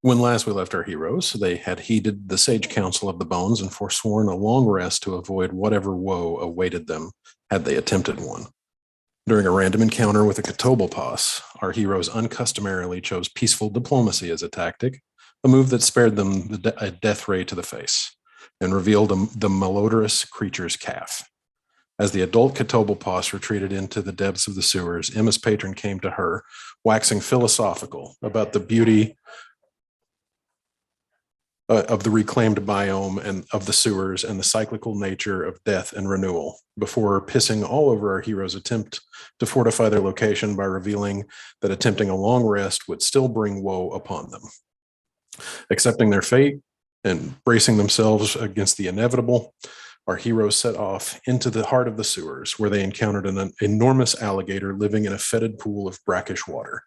When last we left our heroes, they had heeded the sage counsel of the bones and forsworn a long rest to avoid whatever woe awaited them had they attempted one. During a random encounter with a Catoblepas, our heroes uncustomarily chose peaceful diplomacy as a tactic, a move that spared them a death ray to the face and revealed the malodorous creature's calf. As the adult Catoblepas retreated into the depths of the sewers, Emma's patron came to her, waxing philosophical about the beauty of the reclaimed biome and of the sewers and the cyclical nature of death and renewal before pissing all over our heroes' attempt to fortify their location by revealing that attempting a long rest would still bring woe upon them. Accepting their fate and bracing themselves against the inevitable, our heroes set off into the heart of the sewers, where they encountered an enormous alligator living in a fetid pool of brackish water.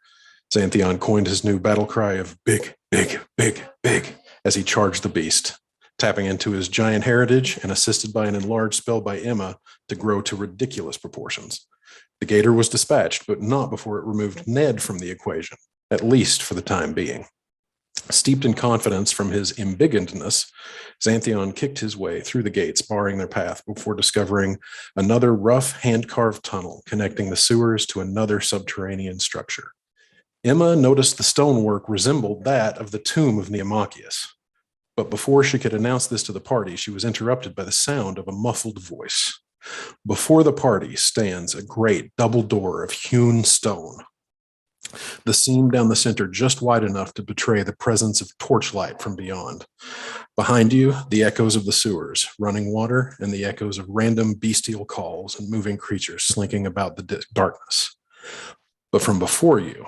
Xanthion coined his new battle cry of big, big, big, big as he charged the beast, tapping into his giant heritage and assisted by an enlarged spell by Emma to grow to ridiculous proportions. The gator was dispatched, but not before it removed Ned from the equation, at least for the time being. Steeped in confidence from his embiggenedness, Xanthion kicked his way through the gates, barring their path before discovering another rough, hand-carved tunnel connecting the sewers to another subterranean structure. Emma noticed the stonework resembled that of the tomb of Neomachius. But before she could announce this to the party, she was interrupted by the sound of a muffled voice. Before the party stands a great double door of hewn stone, the seam down the center just wide enough to betray the presence of torchlight from beyond. Behind you, the echoes of the sewers, running water, and the echoes of random bestial calls and moving creatures slinking about the darkness. But from before you,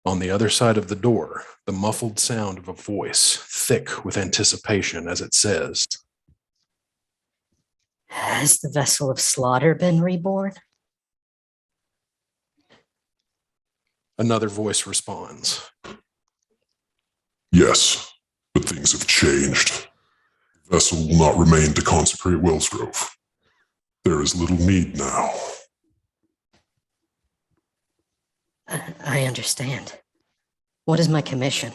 on the other side of the door, the muffled sound of a voice, thick with anticipation, as it says, "Has the vessel of slaughter been reborn?" Another voice responds, "Yes, but things have changed. The vessel will not remain to consecrate Wellsgrove. There is little need now." I understand. What is my commission?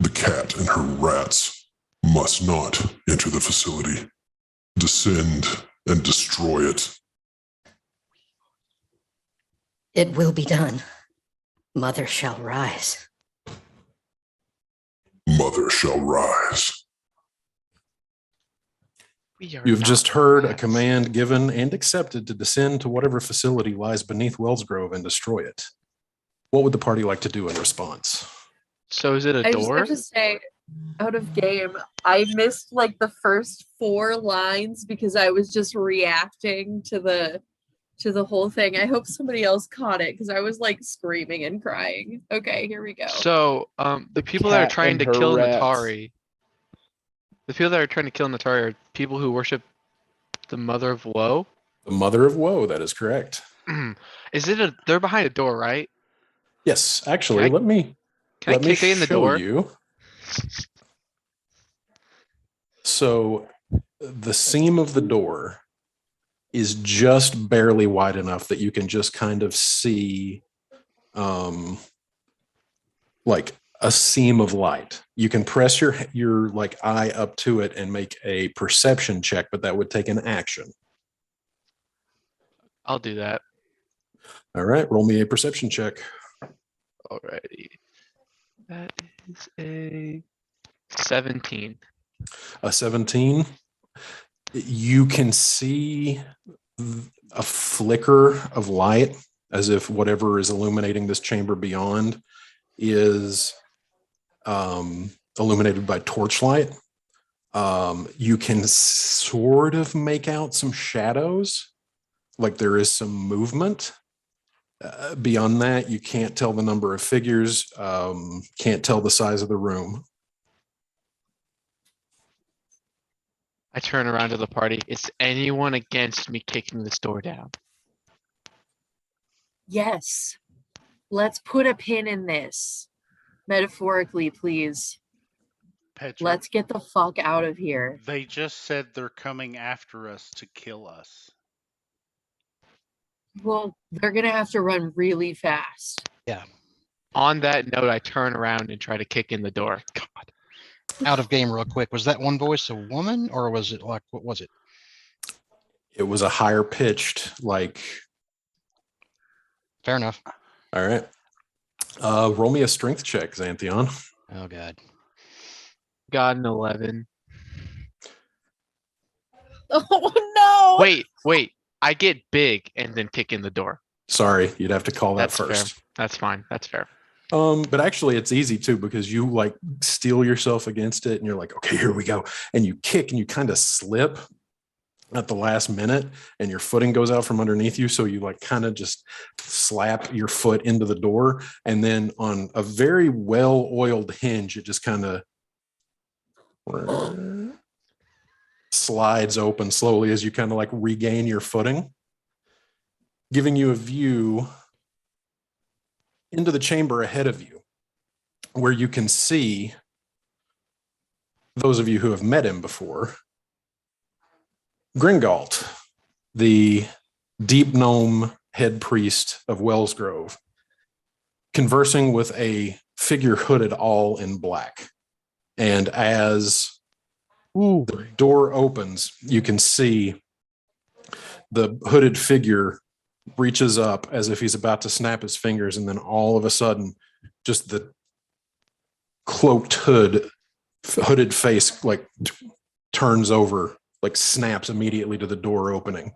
The cat and her rats must not enter the facility. Descend and destroy it. It will be done. Mother shall rise. Mother shall rise. You've just heard a command given and accepted to descend to whatever facility lies beneath Wellsgrove and destroy it. What would the party like to do in response? So is it a I just door? have to say, out of game, I missed like the first 4 lines because I was just reacting to the whole thing. I hope somebody else caught it because I was like screaming and crying. Okay, here we go. So the people that are Cat trying and to her kill rats. Natari, the people that are trying to kill Natari are people who worship the Mother of Woe. The Mother of Woe, that is correct. Is it they're behind a door, right? Yes, actually, Can I- let me Can I kick it in the show door? you. So the seam of the door is just barely wide enough that you can just kind of see like a seam of light. You can press your like eye up to it and make a perception check, but that would take an action. I'll do that. All right, roll me a perception check. Alrighty. That is a 17. A 17. You can see a flicker of light as if whatever is illuminating this chamber beyond is illuminated by torchlight. You can sort of make out some shadows, like there is some movement. Beyond that, you can't tell the number of figures, can't tell the size of the room. I turn around to the party. Is anyone against me kicking this door down? Yes. Let's put a pin in this. Metaphorically, please. Petra, Let's get the fuck out of here. they just said they're coming after us to kill us. Well, they're gonna have to run really fast. On that note, I turn around and try to kick in the door. God. Out of game real quick. Was that one voice a woman or was it like, what was it? It was a higher pitched, like, Fair enough. all right. Roll me a strength check, Xanthion. Oh, God. Got an 11. Oh no! Wait. I get big and then kick in the door. Sorry, you'd have to call that That's fair. first. That's fine. That's fair. But actually it's easy too, because you like steel yourself against it and you're like, okay, here we go. And you kick and you kind of slip at the last minute and your footing goes out from underneath you. So you like kind of just slap your foot into the door. And then on a very well-oiled hinge, it just kind of slides open slowly as you kind of like regain your footing, giving you a view into the chamber ahead of you, where you can see, those of you who have met him before, Gringalt, the deep gnome head priest of Wellsgrove, conversing with a figure hooded all in black. And as the door opens, you can see the hooded figure reaches up as if he's about to snap his fingers, and then all of a sudden, just the cloaked hooded face like turns over, like snaps immediately to the door opening.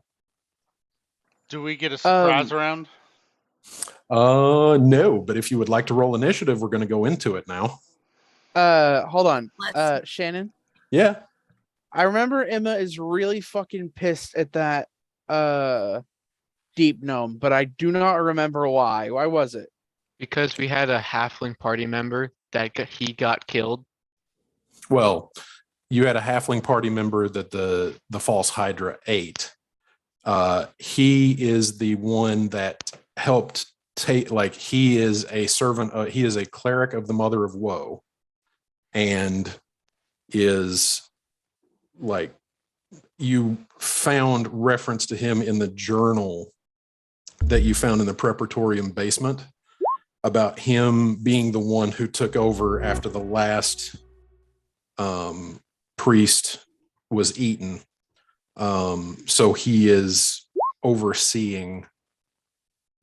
Do we get a surprise round? No, but if you would like to roll initiative, we're going to go into it now. Hold on. Let's- Shannon, Yeah. I remember Emma is really fucking pissed at that deep gnome, but I do not remember why. Why was it? Because we had a halfling party member that he got killed. Well, you had a halfling party member that the false Hydra ate. He is the one that helped take, like, he is a servant, he is a cleric of the Mother of Woe, and is like, you found reference to him in the journal that you found in the Preparatorium basement about him being the one who took over after the last priest was eaten. So he is overseeing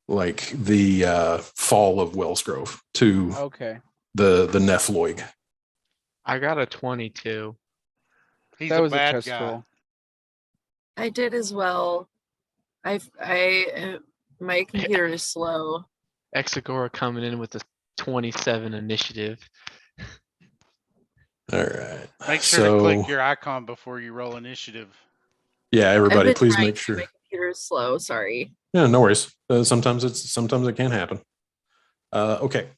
like the fall of Wellsgrove to Okay. the Nephloig. I got a 22. He's That a was a bad test guy. roll. I did as well. My computer is slow. Exegora coming in with a 27 initiative. All right. Make sure to click your icon before you roll initiative. Yeah, I've everybody, been please trying make to, sure. My computer is slow. Sorry. Yeah, no worries. Sometimes it can happen. Okay.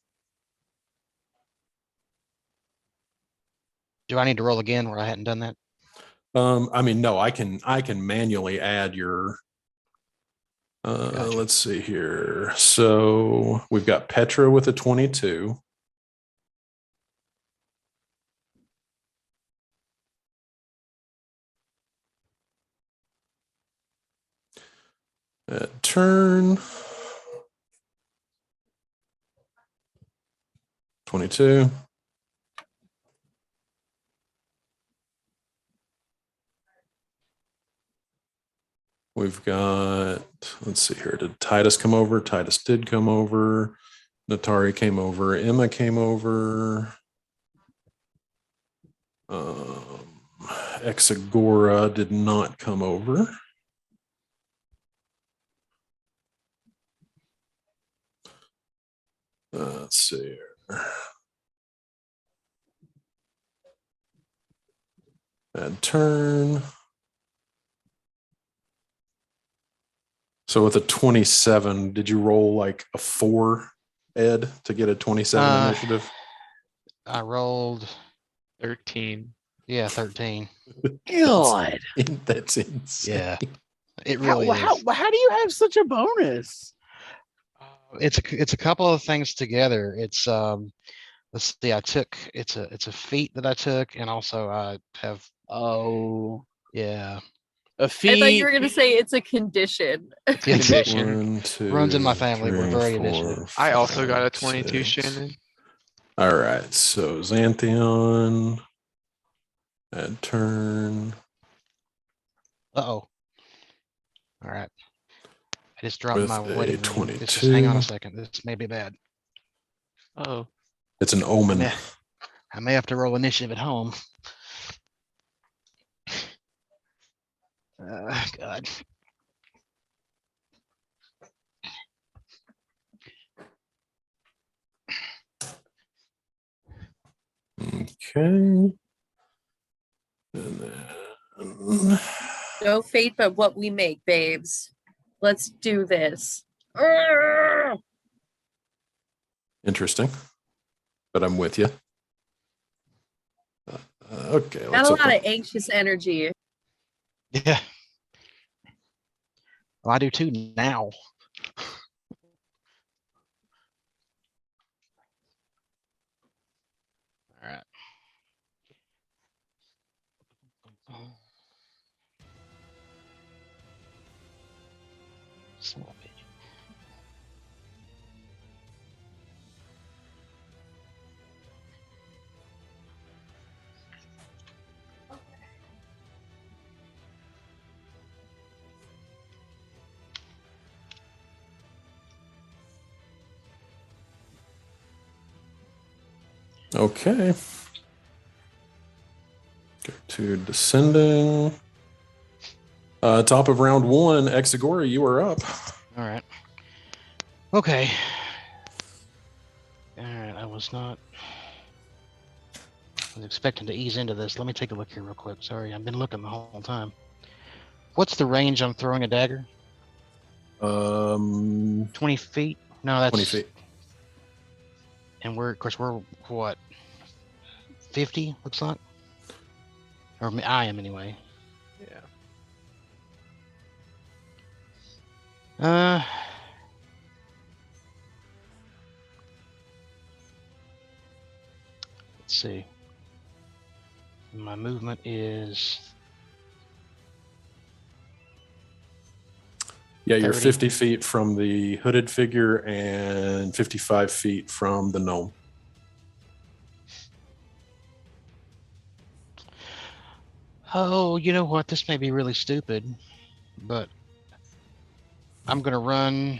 Do I need to roll again where I hadn't done that? I mean, no, I can manually add your. Gotcha. Let's see here. So we've got Petra with a 22. Turn 22. We've got, let's see here. Did Titus come over? Titus did come over. Natari came over. Emma came over. Exagora did not come over. Let's see here. Add turn. So with a 27, did you roll like a 4, Ed, to get a 27 initiative? I rolled, 13. yeah, 13. God. That's insane. Yeah, it really how is. do you have such a bonus? It's a couple of things together. It's let's see, it's a feat that I took, and also I have, Oh. yeah, A I thought you fee. were gonna say it's a condition. It's a It's- condition. 1, 2, Runs in my family. We're 3, very 4, initiative. I also got a 5, 22, 6. Shannon. All right, so Xanthion. Add turn. Uh-oh. All right. I just dropped With my a wedding ring. Just hang on 22. a second. This may be bad. Oh, It's an omen. Yeah. I may have to roll initiative at home. God. Okay. And then No fate but what we make, babes. Let's do this. Urgh! interesting, but I'm with you. Okay, Got let's a lot open. of anxious energy. Yeah. Well, I do too now. All right. Son of a bitch. Okay. Go to descending. Top of round 1, Exagori, you are up. All right. Okay. All right. I was expecting to ease into this. Let me take a look here real quick. Sorry, I've been looking the whole time. What's the range I'm throwing a dagger? 20 feet? No, that's 20 feet. And we're, of course, we're what? 50 looks like. Or I am anyway. yeah. Let's see. My movement is Yeah, you're 30. 50 feet from the hooded figure and 55 feet from the gnome. Oh, you know what? This may be really stupid, but I'm gonna run.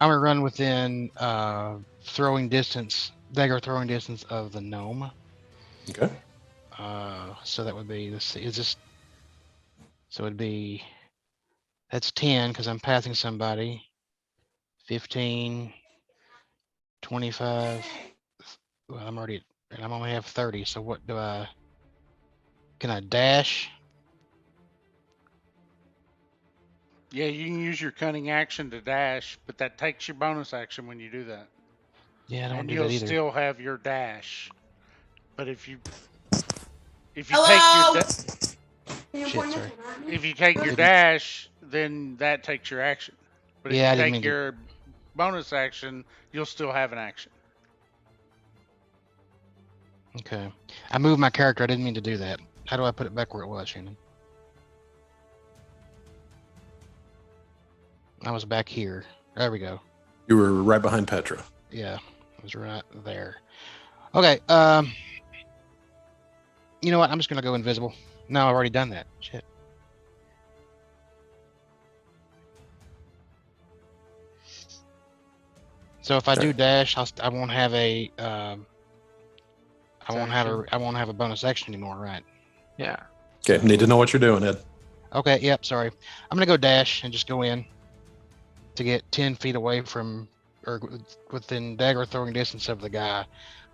I'm gonna run within throwing distance, dagger throwing distance of the gnome. Okay. So that would be, let's see, is this, so it'd be, that's 10 because I'm passing somebody. 15, 25. Well, I'm already, and I'm only have 30. So what do I, can I dash? Yeah, you can use your cunning action to dash, but that takes your bonus action when you do that. Yeah, I don't And do you'll that either. still have your dash. But if you take Hello? Shit, sorry. if you take your dash, then that takes your action. But if Yeah, I you didn't take mean to- your bonus action, you'll still have an action. Okay. I moved my character. I didn't mean to do that. How do I put it back where it was, Shannon? I was back here. There we go. You were right behind Petra. Yeah, I was right there. Okay. You know what? I'm just gonna go invisible. No, I've already done that. Shit. So if I do dash, I won't have a I won't have a bonus action anymore, right? Yeah. Okay, need to know what you're doing, Ed. Okay, yep, sorry. I'm gonna go dash and just go in to get 10 feet away from, or within dagger throwing distance of the guy.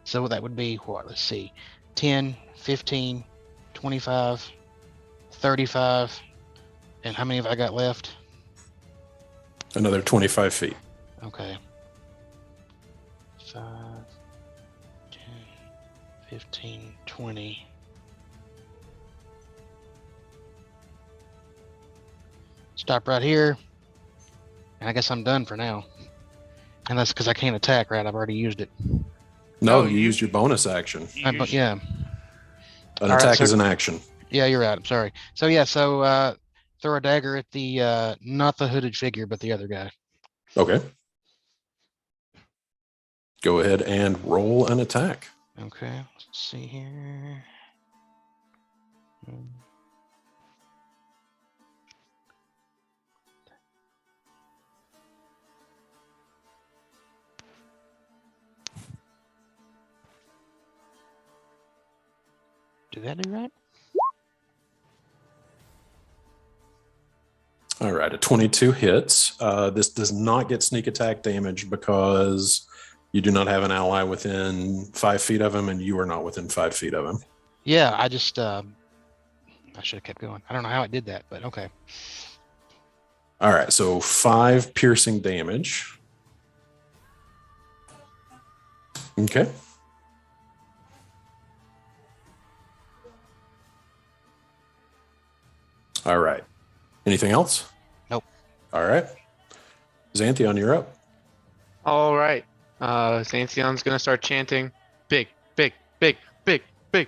So that would be what? Let's see. 10, 15, 25, 35. And how many have I got left? Another 25 feet. Okay. 5, 10, 15, 20. Stop right here. And I guess I'm done for now. And that's because I can't attack, right? I've already used it. No, No, you you- used your bonus action. You use- Yeah. An All right, attack so- is an action. Yeah, you're right. I'm sorry. So yeah, so throw a dagger at the not the hooded figure, but the other guy. Okay. Go ahead and roll an attack. Okay, let's see here. Did that do right? All right, a 22 hits. This does not get sneak attack damage because you do not have an ally within 5 feet of him, and you are not within 5 feet of him. Yeah, I just I should have kept going. I don't know how I did that, but okay. All right, so 5 piercing damage. Okay. All right. Anything else? Nope. All right. Xanthion, you're up. All right. Xanthion's gonna start chanting big, big, big, big, big.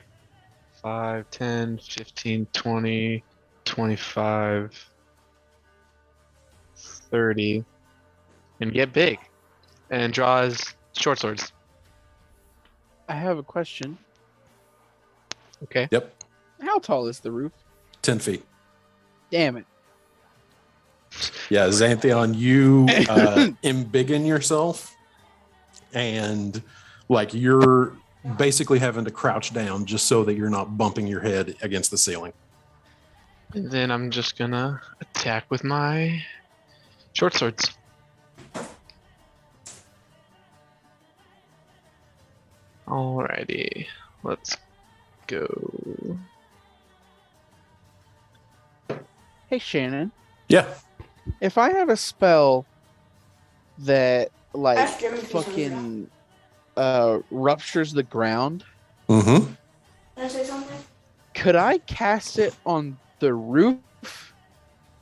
5, 10, 15, 20, 25, 30. And get big. And draw his short swords. I have a question. Okay. Yep. How tall is the roof? 10 feet. Damn it. Yeah, Xanthion, you embiggen yourself, and like you're basically having to crouch down just so that you're not bumping your head against the ceiling. And then I'm just gonna attack with my short swords. Alrighty, let's go. Hey Shannon, Yeah. if I have a spell that like Ask Jeremy if he's on fucking ruptures the ground, Mm-hmm. Can I say something? could I cast it on the roof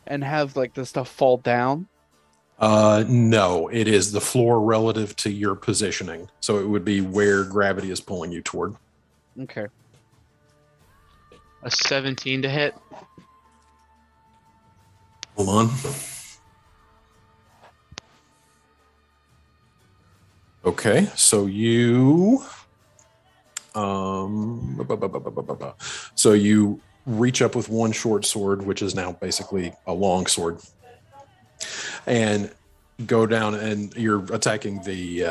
and have like the stuff fall down? No, it is the floor relative to your positioning. So it would be where gravity is pulling you toward. Okay. A 17 to hit. Hold on. Okay, so you so you reach up with one short sword, which is now basically a long sword, and go down, and you're attacking the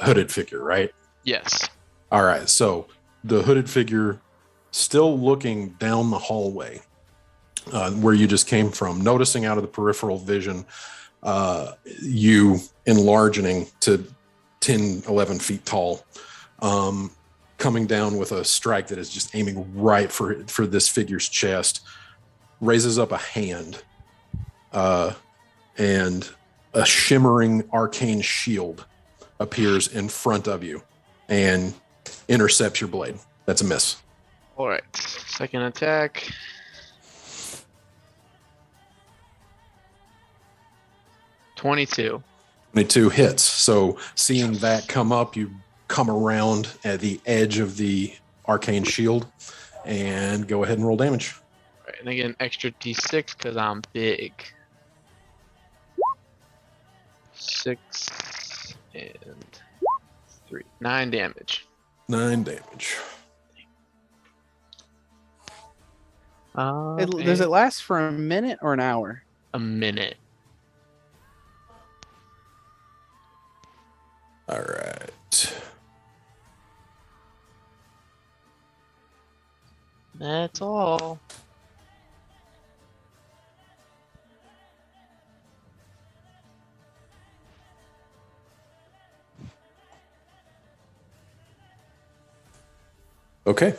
hooded figure, right? Yes. All right, so the hooded figure still looking down the hallway where you just came from, noticing out of the peripheral vision you enlarging to 10, 11 feet tall, coming down with a strike that is just aiming right for this figure's chest, raises up a hand, and a shimmering arcane shield appears in front of you and intercepts your blade. That's a miss. All right. Second attack. $22. 22 hits. So seeing that come up, you come around at the edge of the arcane shield and go ahead and roll damage. All right, and I get an extra d6 because I'm big. 6 and 3. 9 damage. 9 damage. Does it last for a minute or an hour? A minute. All right. That's all. Okay.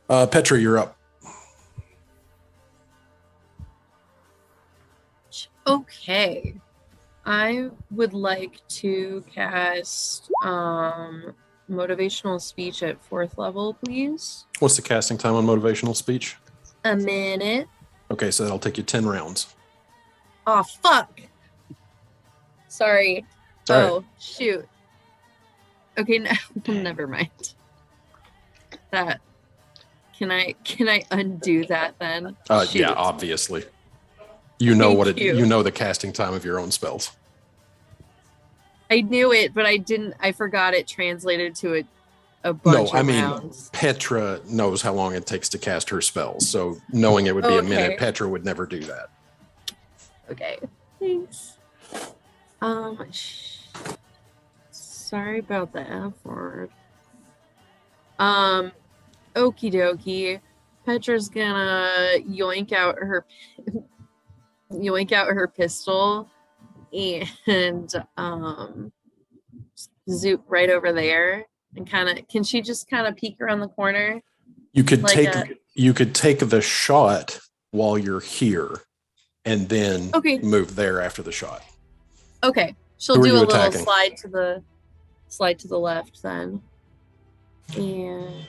Petra, you're up. Okay. I would like to cast motivational speech at 4th level, please. What's the casting time on motivational speech? A minute. Okay, so that'll take you 10 rounds. Oh fuck. Sorry. It's all Oh right. shoot. Okay, no, never mind. That can I undo that then? Yeah, Shoot. obviously. You know Thank what it. you. You know the casting time of your own spells. I knew it, but I forgot it translated to a No, bunch I of mean rounds. Petra knows how long it takes to cast her spells, so knowing it would be a minute, Okay. Petra would never do that. Okay. Thanks. Sorry about the F word. Okie dokie. Petra's gonna yoink out her pistol and zoop right over there and can she just kind of peek around the corner? You could Like take the shot while you're here, and then Okay. move there after the shot. Okay. She'll Who are do you a little attacking? slide to the left then. And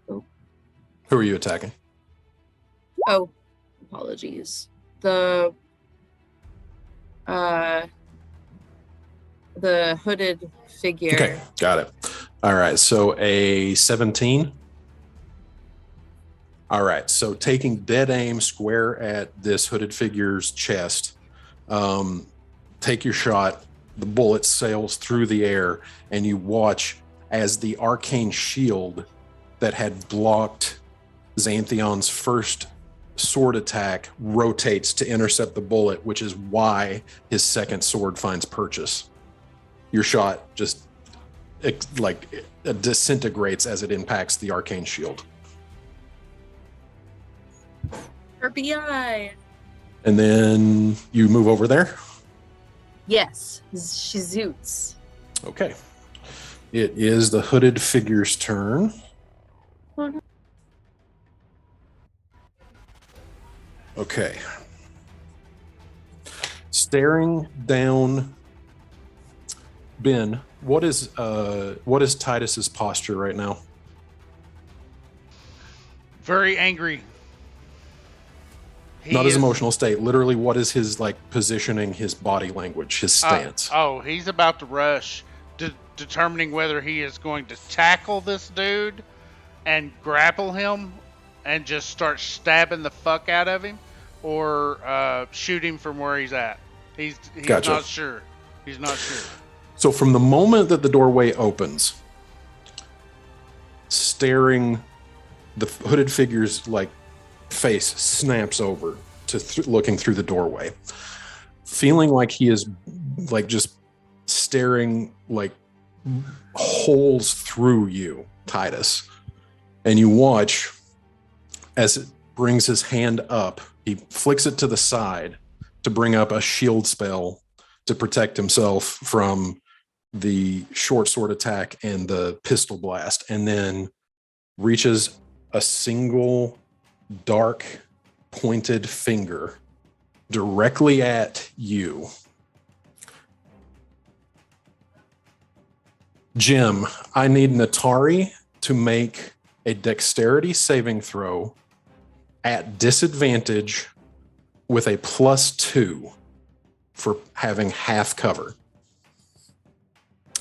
Who are you attacking? oh, apologies. The hooded figure. Okay, got it. All right, so a 17. All right, so taking dead aim square at this hooded figure's chest, take your shot. The bullet sails through the air, and you watch as the arcane shield that had blocked Xanthion's first sword attack rotates to intercept the bullet, which is why his second sword finds purchase. Your shot just disintegrates as it impacts the arcane shield. Her BI. And then you move over there. Yes. She zoots. Okay. It is the hooded figure's turn. Oh, no. Okay. Staring down Ben, what is Titus's posture right now? Very angry. Not his is- emotional state. Literally, what is his positioning, his body language, his stance? He's about to rush, determining whether he is going to tackle this dude and grapple him and just start stabbing the fuck out of him, or shoot him from where he's at. He's Gotcha. not sure. He's not sure. So from the moment that the doorway opens, staring, the hooded figure's face snaps over to looking through the doorway, feeling like he is just staring holes through you, Titus. And you watch as it brings his hand up, he flicks it to the side to bring up a shield spell to protect himself from the short sword attack and the pistol blast, and then reaches a single dark pointed finger directly at you. Jim, I need Natari to make a dexterity saving throw at disadvantage with a +2 for having half cover.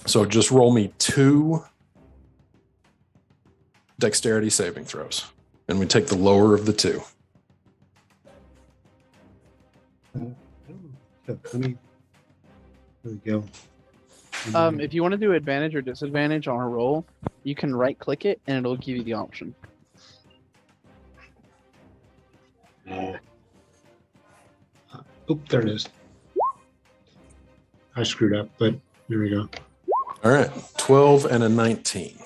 So just roll me 2 dexterity saving throws, and we take the lower of the 2. Let me. There we go. If you want to do advantage or disadvantage on a roll, you can right click it and it'll give you the option. Oop, there it is. I screwed up, but there we go. All right, 12 and a 19.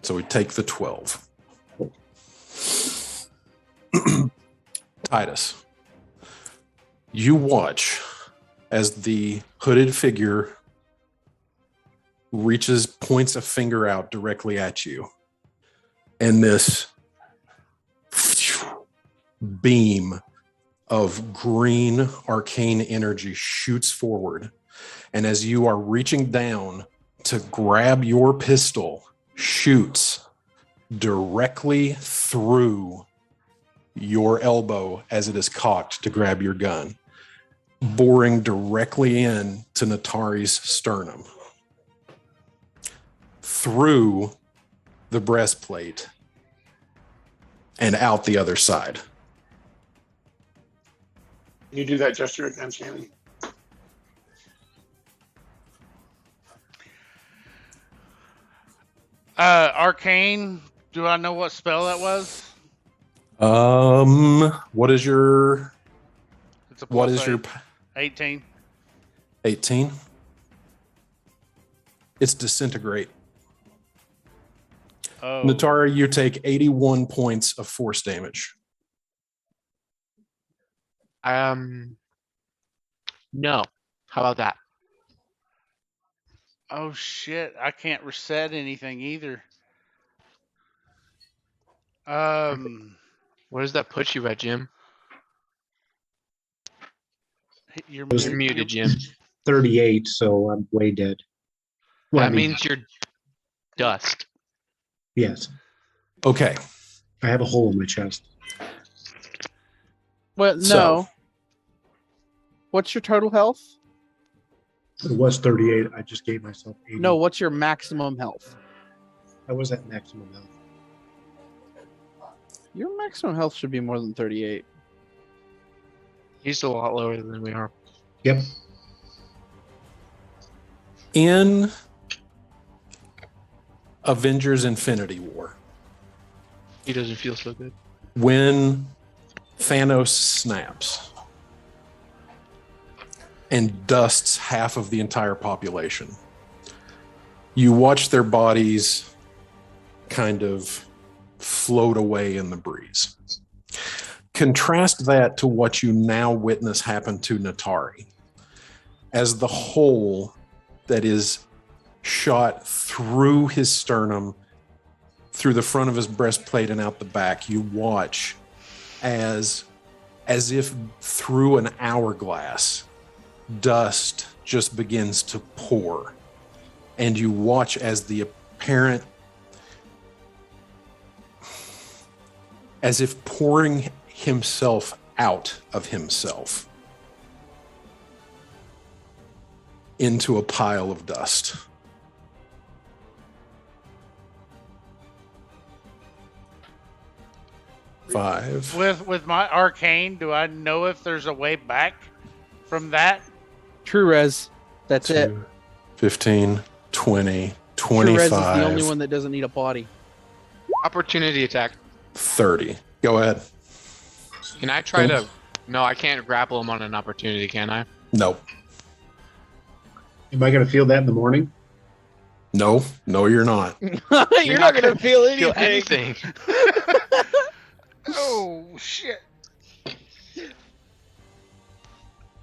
So we take the 12. Titus, you watch as the hooded figure points a finger out directly at you. And this beam of green arcane energy shoots forward. And as you are reaching down to grab your pistol, shoots directly through your elbow as it is cocked to grab your gun. boring directly in to Natari's sternum through the breastplate and out the other side. You do that gesture again, Shannon. Arcane. Do I know what spell that was? What is your It's a what plus is your 18. 18? It's disintegrate. Oh. Natara, you take 81 points of force damage. No. How about that? Oh shit! I can't reset anything either. Where does that put you at, Jim? You're was- You're muted, Jim. 38, so I'm way dead. Well, I That mean, means you're dust. yes, Okay. I have a hole in my chest. Well, no. So- What's your total health? It was 38. I just gave myself 80. No, what's your maximum health? I was at maximum health. Your maximum health should be more than 38. He's a lot lower than we are. Yep. In Avengers Infinity War, He doesn't feel so good. when Thanos snaps and dusts half of the entire population, you watch their bodies kind of float away in the breeze. Contrast that to what you now witness happen to Natari. As the hole that is shot through his sternum, through the front of his breastplate and out the back, you watch as if through an hourglass, dust just begins to pour. And you watch as the apparent, as if pouring himself out of himself into a pile of dust. Five. With my arcane, do I know if there's a way back from that? True res. That's it. 2, 15, 20, True res is the 25, only one that doesn't need a body. Opportunity attack. 30. Go ahead. Can I try to? No, I can't grapple him on an opportunity, can I? No. Am I going to feel that in the morning? No, you're not. You're not gonna feel anything. Feel anything. Oh shit!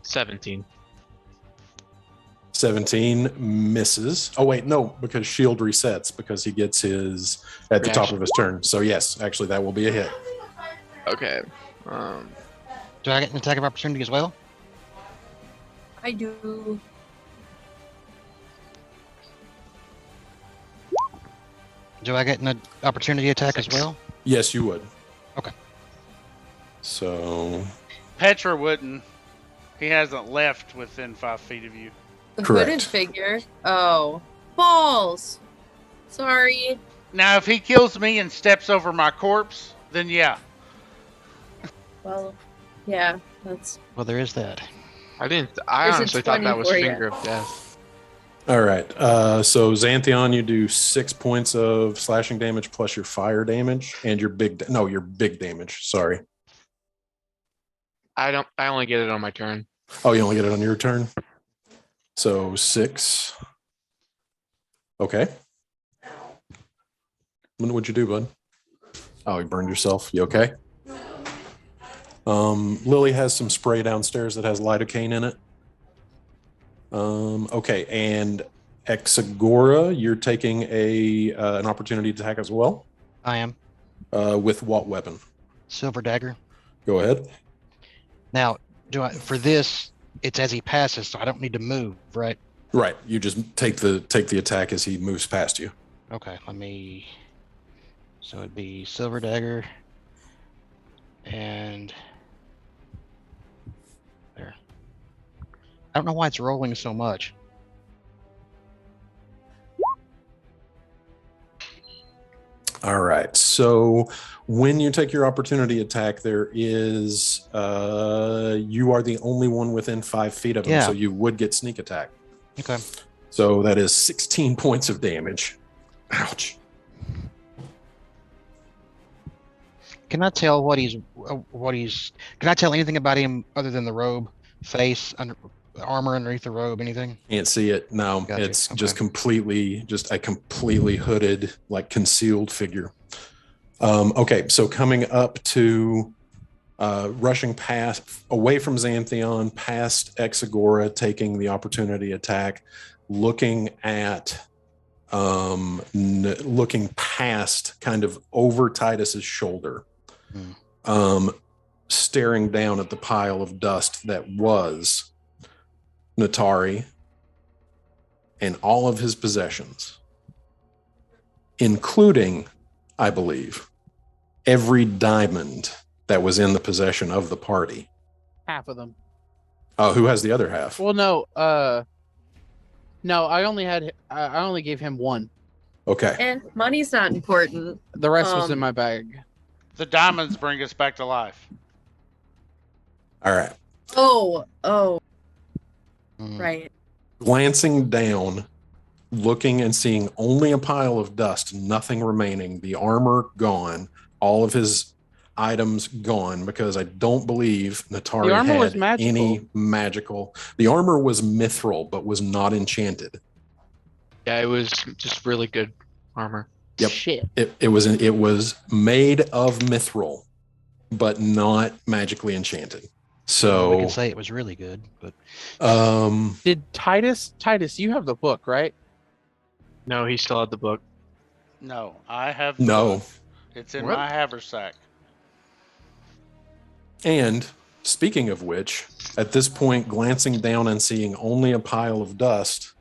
17. 17 misses. Oh, wait, no, because shield resets because he gets his at the top Reaction. of his turn. So, yes, actually, that will be a hit. Okay. Do I get an attack of opportunity as well? I do. Do I get an opportunity attack as well? Yes, you would. Okay. So, Petra wouldn't. He hasn't left within 5 feet of you. The Correct. hooded figure. Oh, balls. Sorry. Now, if he kills me and steps over my corpse, then yeah. Well, yeah, that's. Well, there is that. I There's a honestly thought that was 20 for ya. Finger of Death. all right. So, Xantheon, you do 6 points of slashing damage plus your fire damage and your your big damage. Sorry. I only get it on my turn. Oh, you only get it on your turn? So 6. Okay. What'd you do, bud? Oh, you burned yourself. You okay? Lily has some spray downstairs that has lidocaine in it. Okay, and Exagora, you're taking an opportunity to attack as well. I am. With what weapon? Silver dagger. Go ahead. Now, for this, it's as he passes, so I don't need to move, right? Right. You just take the attack as he moves past you. Okay, so it'd be silver dagger and there. I don't know why it's rolling so much. All right. So when you take your opportunity attack, there is you are the only one within 5 feet of him, Yeah. so you would get sneak attack. Okay. So that is 16 points of damage. Ouch. Can I tell what he's? Can I tell anything about him other than the robe, face, armor underneath the robe, anything? Can't see it. No, Gotcha. it's Okay. just a completely hooded, like concealed figure. Okay, so coming up to rushing past, away from Xantheon, past Exagora, taking the opportunity attack, looking at, looking past, kind of over Titus's shoulder, staring down at the pile of dust that was Natari and all of his possessions, including, I believe, every diamond that was in the possession of the party. Half of them. Who has the other half? Well, no. No, I only gave him one. Okay. And money's not important. The rest was in my bag. The diamonds bring us back to life. All right. Oh, Mm. right. Glancing down, looking and seeing only a pile of dust, nothing remaining, the armor gone, all of his items gone, because I don't believe Natari The armor was had magical. any magical. The armor was mithril, but was not enchanted. Yeah, it was just really good armor. Yep. Shit. It was made of mithril, but not magically enchanted. We So, can say it was really good, but Did Titus, you have the book, right? No, he still had the book. No, I have the no. book. It's in What? my haversack. And speaking of which, at this point, glancing down and seeing only a pile of dust,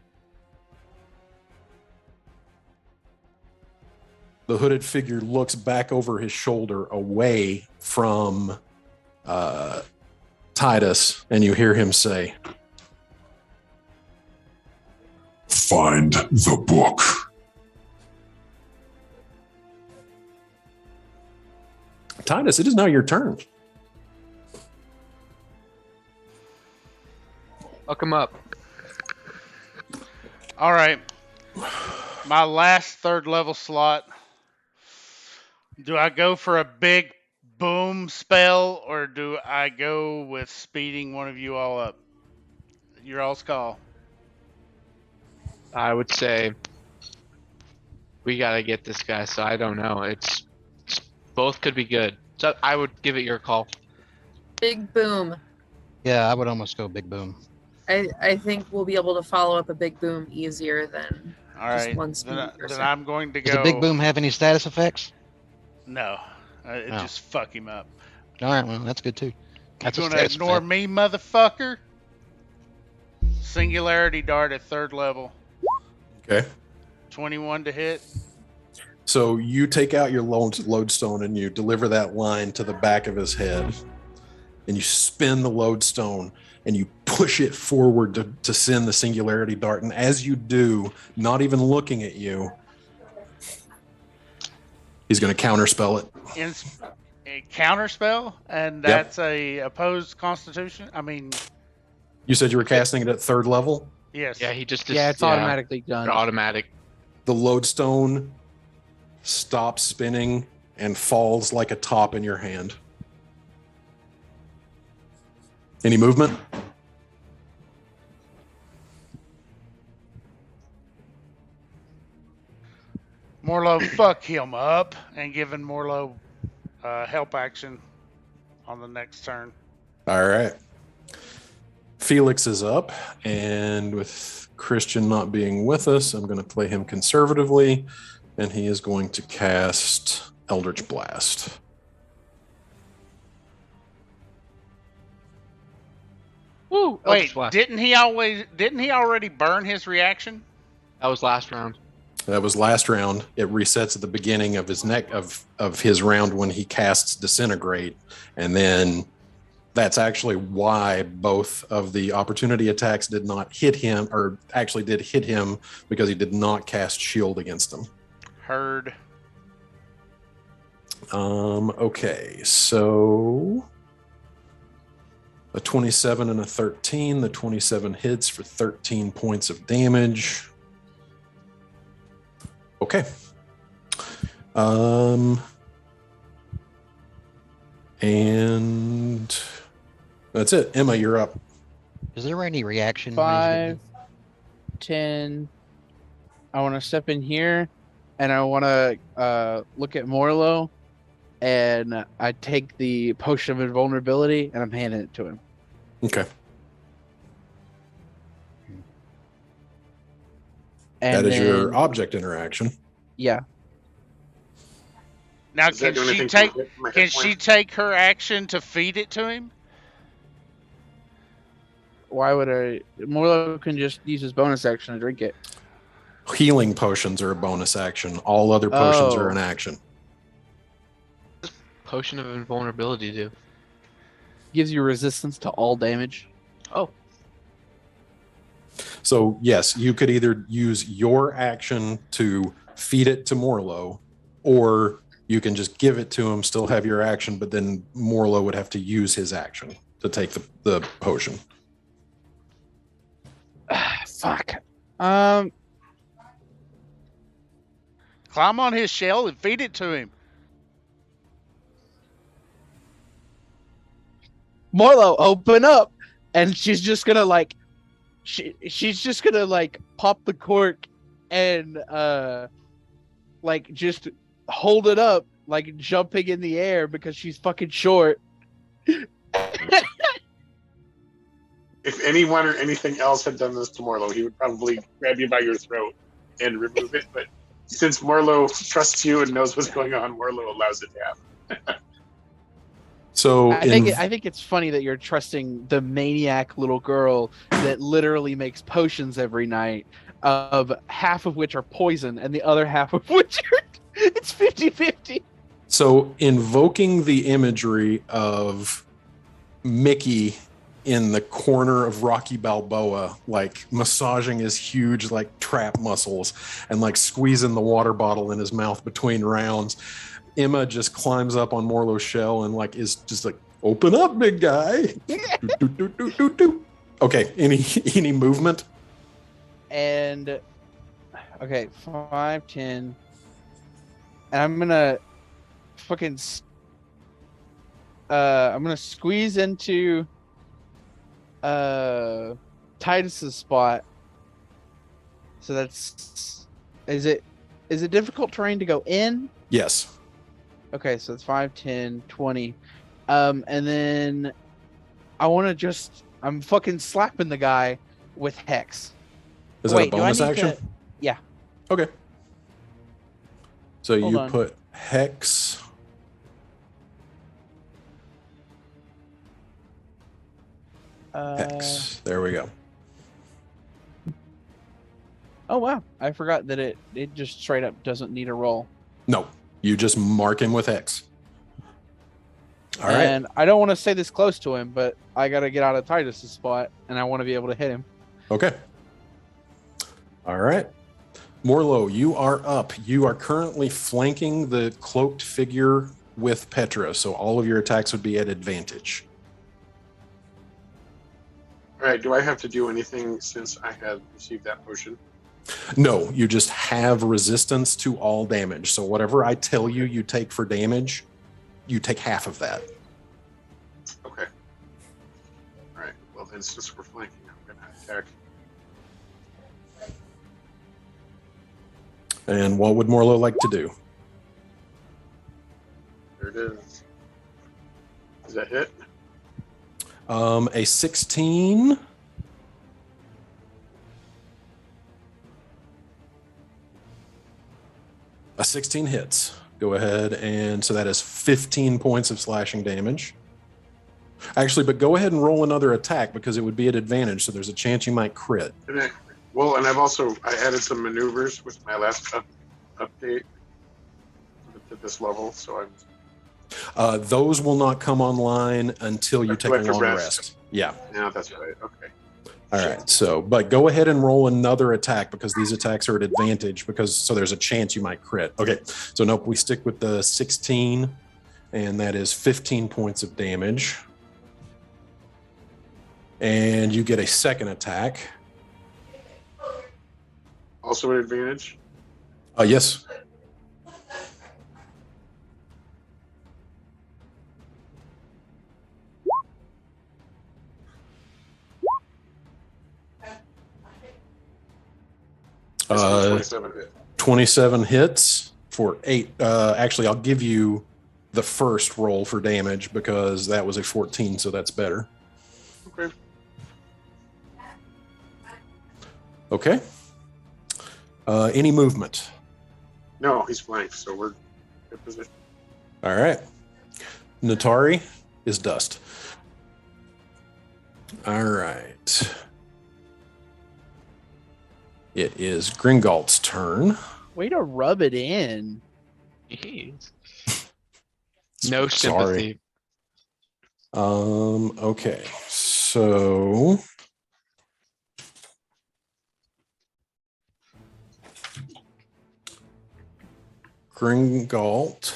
the hooded figure looks back over his shoulder away from Titus, and you hear him say, Find the book. Titus, it is now your turn. Fuck him up. All right. My last 3rd level slot. Do I go for a big boom spell or do I go with speeding one of you all up? Your all's call. I would say we gotta get this guy. So I don't know. It's both could be good. So I would give it your call. Big boom. yeah, I would almost go big boom. I think we'll be able to follow up a big boom easier than All just right. one speed Then person. I'm going to Does go. the big boom have any status effects? No. It Oh. just fuck him up. All right, well that's good too. That's You a gonna status ignore effect. me, motherfucker? Singularity dart at 3rd level. Okay. 21 to hit. So you take out your lodestone and you deliver that line to the back of his head, and you spin the lodestone and you push it forward to send the singularity dart. And as you do, not even looking at you, he's going to counterspell it. A counter spell, and that's a opposed constitution. I mean, You said you were casting it at 3rd level. yes. Yeah, he just Yeah, it's automatically done. automatic. The lodestone stops spinning and falls like a top in your hand. Any movement? Morlo fuck him up and giving Morlo help action on the next turn. All right. Felix is up, and with Christian not being with us, I'm going to play him conservatively, and he is going to cast Eldritch Blast. Woo! Wait, Eldritch Blast. didn't he already burn his reaction? That was last round. That was last round. It resets at the beginning of his his round when he casts Disintegrate, and then That's actually why both of the opportunity attacks did not hit him, or actually did hit him, because he did not cast shield against them. Heard. Okay, so a 27 and a 13. The 27 hits for 13 points of damage. Okay. And that's it. Emma, you're up. Is there any reaction? 5, 10. I want to step in here, and I want to look at Morlo, and I take the potion of invulnerability, and I'm handing it to him. Okay. And that is your then- object interaction. Yeah. Now, Does that can do she anything take to my hit can she points? take her action to feed it to him? Why would I? Morlo can just use his bonus action to drink it. Healing potions are a bonus action. All other potions are Oh. an action. Potion of invulnerability do. Gives you resistance to all damage. Oh, So yes, you could either use your action to feed it to Morlo, or you can just give it to him, still have your action, but then Morlo would have to use his action to take the potion. Fuck. Climb on his shell and feed it to him. Morlo, open up, and she's just gonna like, she's just gonna like pop the cork, and like just hold it up, like jumping in the air because she's fucking short. If anyone or anything else had done this to Morlo, he would probably grab you by your throat and remove it. But since Morlo trusts you and knows what's going on, Morlo allows it to happen. So I think it's funny that you're trusting the maniac little girl that literally makes potions every night, of half of which are poison and the other half of which are it's 50-50. So invoking the imagery of Mickey in the corner of Rocky Balboa, like massaging his huge like trap muscles and like squeezing the water bottle in his mouth between rounds, Emma just climbs up on Morlo's shell and like is just like, open up, big guy. Do, do, do, do, do. Okay, any movement? And okay, 5, 10, and I'm gonna fucking I'm gonna squeeze into Titus's spot. So that's is it difficult terrain to go in? Yes. Okay, so it's 5, 10, 20. And then I want to just I'm fucking slapping the guy with Hex. Is Wait, that do a I bonus need action? to- Yeah. Okay. So Hold you on. put Hex. Hex. There we go. Oh wow, I forgot that it just straight up doesn't need a roll. No, you just mark him with Hex. All right. And I don't want to stay this close to him, but I got to get out of Titus's spot, and I want to be able to hit him. Okay. All right. Morlo, you are up. You are currently flanking the cloaked figure with Petra, so all of your attacks would be at advantage. All right, do I have to do anything since I have received that potion? No, you just have resistance to all damage. So whatever I tell you you take for damage, you take half of that. Okay. All right, well then since we're flanking, I'm going to attack. And what would Morlo like to do? There it is. Does that hit? A 16. A 16 hits. Go ahead, and so that is 15 points of slashing damage. Actually, but go ahead and roll another attack because it would be at advantage, so there's a chance you might crit. Well, and I added some maneuvers with my last update to this level, so I'm Those will not come online until you take a After long rest. rest. Yeah. Yeah, that's right. Okay. All right. So, but go ahead and roll another attack because these attacks are at advantage so there's a chance you might crit. Okay. So nope, we stick with the 16 and that is 15 points of damage. And you get a second attack. Also an advantage. Yes. This one's 27 hit. 27 hits for 8. Actually, I'll give you the first roll for damage because that was a 14, so that's better. Okay. Okay. Any movement? No, he's flanked, so we're in good position. All right. Natari is dust. All right. It is Gringalt's turn. Way to rub it in. Jeez. No Sorry. sympathy. Okay. So Gringalt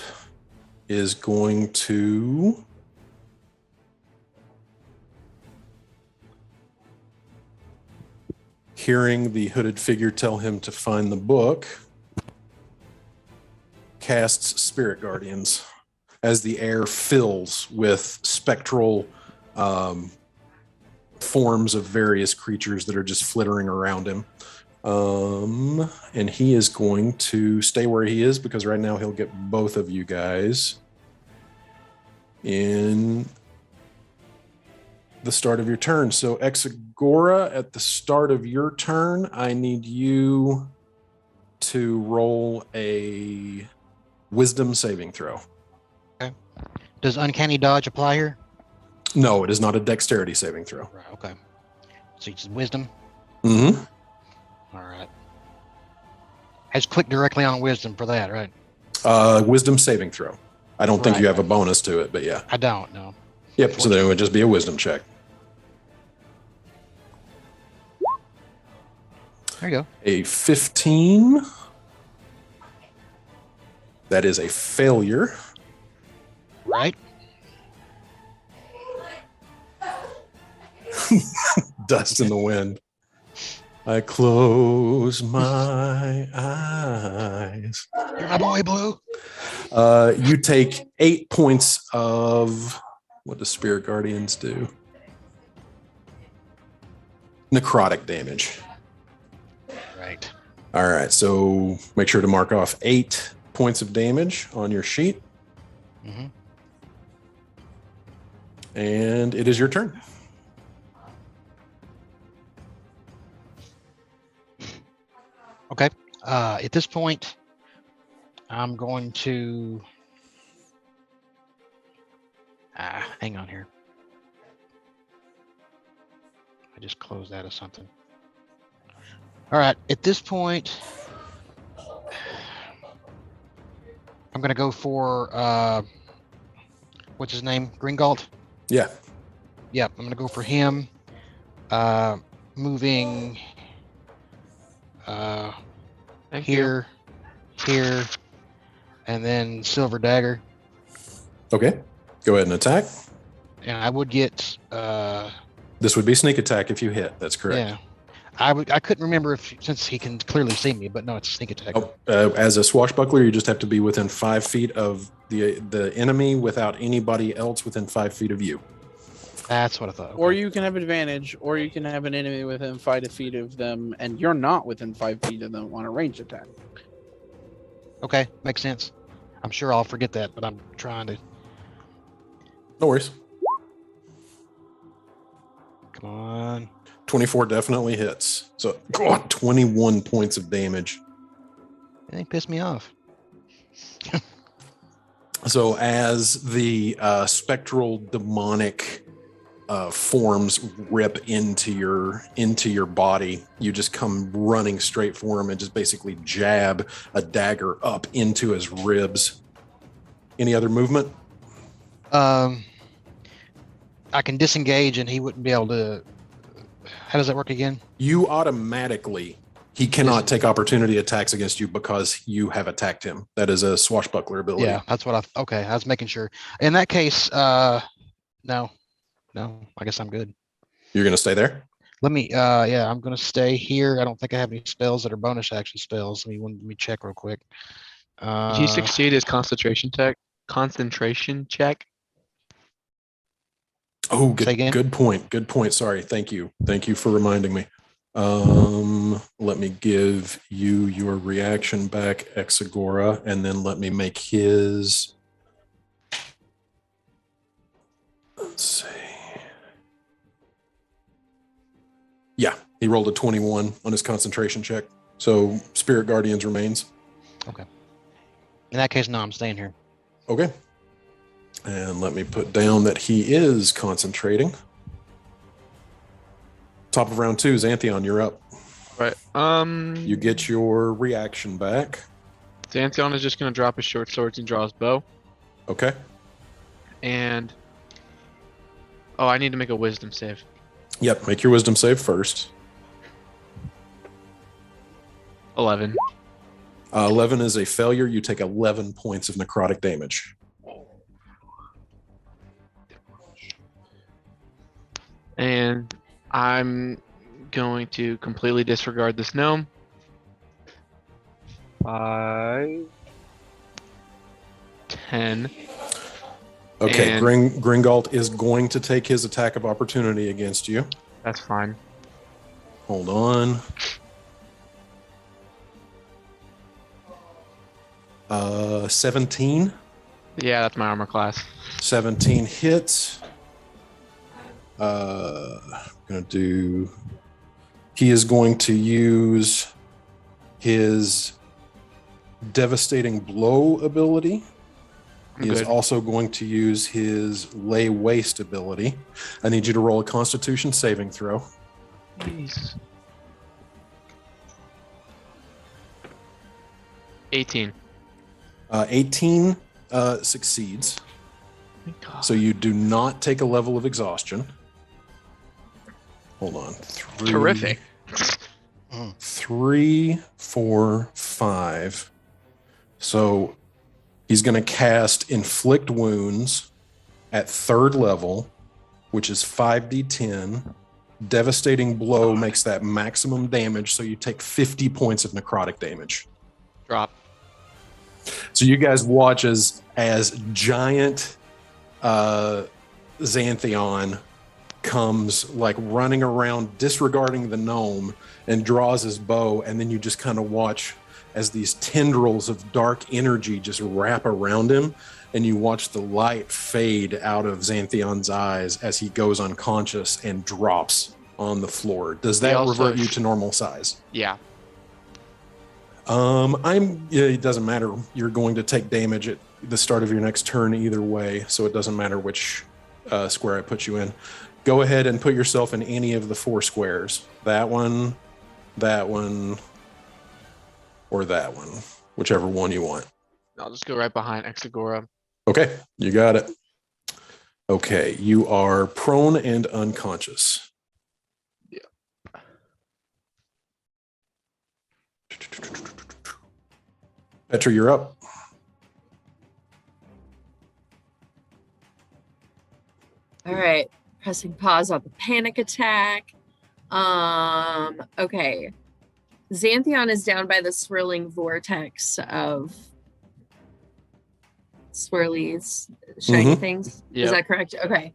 is going to hearing the hooded figure tell him to find the book, casts Spirit Guardians as the air fills with spectral forms of various creatures that are just flittering around him. And he is going to stay where he is because right now he'll get both of you guys in the start of your turn. So Exagora, at the start of your turn, I need you to roll a wisdom saving throw. Okay. Does uncanny dodge apply here? No, it is not a dexterity saving throw. Right, okay. So it's wisdom. Mm-hmm. All right. I just click directly on wisdom for that, right? Wisdom saving throw. I don't think Right. you have a bonus to it, but yeah. I don't know. Yep. So then it would just be a wisdom check. There you go. A 15. That is a failure. Right. Dust in the wind. I close my eyes. You're my boy, Blue. You take 8 points of what do Spirit Guardians do? Necrotic damage. Right. All right, so make sure to mark off 8 points of damage on your sheet. Mm-hmm. And it is your turn. Okay. At this point, I'm going to hang on here. I just closed out of something. All right. At this point, I'm going to go for what's his name? Gringalt? Yeah. Yep. I'm going to go for him. Moving Thank here, and then Silver Dagger. Okay. Go ahead and attack. And I would get This would be sneak attack if you hit. That's correct. yeah. I couldn't remember since he can clearly see me, but no, it's a sneak attack. Oh, as a swashbuckler, you just have to be within 5 feet of the enemy without anybody else within 5 feet of you. That's what I thought. Or Okay. you can have advantage, or you can have an enemy within 5 feet of them, and you're not within 5 feet of them on a ranged attack. Okay, makes sense. I'm sure I'll forget that, but I'm trying to. No worries. Come on. 24 definitely hits. So, God, 21 points of damage. They pissed me off. So as the spectral demonic forms rip into your body, you just come running straight for him and just basically jab a dagger up into his ribs. Any other movement? I can disengage and he wouldn't be able to. How does that work again? You automatically, he cannot take opportunity attacks against you because you have attacked him. That is a swashbuckler ability. Yeah, that's what okay. I was making sure. In that case, no, I guess I'm good. You're going to stay there? Let me, yeah, I'm gonna stay here. I don't think I have any spells that are bonus action spells. Let me check real quick. Did he succeed his concentration check? Oh, Say again? good point. Good point. Sorry. Thank you. Thank you for reminding me. Let me give you your reaction back, Exagora, and then let me make his. Let's see. Yeah, he rolled a 21 on his concentration check. So Spirit Guardians remains. Okay. In that case, no, I'm staying here. Okay. And let me put down that he is concentrating. Top of round 2, Xanthion, you're up. Right. You get your reaction back. Xanthion is just gonna drop his short swords and draw his bow. Okay. And I need to make a wisdom save. Yep, make your wisdom save first. 11. 11 is a failure. You take 11 points of necrotic damage. And I'm going to completely disregard this gnome. 5, 10. Okay, And- Gringalt is going to take his attack of opportunity against you. That's fine. Hold on. 17. Yeah, that's my armor class. 17 hits. Gonna do. He is going to use his devastating blow ability. I'm He is good. also going to use his lay waste ability. I need you to roll a Constitution saving throw. Jeez. 18. 18 succeeds. Thank God. So you do not take a level of exhaustion. Hold on. Terrific. 3, 4, 5. So he's going to cast Inflict Wounds at 3rd level, which is 5d10. Devastating Blow makes that maximum damage, so you take 50 points of necrotic damage. Drop. So you guys watch as giant Xanthion comes like running around, disregarding the gnome, and draws his bow, and then you just kind of watch as these tendrils of dark energy just wrap around him, and you watch the light fade out of Xanthion's eyes as he goes unconscious and drops on the floor. Does that revert you to normal size? Yeah. It doesn't matter. You're going to take damage at the start of your next turn either way, so it doesn't matter which square I put you in. Go ahead and put yourself in any of the 4 squares. That one, or that one, whichever one you want. I'll just go right behind Exagora. Okay, you got it. Okay, you are prone and unconscious. Yeah. Petra, you're up. All right, pressing pause on the panic attack. Okay. Xanthion is down by the swirling vortex of swirlies, shiny things. Yep. Is that correct? Okay.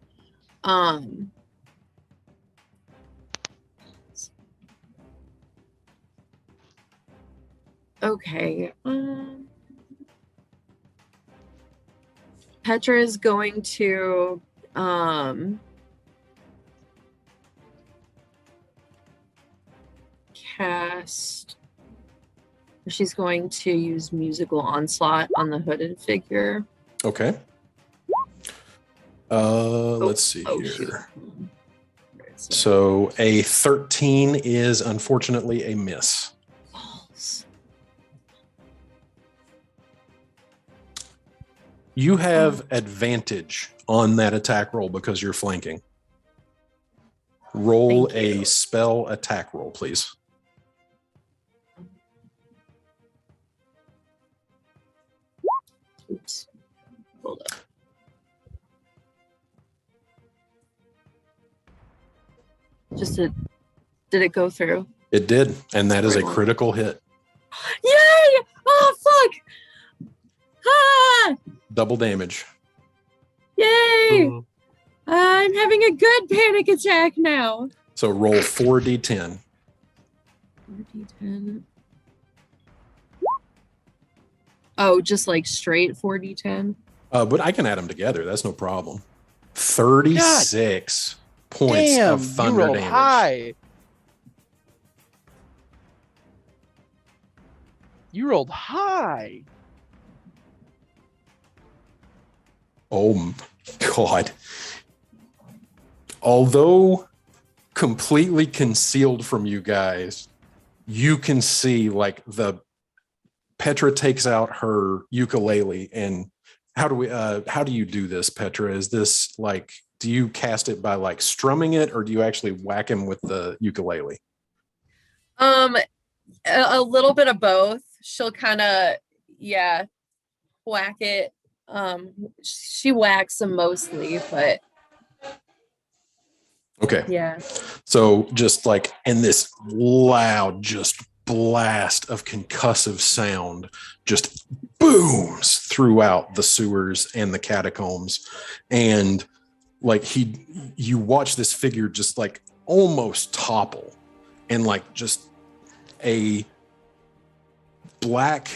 Okay. Petra is going to cast. She's going to use musical onslaught on the hooded figure. Okay. Let's see shoot. here. So a 13 is unfortunately a miss. Balls. You have advantage on that attack roll because you're flanking. Roll Thank you. a spell attack roll, please. Oops. Hold up. Did it go through? It did, and that is a Great. critical hit. Yay! Oh fuck! Ah! Double damage. Yay! I'm having a good panic attack now. So roll 4d10. 4d10. Oh, just like straight 4d10. But I can add them together. That's no problem. 36 points Damn, of you thunder rolled damage. high. You rolled high. Oh my God. Although completely concealed from you guys, you can see like Petra takes out her ukulele. And how do you do this, Petra? Is this like, do you cast it by like strumming it, or do you actually whack him with the ukulele? A little bit of both. She'll kind of, whack it. She whacks him mostly, but Okay. yeah. So just like, and this loud, just blast of concussive sound just booms throughout the sewers and the catacombs. And like you watch this figure just like almost topple, and like just a black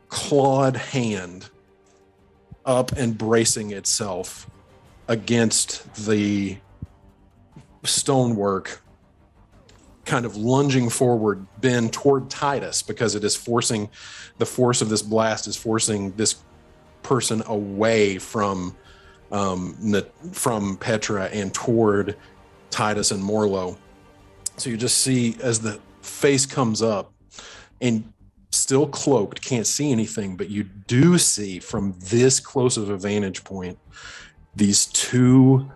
clawed hand up and bracing itself against the stonework, kind of lunging forward, bend toward Titus, because it is forcing, the force of this blast is forcing this person away from Petra and toward Titus and Morlo. So you just see as the face comes up, and still cloaked, can't see anything, but you do see from this close of a vantage point these two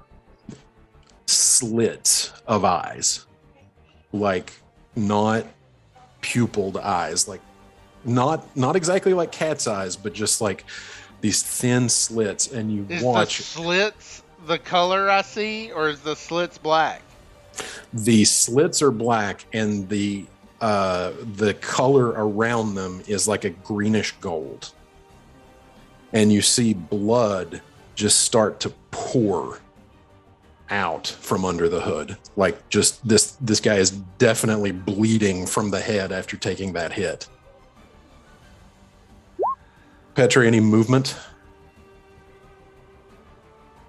slits of eyes, like not pupilled eyes, like not exactly like cat's eyes, but just like these thin slits. And you Is watch the slits the color I see, or is the slits black? the slits are black, and the color around them is like a greenish gold, and you see blood just start to pour out from under the hood. Like just this guy is definitely bleeding from the head after taking that hit. Petra, any movement?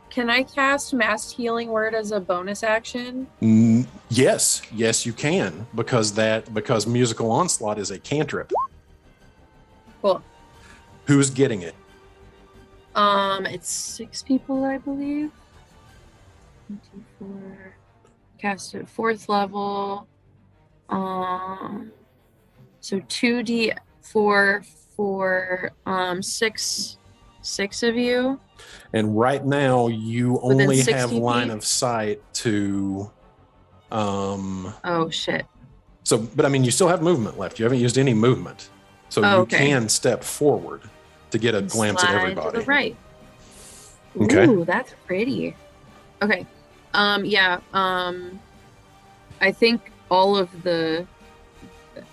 Can I cast Mass Healing Word as a bonus action? Yes, you can, because Musical Onslaught is a cantrip. Cool. Who's getting it? It's 6 people, I believe. 24. Cast at 4th level. So 2d4 for 6 of you. And right now you Within only 60 have line feet? of sight to Oh shit. so, but I mean, you still have movement left. You haven't used any movement. So Oh, you okay. can step forward to get a glance at Slide everybody. To the right. Okay. Ooh, that's pretty. Okay. I think all of the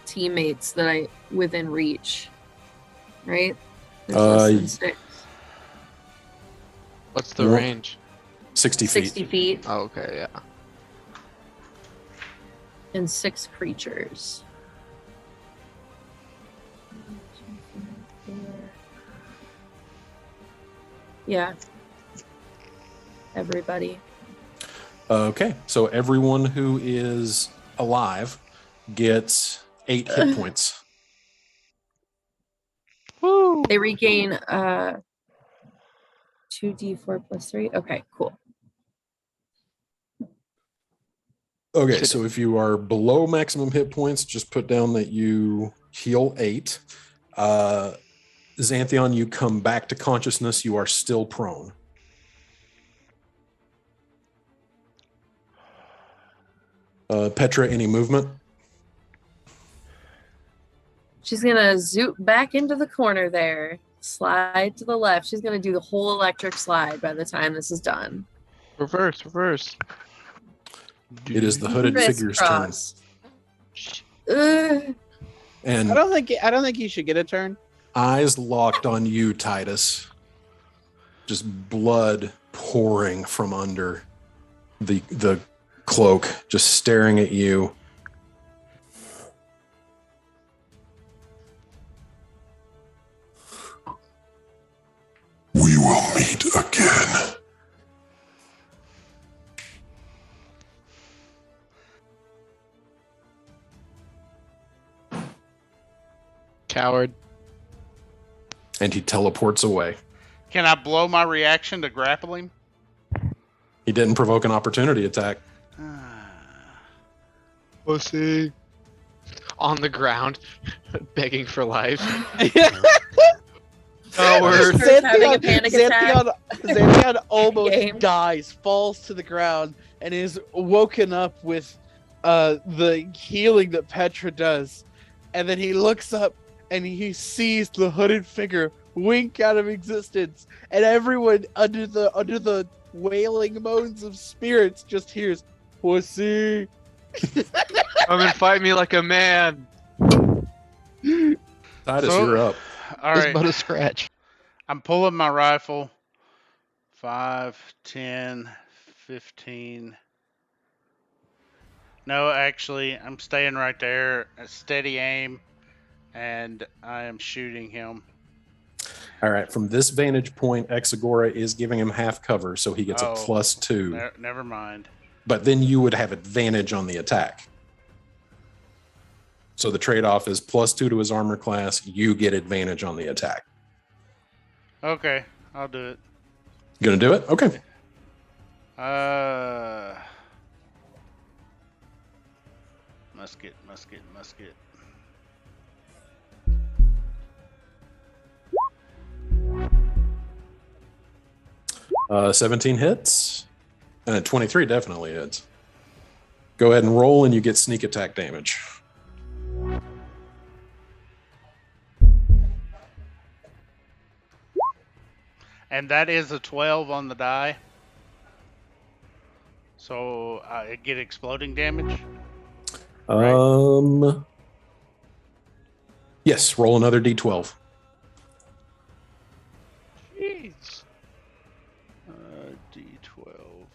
teammates that I within reach, right? There's less than 6. What's the Well, range? 60 feet. 60 feet Oh, okay, yeah. and 6 creatures. Yeah. Everybody. Okay, so everyone who is alive gets 8 hit points. Woo. They regain 2d4 plus 3. Okay, cool. Okay, so if you are below maximum hit points, just put down that you heal 8. Xanthion, you come back to consciousness. You are still prone. Petra, any movement? She's gonna zoot back into the corner there. Slide to the left. She's gonna do the whole electric slide by the time this is done. Reverse, reverse. It is the hooded figure's turn. Crisscross. Ugh. And I don't think he should get a turn. eyes locked on you, Titus. Just blood pouring from under the cloak, just staring at you. We will meet again. Coward. And he teleports away. Can I blow my reaction to grapple him? He didn't provoke an opportunity attack. Pussy. On the ground, begging for life. Coward. Having a panic attack. Xanthion almost Game. dies, falls to the ground, and is woken up with the healing that Petra does. And then he looks up and he sees the hooded figure wink out of existence, and everyone under the wailing moans of spirits just hears "Pussy." Come and fight me like a man. Titus, So- you're up. All It's right. but a scratch. I'm pulling my rifle. 5, 10, 15. No, actually, I'm staying right there. A steady aim. And I am shooting him. All right. From this vantage point, Exagora is giving him half cover, so he gets a Oh. +2. Never mind. But then you would have advantage on the attack. So the trade-off is +2 to his armor class. You get advantage on the attack. Okay, I'll do it. You gonna do it? Okay. Musket. 17 hits. And a 23 definitely hits. Go ahead and roll, and you get sneak attack damage. And that is a 12 on the die. So I get exploding damage. Yes, roll another d12. Jeez. D12.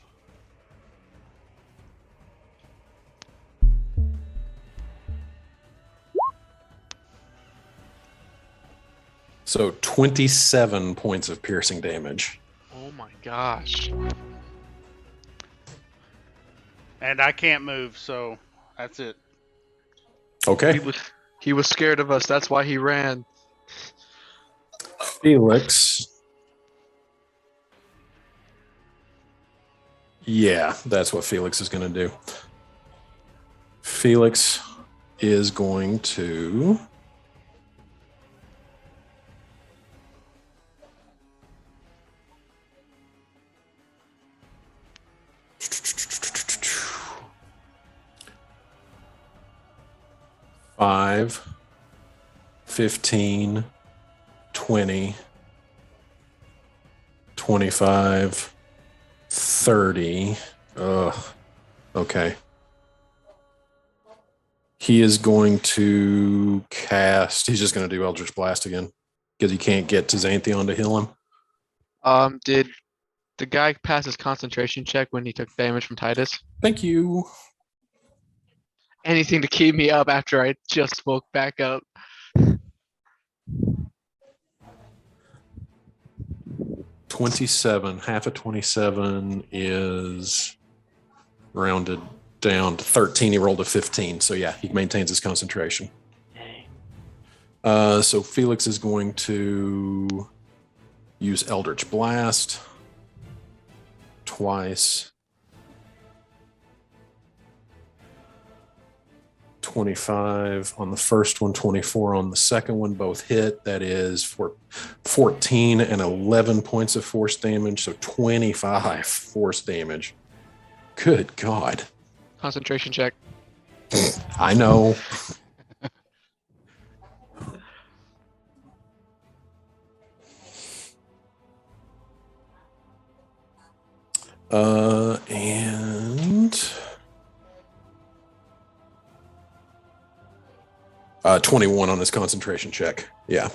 So 27 points of piercing damage. Oh my gosh. And I can't move, so that's it. Okay. He was scared of us. That's why he ran. Felix. Yeah, that's what Felix is going to do. Felix is going to... Five, 15, 20, 25, 30. Ugh. Okay. He is going to cast. He's just going to do Eldritch Blast again because he can't get to Xanthion to heal him. Did the guy pass his concentration check when he took damage from Titus? Thank you. Anything to keep me up after I just woke back up. 27. Half of 27 is rounded down to 13. He rolled a 15. So yeah, he maintains his concentration. So Felix is going to use Eldritch Blast twice. 25 on the first one, 24 on the second one, both hit. That is for 14 and 11 points of force damage, so 25 force damage. Good God. Concentration check. I know. And 21 on his concentration check. Yeah.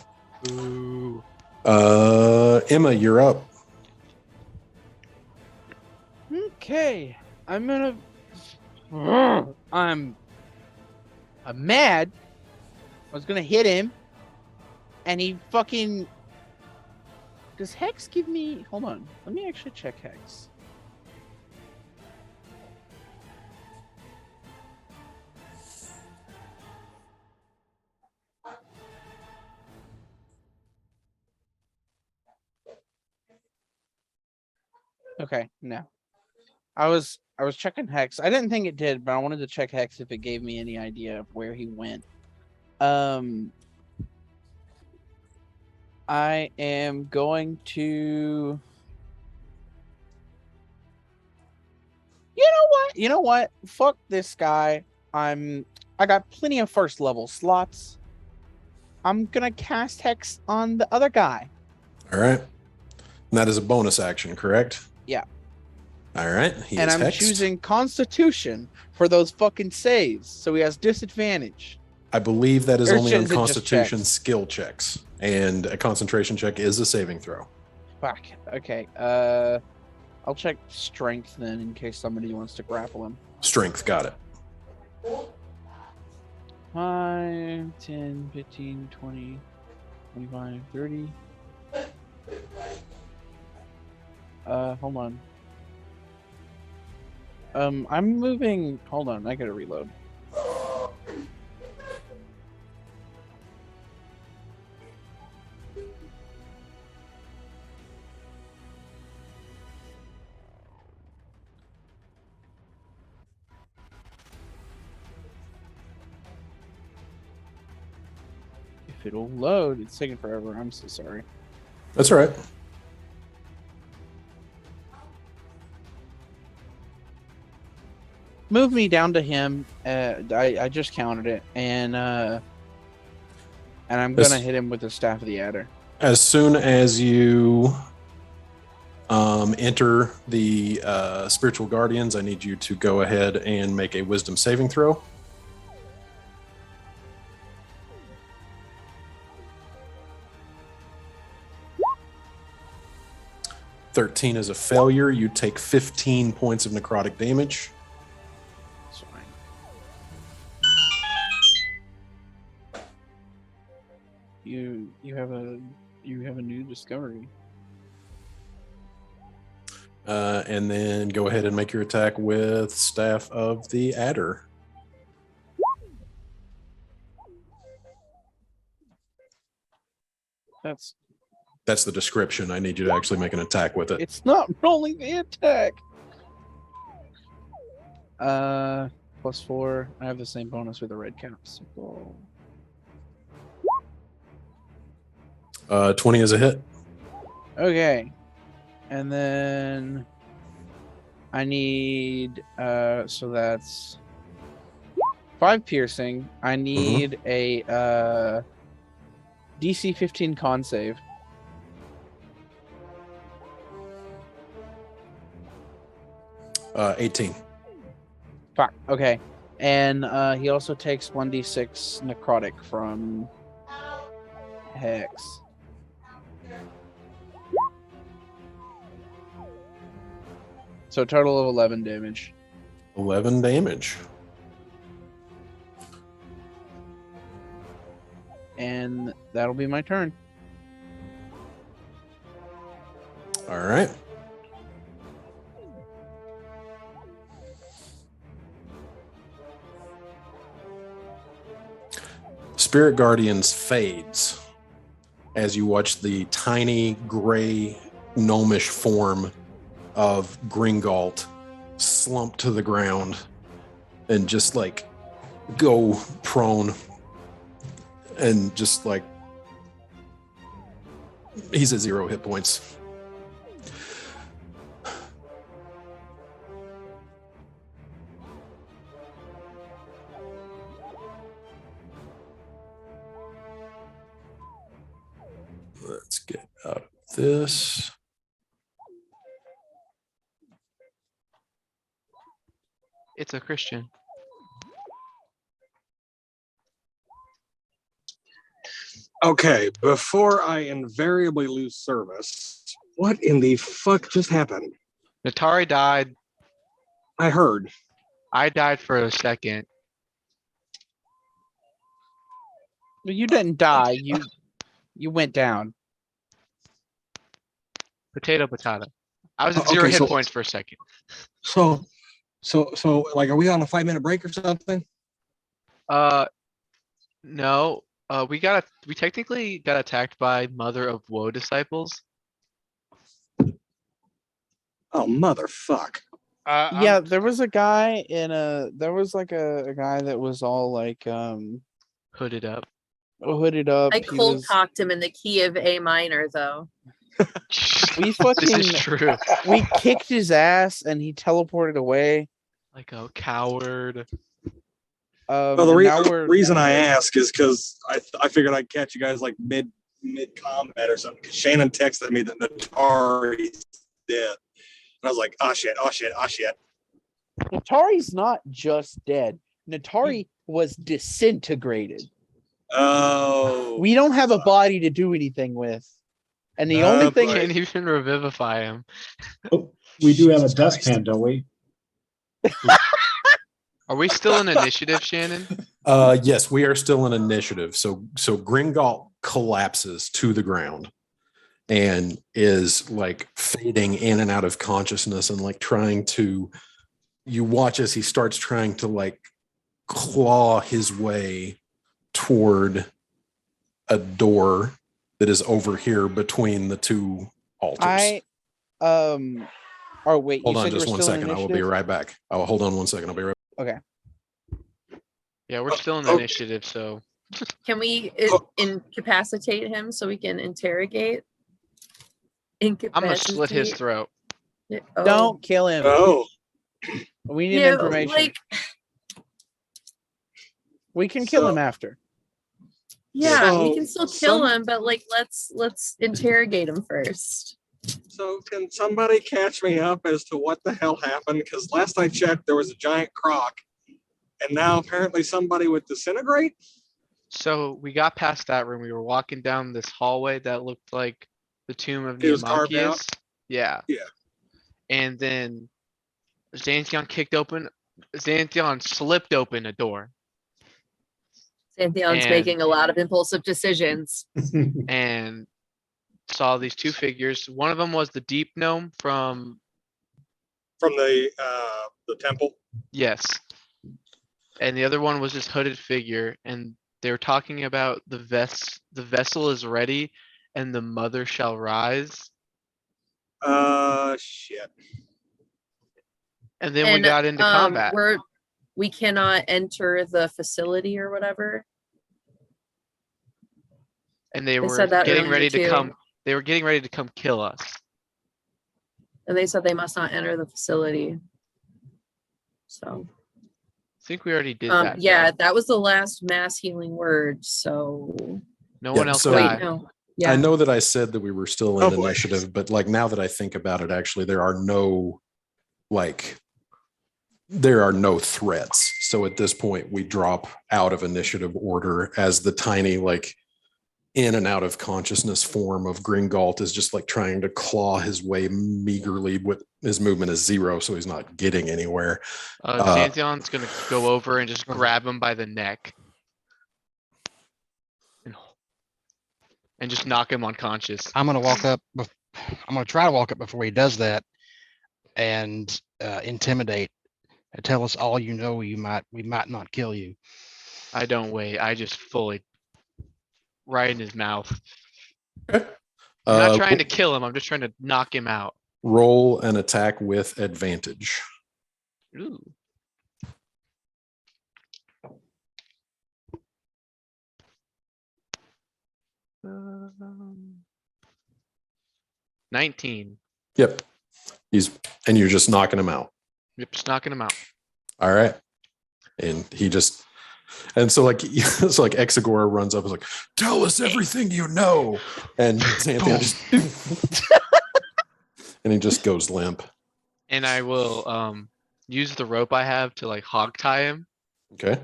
Ooh. Emma, you're up. Okay, I'm gonna. I'm mad. I was gonna hit him, and he fucking. Does Hex give me? Hold on. Let me actually check Hex. Okay, no. I was checking Hex. I didn't think it did, but I wanted to check Hex if it gave me any idea of where he went. I am going to. You know what? Fuck this guy. I got plenty of first level slots. I'm gonna cast Hex on the other guy. All right. And that is a bonus action, correct? Yeah. All right. And I'm choosing Constitution for those fucking saves, so he has disadvantage. I believe that is Or only on is it just Constitution checks? skill checks, and a concentration check is a saving throw. Fuck. Okay. I'll check Strength then, in case somebody wants to grapple him. Strength, got it. 5, 10, 15, 20, 25, 30. Hold on. I'm moving. Hold on, I gotta reload. If it'll load, it's taking forever. I'm so sorry. That's all right. Move me down to him. I just counted it, and I'm gonna hit him with the Staff of the Adder. As soon as you enter the spiritual guardians, I need you to go ahead and make a wisdom saving throw. (13) is a failure. You take 15 points of necrotic damage. That's fine. You have a new discovery. And then go ahead and make your attack with Staff of the Adder. That's the description. I need you to actually make an attack with it. It's not rolling the attack. +4. I have the same bonus with the red caps. 20 is a hit. Okay. And then I need so that's 5 piercing. I need a DC 15 con save. Uh, 18. Fuck. Okay. And he also takes 1d6 necrotic from Hex. So a total of 11 damage. 11 damage. And that'll be my turn. All right. Spirit Guardians fades as you watch the tiny gray gnomish form of Gringalt slump to the ground and just like go prone and just like he's at 0 hit points. Let's get out of this. It's a Christian. Okay, before I invariably lose service, what in the fuck just happened? Natari died. I heard. I died for a second. But you didn't die. You went down. Potato, potato. I was at Okay, 0 hit so- points for a second. So, like, are we on a 5-minute break or something? No. We technically got attacked by Mother of Woe disciples. Oh, motherfuck. Yeah, there was a guy there was like a guy that was all like Hooded up. hooded up. I He cold was- talked him in the key of A minor, though. we This fucking is true. we kicked his ass and he teleported away. Like a coward. Well, the and now we're reason I ask is because I figured I'd catch you guys like mid combat or something. Because Shannon texted me that Natari's dead, and I was like, oh shit. Natari's not just dead. Natari was disintegrated. Oh, We don't have a body to do anything with. And the only thing boy. Can't even revivify him. We do have a dustpan, don't we? Are we still in initiative, Shannon? Yes, we are still in initiative. So Gringalt collapses to the ground and is like fading in and out of consciousness and like trying to, you watch as he starts trying to like claw his way toward a door that is over here between the two altars. Oh wait, Hold you on said you just were one still in second. I will be initiative? right back. Oh, hold on one second. I'll be right Okay. Yeah, we're still in Oh. initiative, so Can we incapacitate him so we can interrogate? I'm gonna slit his Incapacitate? throat. Oh. Don't kill him. Oh, We need Yeah, information. like, We can kill him after. yeah, So, we can still kill some- him, but like, let's interrogate him first. so can somebody catch me up as to what the hell happened? Because last I checked, there was a giant croc, and now apparently somebody would disintegrate. So we got past that room. We were walking down this hallway that looked like the tomb of It was carved out? Neomachius. Yeah. Yeah. And then Xanthion slipped open a door Xanthion's And- making a lot of impulsive decisions. and saw these two figures. One of them was the deep gnome from From the temple. yes. And the other one was this hooded figure, and they were talking about the vessel is ready and the mother shall rise. Shit. And then we got into combat. We cannot enter the facility or whatever. And they They were said that getting earlier ready to too. come. They were getting ready to come kill us. And they said they must not enter the facility. So, I think we already did that. yeah, though. that was the last mass healing word. So, No Yeah, one else so- wait, died. no. I Yeah, know that I said that we were still in Oh, boy. initiative, but like now that I think about it, actually, there are no threats. So at this point, we drop out of initiative order as the tiny, like in and out of consciousness form of Gringalt is just like trying to claw his way meagerly with his movement is 0, so he's not getting anywhere. Xanthion's gonna go over and just grab him by the neck. And just knock him unconscious. I'm gonna walk up. I'm gonna try to walk up before he does that, and intimidate. And tell us all you know. We might not kill you. I don't wait. I just fully right in his mouth. I'm not trying to kill him. I'm just trying to knock him out. Roll an attack with advantage. Ooh. 19. Yep. And you're just knocking him out. Yep, just knocking him out. All right. And so like Exegora runs up and is like, tell us everything you know. And Xanthion just and he just goes limp. And I will use the rope I have to like hog tie him. Okay.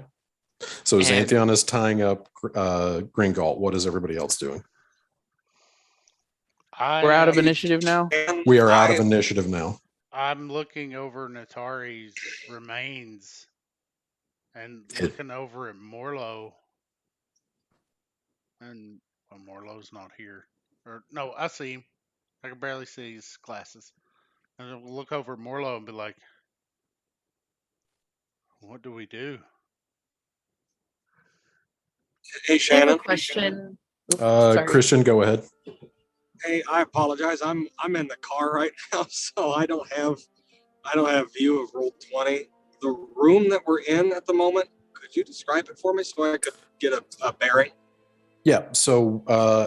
So And- Xanthion is tying up Gringalt. What is everybody else doing? We're out of initiative now. We are out of initiative now. I'm looking over Natari's remains and looking over at Morlo. And Morlo's not here. Or no, I see him. I can barely see his glasses. And I'll look over at Morlo and be like, what do we do? Hey, I have a Shannon. question. Sorry. Christian, go ahead. Hey, I apologize. I'm in the car right now, so I don't have view of Roll20. The room that we're in at the moment, could you describe it for me so I could get a bearing? Yeah. So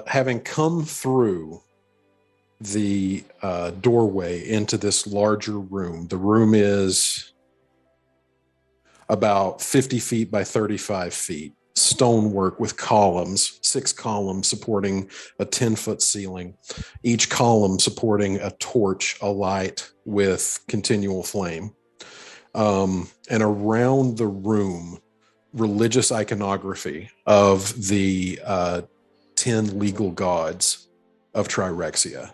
having come through the doorway into this larger room, the room is about 50 feet by 35 feet. Stonework with columns, 6 columns supporting a 10-foot ceiling, each column supporting a torch alight with continual flame. And around the room, religious iconography of the 10 legal gods of Trirexia,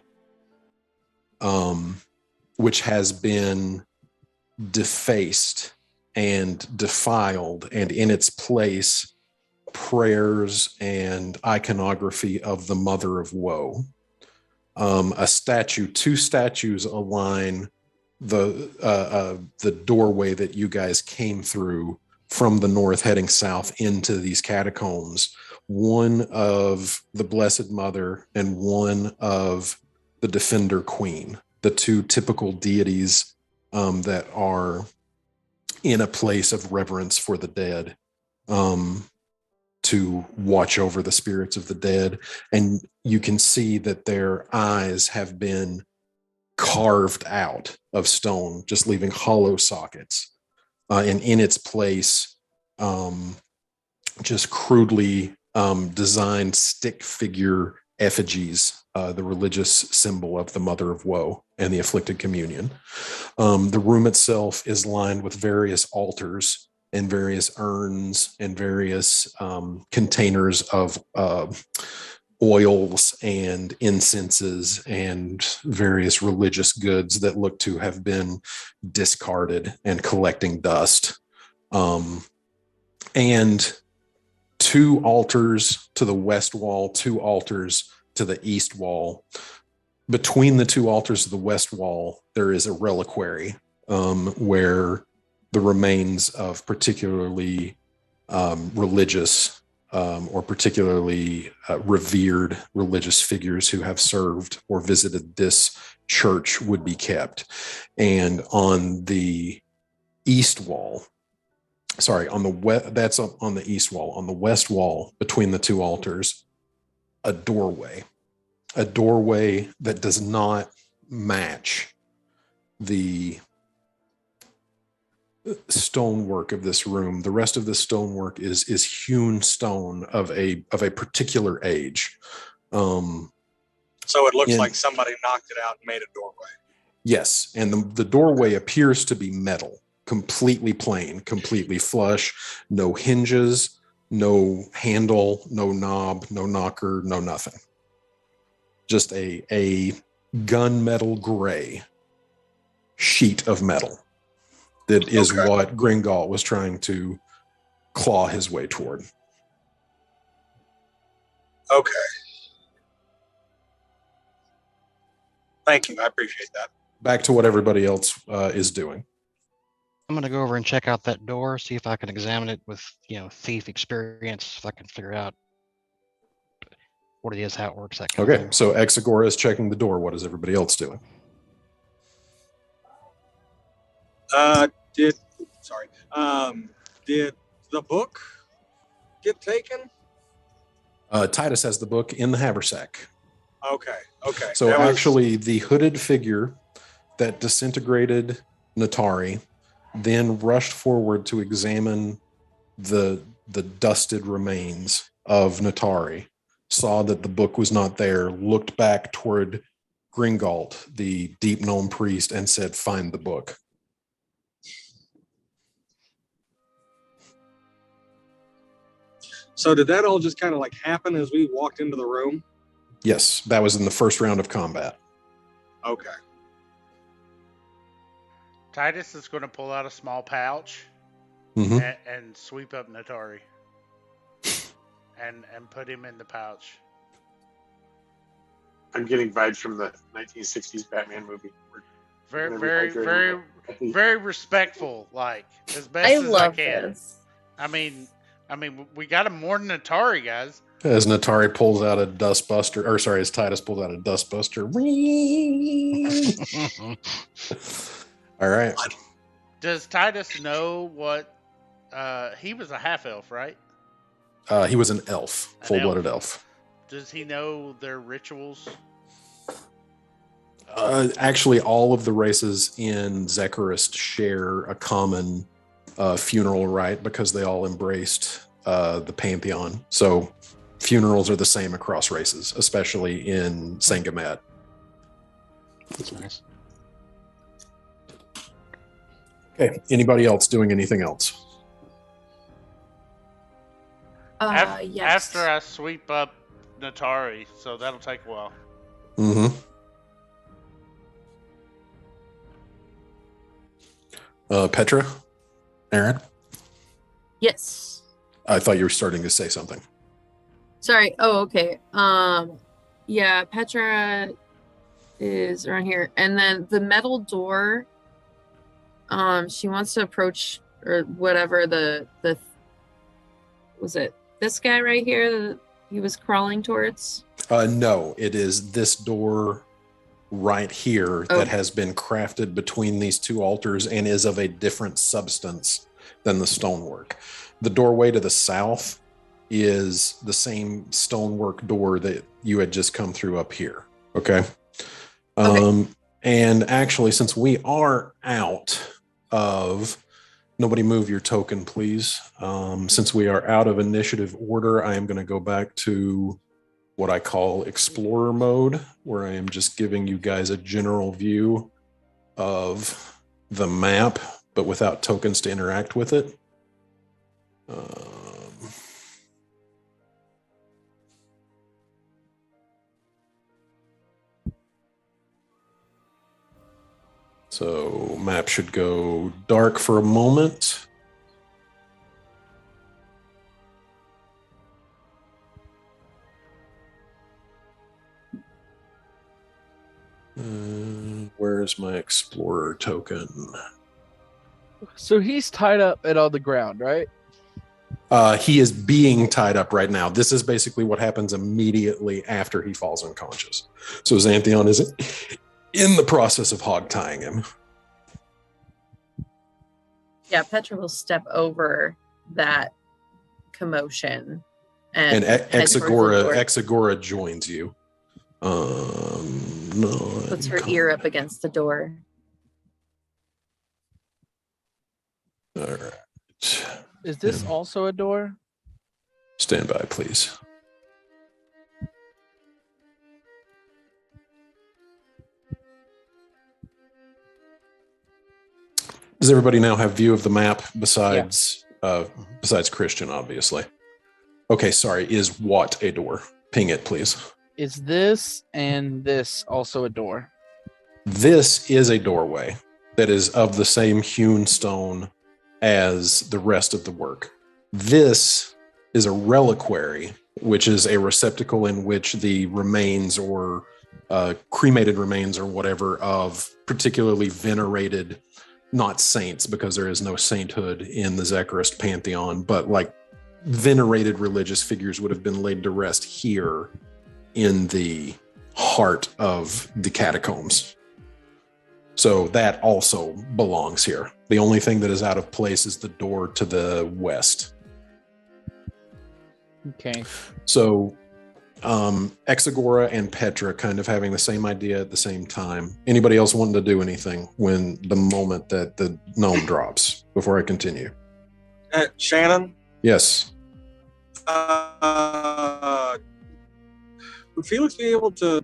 which has been defaced and defiled, and in its place, prayers and iconography of the Mother of Woe. Two statues align the doorway that you guys came through from the north heading south into these catacombs. One of the Blessed Mother and one of the Defender Queen, the two typical deities that are in a place of reverence for the dead, to watch over the spirits of the dead. And you can see that their eyes have been carved out of stone, just leaving hollow sockets. And in its place, just crudely designed stick figure effigies, the religious symbol of the Mother of Woe and the Afflicted Communion. The room itself is lined with various altars and various urns and various containers of oils and incenses and various religious goods that look to have been discarded and collecting dust. And 2 altars to the west wall, 2 altars to the east wall. Between the 2 altars to the west wall, there is a reliquary where the remains of particularly religious or particularly revered religious figures who have served or visited this church would be kept. And on the east wall, on the east wall. On the west wall, between the 2 altars, a doorway that does not match the stonework of this room. The rest of the stonework is hewn stone of a particular age. So it looks like somebody knocked it out and made a doorway. Yes, and the doorway appears to be metal, completely plain, completely flush, no hinges, no handle, no knob, no knocker, no nothing. Just a gunmetal gray sheet of metal. That is what Gringalt was trying to claw his way toward. Okay. Thank you. I appreciate that. Back to what everybody else is doing. I'm gonna go over and check out that door, see if I can examine it with, thief experience, if I can figure out what it is, how it works. That kind of Okay, thing. so Exegora is checking the door. What is everybody else doing? Did the book get taken? Titus has the book in the haversack. Okay. Okay. So That was- actually, the hooded figure that disintegrated Natari then rushed forward to examine the dusted remains of Natari, saw that the book was not there, looked back toward Gringalt, the deep gnome priest, and said, "Find the book." So did that all just kind of like happen as we walked into the room? Yes, that was in the first round of combat. Okay. Titus is going to pull out a small pouch Mhm. and sweep up Natari and put him in the pouch. I'm getting vibes from the 1960s Batman movie. Very, Gonna very, rehydrate very, him at the- very respectful. Like as best I as love I can. this. I mean, we got him more than Atari, guys. As Natari pulls out a dustbuster, or sorry, as Titus pulls out a dustbuster. All right. Does Titus know what? He was a half elf, right? He was an elf, An full-blooded elf. Does he know their rituals? Actually, all of the races in Zekarist share a common funeral rite because they all embraced the pantheon. So funerals are the same across races, especially in Sangamat. That's nice. Okay. Anybody else doing anything else? Yes. After I sweep up Natari, so that'll take a while. Mm-hmm. Petra? Aaron? Yes. I thought you were starting to say something. Sorry. Oh, okay. Yeah, Petra is around here. And then the metal door, she wants to approach or whatever the was it this guy right here that he was crawling towards? No, it is this door right here Oh. that has been crafted between these two altars and is of a different substance than the stonework. The doorway to the south is the same stonework door that you had just come through up here. Okay. And actually, since we are out of, nobody move your token, please. Since we are out of initiative order, I am going to go back to what I call explorer mode, where I am just giving you guys a general view of the map, but without tokens to interact with it. So map should go dark for a moment. Where's my explorer token? So he's tied up and on the ground, right? He is being tied up right now. This is basically what happens immediately after he falls unconscious. So Xanthion is in the process of hog tying him. Yeah, Petra will step over that commotion And head towards the door. Exagora joins you. No. Puts her ear up against the door. All right. Is this also a door? Stand by, please. Does everybody now have view of the map besides besides Christian, obviously? Okay, sorry. Is what a door? Ping it, please. Is this and this also a door? This is a doorway that is of the same hewn stone as the rest of the work. This is a reliquary, which is a receptacle in which the remains or cremated remains or whatever of particularly venerated, not saints, because there is no sainthood in the Zekarist pantheon, but like venerated religious figures would have been laid to rest here in the heart of the catacombs. So that also belongs here. The only thing that is out of place is the door to the west. Okay. So Exagora and Petra kind of having the same idea at the same time. Anybody else wanting to do anything when the moment that the gnome drops before I continue? Shannon, Yes. would Felix be able to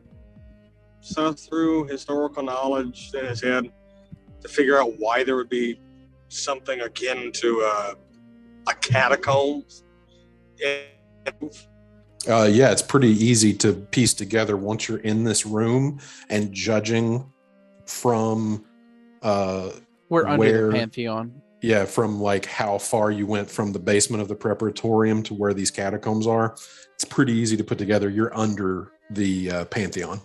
suss through historical knowledge in his head to figure out why there would be something akin to a catacombs? Yeah, it's pretty easy to piece together once you're in this room and judging from We're under where, the Pantheon. Yeah, from like how far you went from the basement of the preparatorium to where these catacombs are. It's pretty easy to put together. You're under the Pantheon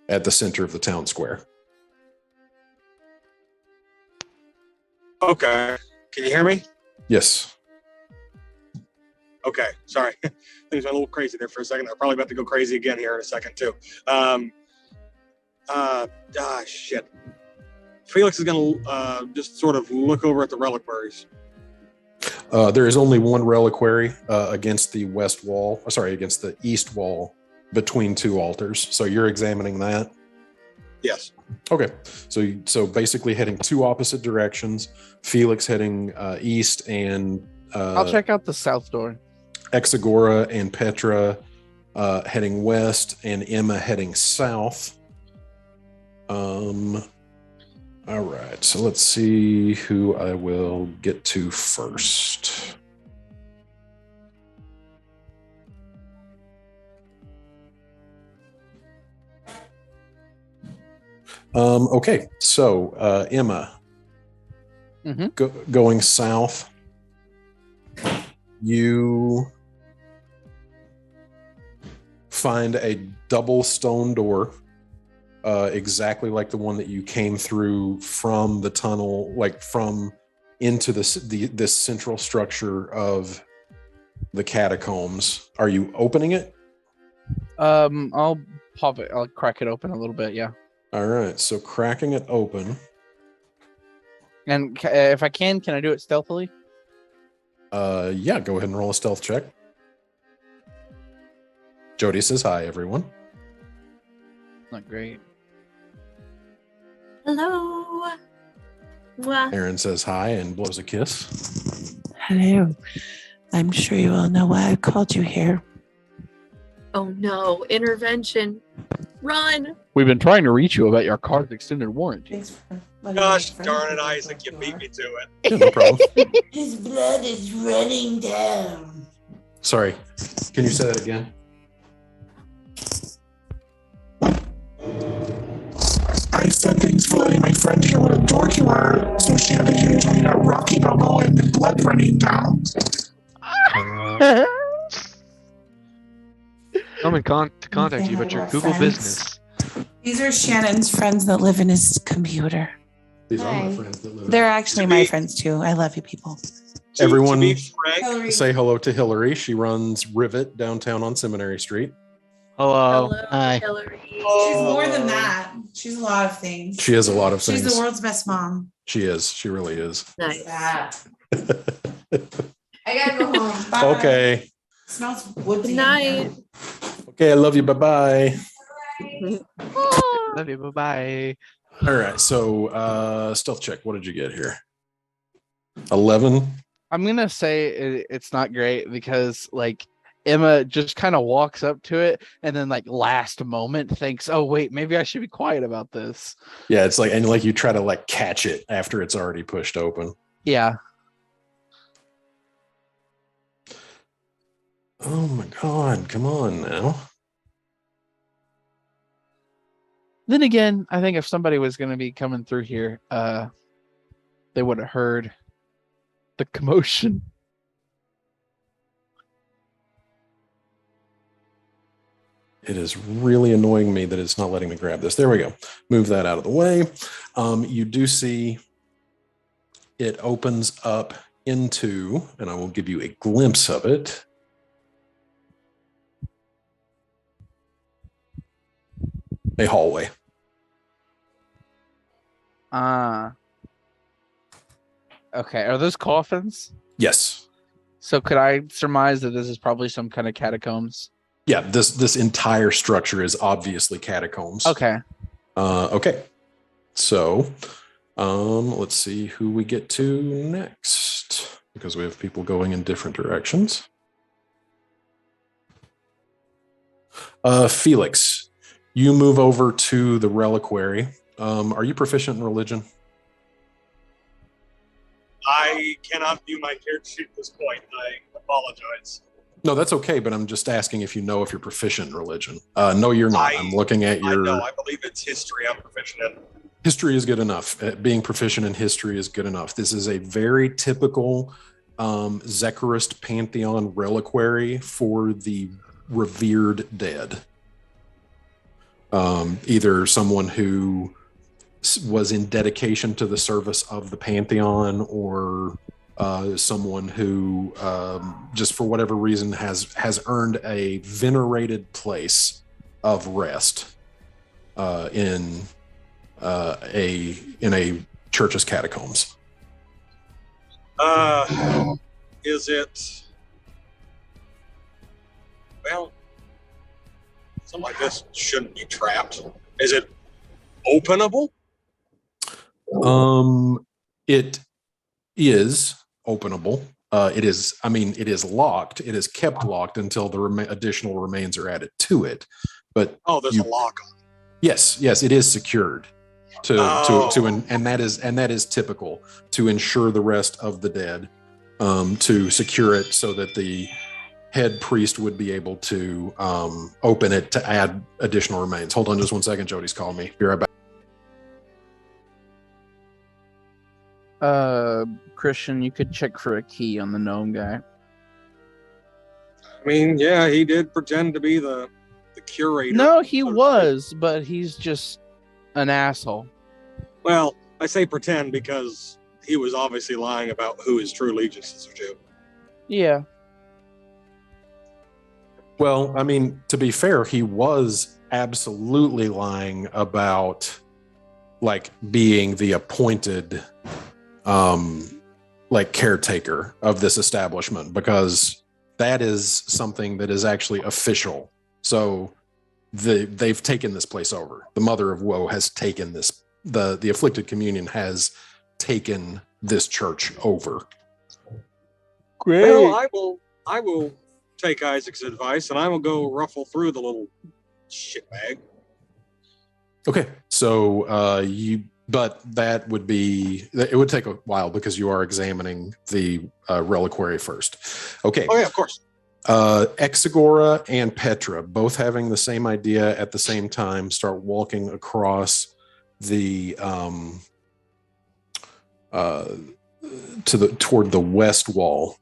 at the center of the town square. Okay. Can you hear me? Yes. Okay. Sorry. Things went a little crazy there for a second. They're probably about to go crazy again here in a second too. Shit. Felix is going to just sort of look over at the reliquaries. There is only one reliquary against the against the east wall between two altars. So you're examining that? Yes. Okay. So basically heading two opposite directions. Felix heading east and I'll check out the south door. Exagora and Petra heading west and Emma heading south. All right, so let's see who I will get to first. Okay, so Emma, going south, you find a double stone door. Exactly like the one that you came through from the tunnel, like from into this central structure of the catacombs. Are you opening it? I'll pop it. I'll crack it open a little bit. Yeah. All right. So cracking it open. And if I can I do it stealthily? Yeah. Go ahead and roll a stealth check. Jody says hi, everyone. Not great. Hello. Mwah. Aaron says hi and blows a kiss. Hello. I'm sure you all know why I called you here. Oh no, intervention. Run. We've been trying to reach you about your car's extended warranty. Gosh darn it, Isaac, you beat me to it. Yeah, no problem. His blood is running down. Sorry. Can you say that again? I said things for letting my friend here what a dork you are, so she had to hear you got Rocky Balboa and the blood running down. I'm in to contact you about your Google business. These are Shannon's friends that live in his computer. These are my friends that live. They're actually my friends too. I love you people. Everyone Hillary. say hello to Hillary. She runs Rivet downtown on Seminary Street. Hello. Hi. Hillary. She's more than that. She's a lot of things. She is a lot of She's things. the world's best mom. She is. She really is. Nice. I gotta go home. Bye. Okay. Smells woodsy. Good night. Okay. I love you. Bye-bye. Love you. Bye-bye. All right. So stealth check. What did you get here? 11. I'm gonna say it's not great because like Emma just kind of walks up to it and then like last moment thinks, oh wait, maybe I should be quiet about this. Yeah. It's like, and like you try to like catch it after it's already pushed open. Yeah. Oh my God. Come on now. Then again, I think if somebody was going to be coming through here, they would have heard the commotion. It is really annoying me that it's not letting me grab this. There we go. Move that out of the way. You do see it opens up into, and I will give you a glimpse of it. A hallway. Okay. Are those coffins? Yes. So could I surmise that this is probably some kind of catacombs? Yeah, this entire structure is obviously catacombs. Okay. Okay. So, let's see who we get to next, because we have people going in different directions. Felix, you move over to the reliquary. Are you proficient in religion? I cannot view my character sheet at this point. I apologize. No, that's okay, but I'm just asking if you know if you're proficient in religion. No, you're not. I'm looking at your... I believe it's history I'm proficient in. History is good enough. Being proficient in history is good enough. This is a very typical Zekarist Pantheon reliquary for the revered dead. Either someone who was in dedication to the service of the Pantheon, or someone who just for whatever reason has earned a venerated place of rest in a church's catacombs. Is it? Well, something like this shouldn't be trapped. Is it openable? It is openable. It is locked. It is kept locked until the additional remains are added to it. But there's a lock on it. Yes, it is secured and that is typical to ensure the rest of the dead, to secure it so that the head priest would be able to open it to add additional remains. Hold on just 1 second. Jody's calling me. Be right back. Christian, you could check for a key on the gnome guy. I mean, yeah, he did pretend to be the curator. No, he was, but he's just an asshole. Well, I say pretend because he was obviously lying about who his true allegiances are to. Yeah. Well, I mean, to be fair, he was absolutely lying about like being the appointed caretaker of this establishment, because that is something that is actually official. So they've taken this place over. The Mother of Woe has taken this. The Afflicted Communion has taken this church over. Great. Well, I will take Isaac's advice, and I will go ruffle through the little shitbag. Okay, so but that would be, it would take a while because you are examining the reliquary first. Okay. Oh yeah, of course. Exagora and Petra, both having the same idea at the same time, start walking across the toward the west wall.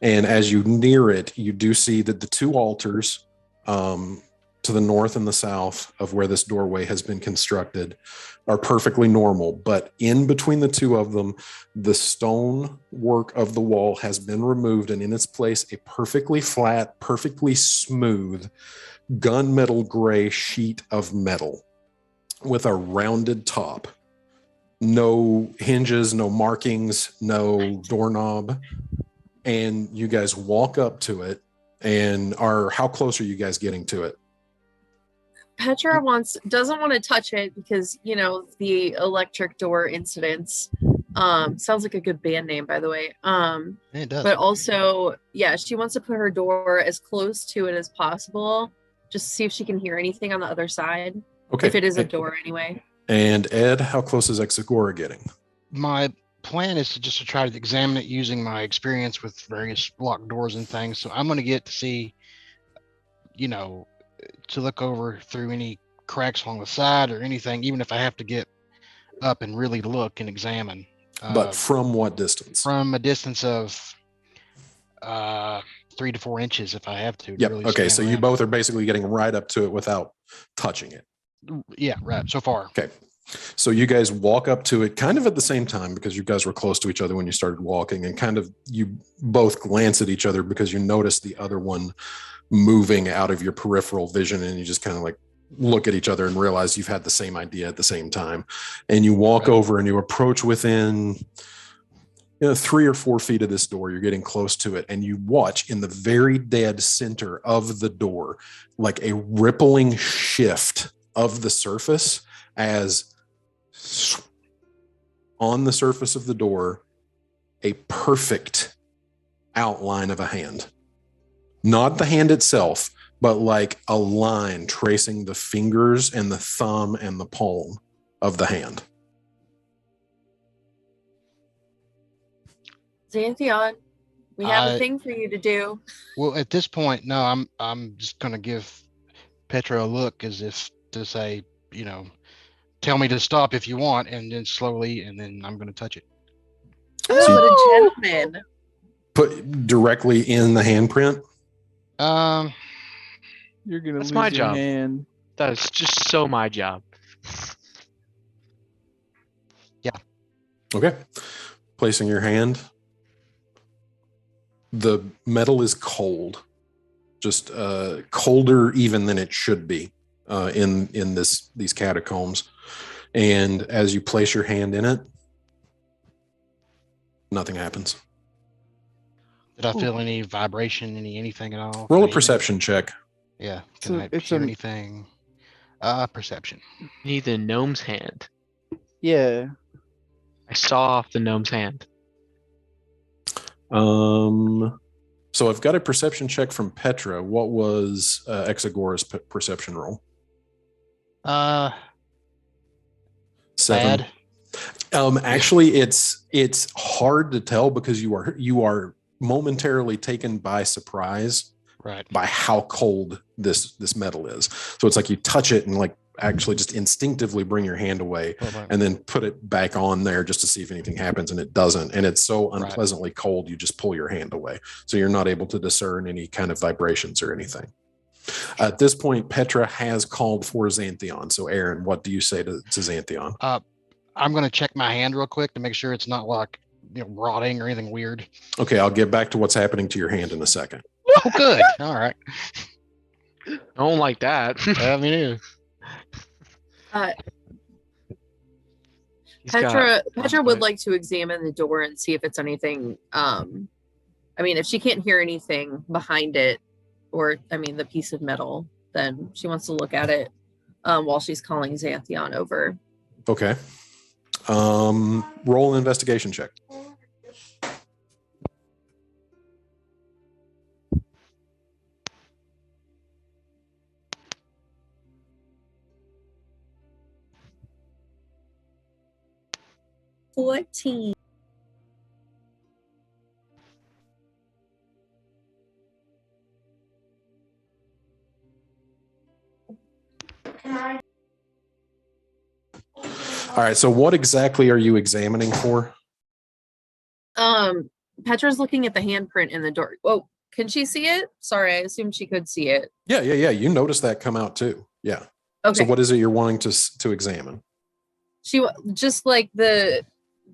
And as you near it, you do see that the two altars to the north and the south of where this doorway has been constructed are perfectly normal. But in between the two of them, the stone work of the wall has been removed, and in its place, a perfectly flat, perfectly smooth gunmetal gray sheet of metal with a rounded top. No hinges, no markings, no doorknob. And you guys walk up to it, and how close are you guys getting to it? Petra doesn't want to touch it because, the electric door incidents. Sounds like a good band name, by the way. It does. But also, yeah, she wants to put her door as close to it as possible, just to see if she can hear anything on the other side. Okay. If it is a door, anyway. And Ed, how close is Exagora getting? My plan is to try to examine it using my experience with various locked doors and things. So I'm going to get to see, to look over through any cracks along the side or anything, even if I have to get up and really look and examine. But from what distance? From a distance of 3 to 4 inches if I have to. Yep. Really Okay. So scan you around. both are basically getting right up to it without touching it. Yeah, right. So far. Okay. So you guys walk up to it kind of at the same time, because you guys were close to each other when you started walking, and kind of you both glance at each other because you notice the other one moving out of your peripheral vision, and you just kind of like look at each other and realize you've had the same idea at the same time. And you walk over and you approach within 3 or 4 feet of this door. You're getting close to it, and you watch in the very dead center of the door, like a rippling shift of the surface as on the surface of the door, a perfect outline of a hand. Not the hand itself, but like a line tracing the fingers and the thumb and the palm of the hand. Xanthion, we have a thing for you to do. Well, at this point, no, I'm just gonna give Petra a look as if to say, tell me to stop if you want, and then slowly, and then I'm gonna touch it. Oh, what a gentleman. Put directly in the handprint. You're gonna That's lose my your job. hand. That is just so my job. Yeah. Okay. Placing your hand. The metal is cold, just colder even than it should be in these catacombs. And as you place your hand in it, nothing happens. Did I feel any vibration, anything at all? Roll a Can I hear perception check. Yeah. So Can I it's hear an- anything? Perception. Need the gnome's hand. Yeah. I saw off the gnome's hand. So I've got a perception check from Petra. What was Exagora's perception roll? 7. Bad. Actually, it's hard to tell because you are momentarily taken by surprise Right. by how cold this metal is. So it's like you touch it and like actually just instinctively bring your hand away Right. and then put it back on there just to see if anything happens, and it doesn't. And it's so Right. unpleasantly cold, you just pull your hand away. So you're not able to discern any kind of vibrations or anything. At this point, Petra has called for Xanthion. So Aaron, what do you say to Xanthion? I'm gonna check my hand real quick to make sure it's not like rotting or anything weird. Okay, I'll get back to what's happening to your hand in a second. Oh, good. All right. I don't like that. I mean, He's got- Petra would like to examine the door and see if it's anything. If she can't hear anything behind it, or the piece of metal, then she wants to look at it while she's calling Xanthion over. Okay. Roll an investigation check. $14. All right. So what exactly are you examining for? Petra's looking at the handprint in the door. Oh, can she see it? Sorry, I assumed she could see it. Yeah. You noticed that come out too. Yeah. Okay. So what is it you're wanting to examine? Just like the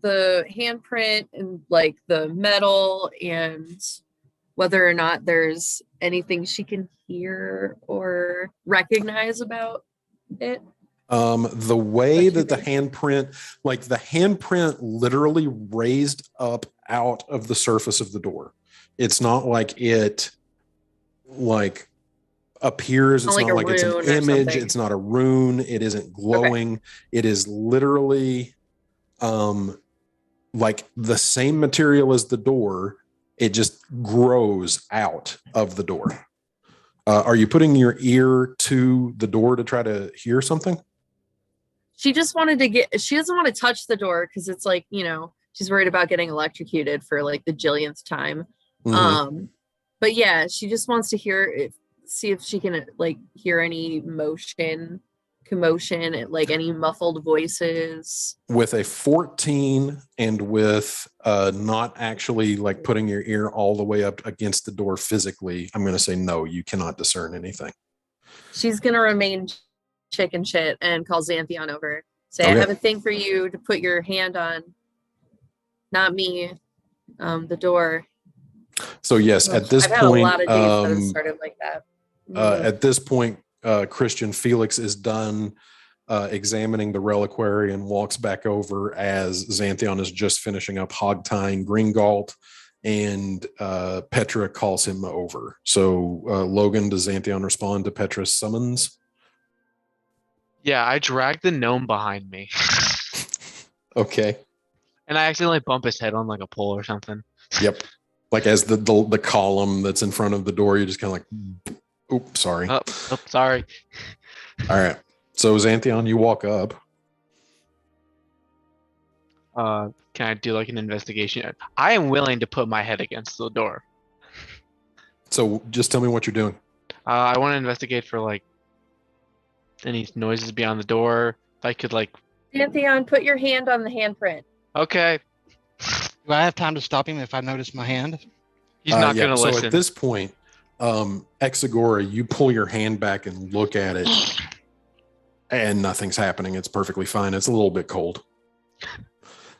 handprint and like the metal, and whether or not there's anything she can hear or recognize about it. The way that the handprint literally raised up out of the surface of the door. It's not like it appears. It's Like not a like it's an rune or image. something. It's not a rune. It isn't glowing. It is literally like the same material as the door. It just grows out of the door. Are you putting your ear to the door to try to hear something? She just wanted to she doesn't want to touch the door because it's like, she's worried about getting electrocuted for like the jillionth time. Mhm. But yeah, she just wants to see if she can like hear any commotion, like any muffled voices. With a 14 and with not actually like putting your ear all the way up against the door physically, I'm going to say no, you cannot discern anything. She's gonna remain chicken shit and call Xanthion over. Say, Okay. I have a thing for you to put your hand on. Not me. The door. So yes, at this I've had point, a lot of days that have started like that. at this point, Christian Felix is done examining the reliquary and walks back over as Xanthion is just finishing up hog tying Gringalt, and Petra calls him over. So Logan, does Xanthion respond to Petra's summons? Yeah, I dragged the gnome behind me. Okay. And I accidentally bump his head on like a pole or something. Yep. Like as the column that's in front of the door, you just kind of like, oops, sorry. Oh, sorry. All right. So Xanthion, you walk up. Can I do like an investigation? I am willing to put my head against the door. So just tell me what you're doing. I want to investigate for like any noises beyond the door. If I could like. Pantheon, put your hand on the handprint. Okay. Do I have time to stop him if I notice my hand? He's not Yeah, going to so listen. at this point, Exagora, you pull your hand back and look at it, and nothing's happening. It's perfectly fine. It's a little bit cold.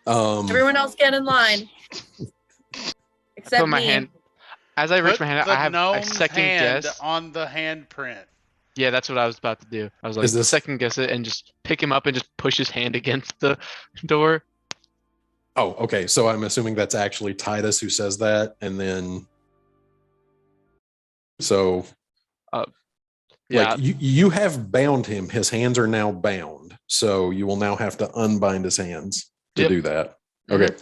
Everyone else get in line. Except Put my me. hand. As I reach Put my hand, the I have a gnome's second hand guess. on the handprint. Yeah, that's what I was about to do. I was like, Is this- second guess it and just pick him up and just push his hand against the door. Oh, okay. So I'm assuming that's actually Titus who says that, and then Yeah, like you have bound him. His hands are now bound, so you will now have to unbind his hands to Yep. do that. Okay.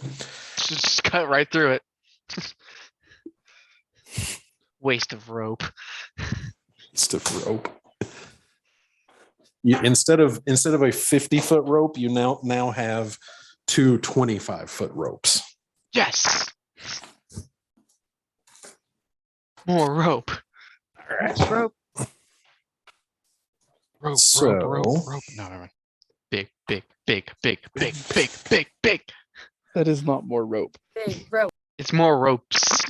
just cut right through it. Waste of rope. Stiff rope. You, instead of a 50-foot rope, you now have two 25-foot ropes. Yes. More rope. All right. Rope. Rope, So- rope, rope, rope. No, never mind. Big, big, big, big, big, big, big, big. That is not more rope. Big rope. It's more ropes.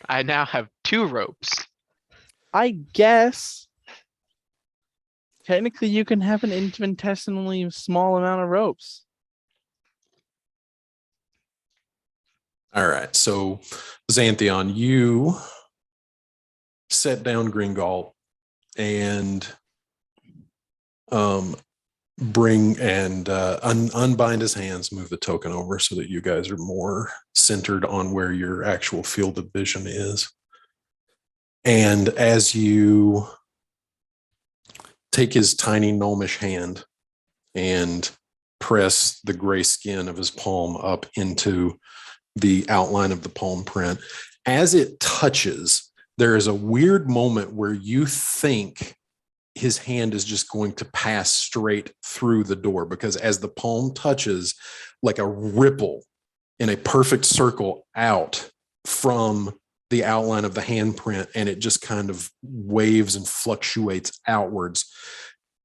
I now have 2 ropes. I guess technically you can have an infinitesimally small amount of ropes. All right. So, Xanthion, you set down Gringalt and bring and unbind his hands, move the token over so that you guys are more centered on where your actual field of vision is. And as you take his tiny gnomish hand and press the gray skin of his palm up into the outline of the palm print, as it touches, there is a weird moment where you think his hand is just going to pass straight through the door, because as the palm touches, like a ripple in a perfect circle out from the outline of the handprint, and it just kind of waves and fluctuates outwards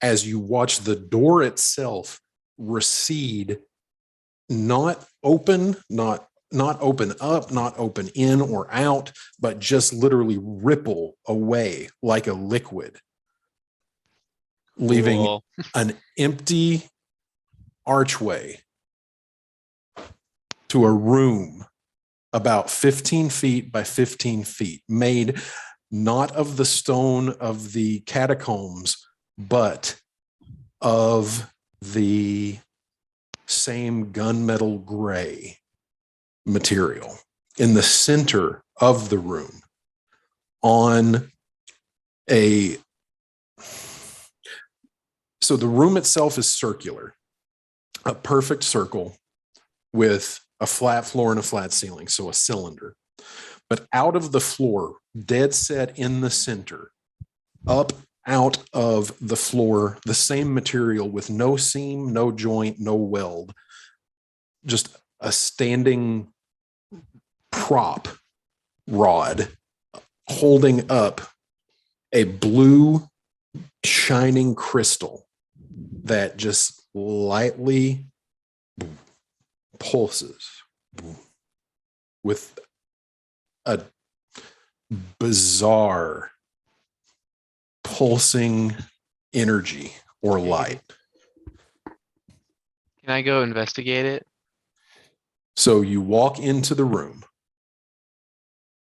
as you watch the door itself recede, not open, not open up, not open in or out, but just literally ripple away like a liquid, leaving Cool. an empty archway to a room about 15 feet by 15 feet, made not of the stone of the catacombs, but of the same gunmetal gray material. In the center of the room, on a so the room itself is circular, a perfect circle with a flat floor and a flat ceiling, so a cylinder. But out of the floor, dead set in the center, up out of the floor, the same material with no seam, no joint, no weld, just a standing prop rod holding up a blue shining crystal that just lightly pulses with a bizarre pulsing energy or light. Can I go investigate it? So you walk into the room.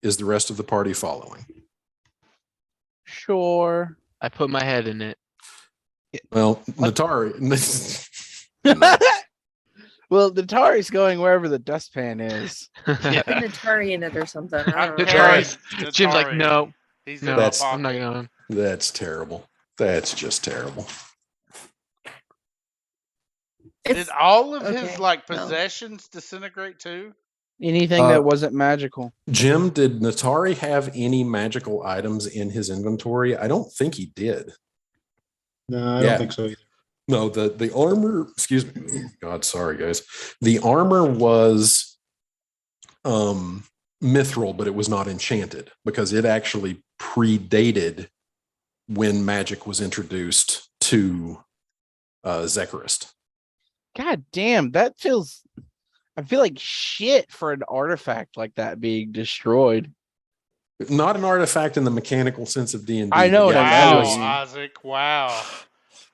Is the rest of the party following? Sure. I put my head in it. Well, Natari. Well, Natari's going wherever the dustpan is. Yeah. Put Natari in it or something. I don't know. Natari- Jim's like, Natari. no, He's no, in my That's- I'm not pocket. going. That's terrible. That's just terrible. Did all of okay, his like no. possessions disintegrate too? Anything that wasn't magical. Jim, did Natari have any magical items in his inventory? I don't think he did. No, I Yeah. don't think so either. No, the armor, excuse me. God, sorry guys. The armor was mithril, but it was not enchanted because it actually predated when magic was introduced to Zekarist. God damn, that feels. I feel like shit for an artifact like that being destroyed. Not an artifact in the mechanical sense of D&D. I know what I Wow, mean. Isaac. Wow.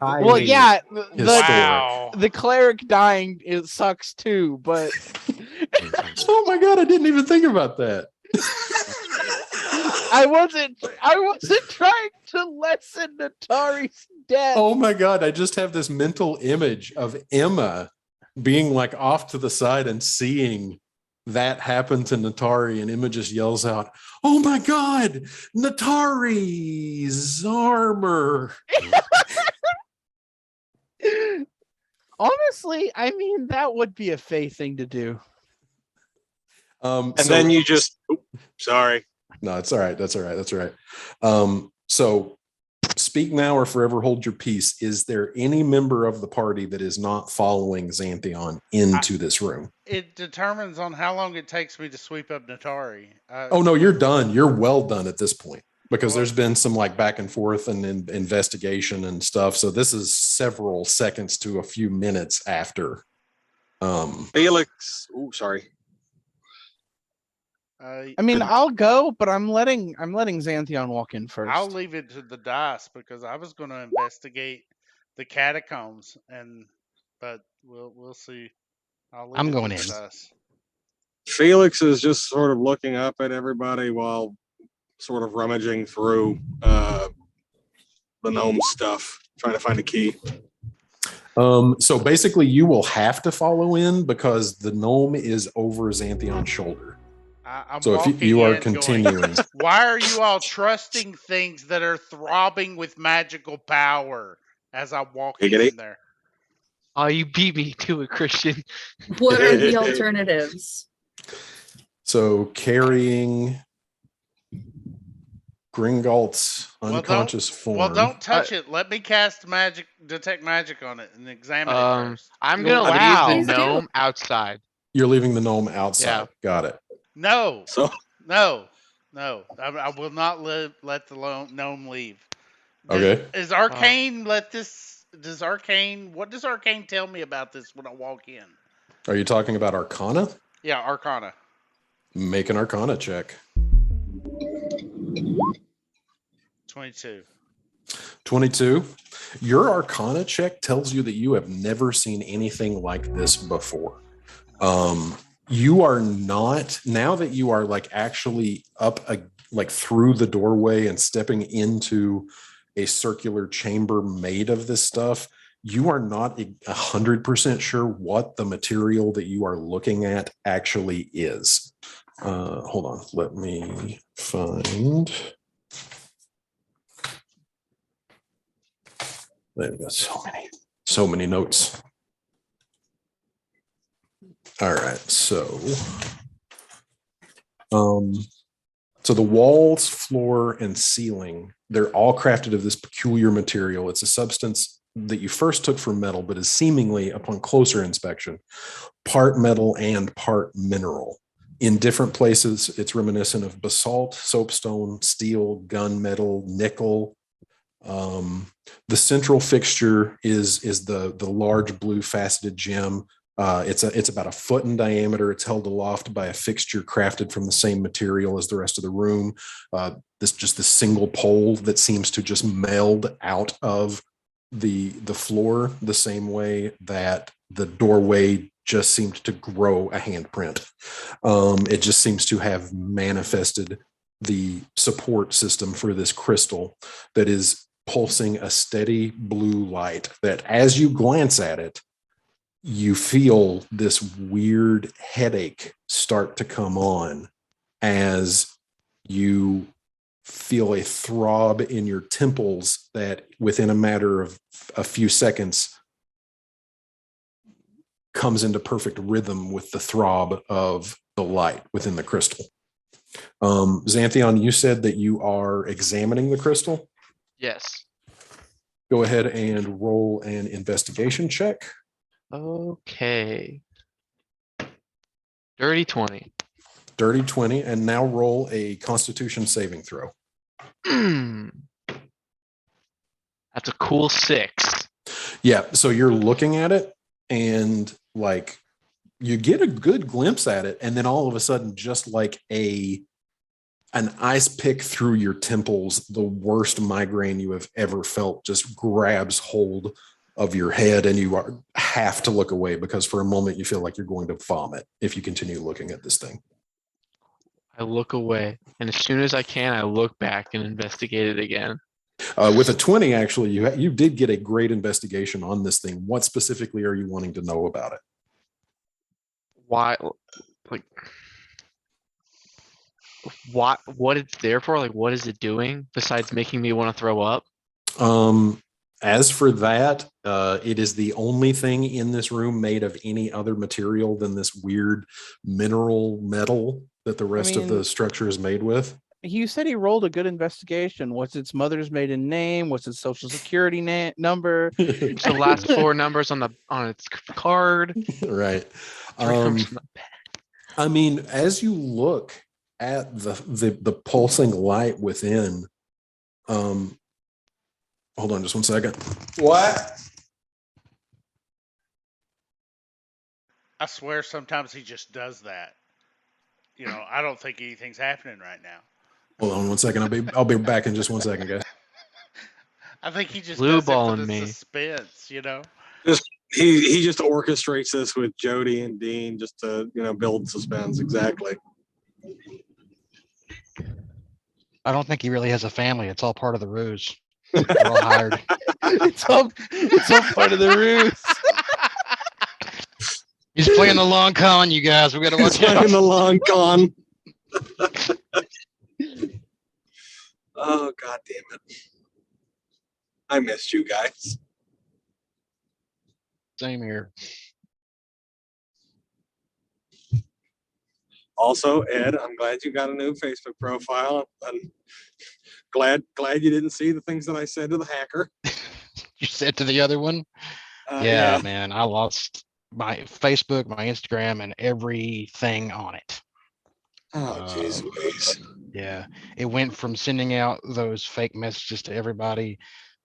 Well, yeah, Wow. the cleric dying it sucks too, but Oh my god, I didn't even think about that. I wasn't trying to lessen Natari's death. Oh my god, I just have this mental image of Emma being like off to the side and seeing that happen to Natari, and Emma just yells out, "Oh my god, Natari's armor!" Honestly, I mean that would be a Faye thing to do. And then you just, sorry. No, it's all right. That's all right. That's all right. So speak now or forever hold your peace. Is there any member of the party that is not following Xanthion into this room? It determines on how long it takes me to sweep up Natari. Oh no, you're done. You're well done at this point because there's been some like back and forth and investigation and stuff. So this is several seconds to a few minutes after. Felix. Oh, sorry. I mean, I'll go, but I'm letting Xanthion walk in first. I'll leave it to the dice because I was going to investigate the catacombs, but we'll see. I'm it to going the in. dice. Felix is just sort of looking up at everybody while sort of rummaging through the gnome stuff, trying to find a key. So basically you will have to follow in because the gnome is over Xanthion's shoulder. I'm So if walking you are in going, continuing, why are you all trusting things that are throbbing with magical power as I walk in there? Oh, you beat me to it, Christian. What are the alternatives? so carrying Gringalt's unconscious form. Well, don't touch it. Let me cast detect magic on it and examine it first. I'm gonna leave the gnome outside. You're leaving the gnome outside. Yeah. Got it. No. So no. I will not let the gnome leave. Okay. Is Arcane does Arcane tell me about this when I walk in? Are you talking about Arcana? Yeah, Arcana. Make an Arcana check. 22. 22. Your Arcana check tells you that you have never seen anything like this before. You are not, now that you are like actually up like through the doorway and stepping into a circular chamber made of this stuff, you are not 100% sure what the material that you are looking at actually is. Hold on, let me find. There we go. So many notes. All right, so the walls, floor, and ceiling, they're all crafted of this peculiar material. It's a substance that you first took for metal, but is seemingly, upon closer inspection, part metal and part mineral. In different places, it's reminiscent of basalt, soapstone, steel, gunmetal, nickel. The central fixture is the large blue faceted gem. It's about a foot in diameter. It's held aloft by a fixture crafted from the same material as the rest of the room. This single pole that seems to just meld out of the floor the same way that the doorway just seemed to grow a handprint. It just seems to have manifested the support system for this crystal that is pulsing a steady blue light that as you glance at it, you feel this weird headache start to come on as you feel a throb in your temples that within a matter of a few seconds comes into perfect rhythm with the throb of the light within the crystal. Xanthion, you said that you are examining the crystal. Yes. Go ahead and roll an investigation check. Okay. Dirty 20. Dirty 20, and now roll a Constitution saving throw. That's a cool 6. Yeah, so you're looking at it and like you get a good glimpse at it, and then all of a sudden, just like an ice pick through your temples, the worst migraine you have ever felt just grabs hold of your head, and you have to look away because for a moment you feel like you're going to vomit if you continue looking at this thing. I look away, and as soon as I can, I look back and investigate it again. With a 20, actually, you did get a great investigation on this thing. What specifically are you wanting to know about it? Why, like, what it's there for? Like, what is it doing besides making me want to throw up? As for that, it is the only thing in this room made of any other material than this weird mineral metal that the rest of the structure is made with. You said he rolled a good investigation. What's its mother's maiden name? What's its social security number? It's the last 4 numbers on its card. Right. I mean, as you look at the pulsing light within, hold on just one second. What? I swear sometimes he just does that. You know, I don't think anything's happening right now. Hold on one second. I'll be back in just one second, guys. I think he just Blue does it for balling the me. suspense, you know. He just orchestrates this with Jody and Dean just to build suspense. Exactly. I don't think he really has a family. It's all part of the ruse. They're all hired. It's all part of the ruse. He's playing the long con, you guys. We got to watch He's out. playing the long con. Oh, God damn it. I missed you guys. Same here. Also, Ed, I'm glad you got a new Facebook profile. I'm glad you didn't see the things that I said to the hacker. You said to the other one? Yeah, man. I lost my Facebook, my Instagram, and everything on it. Oh, jeez Louise. Yeah. It went from sending out those fake messages to everybody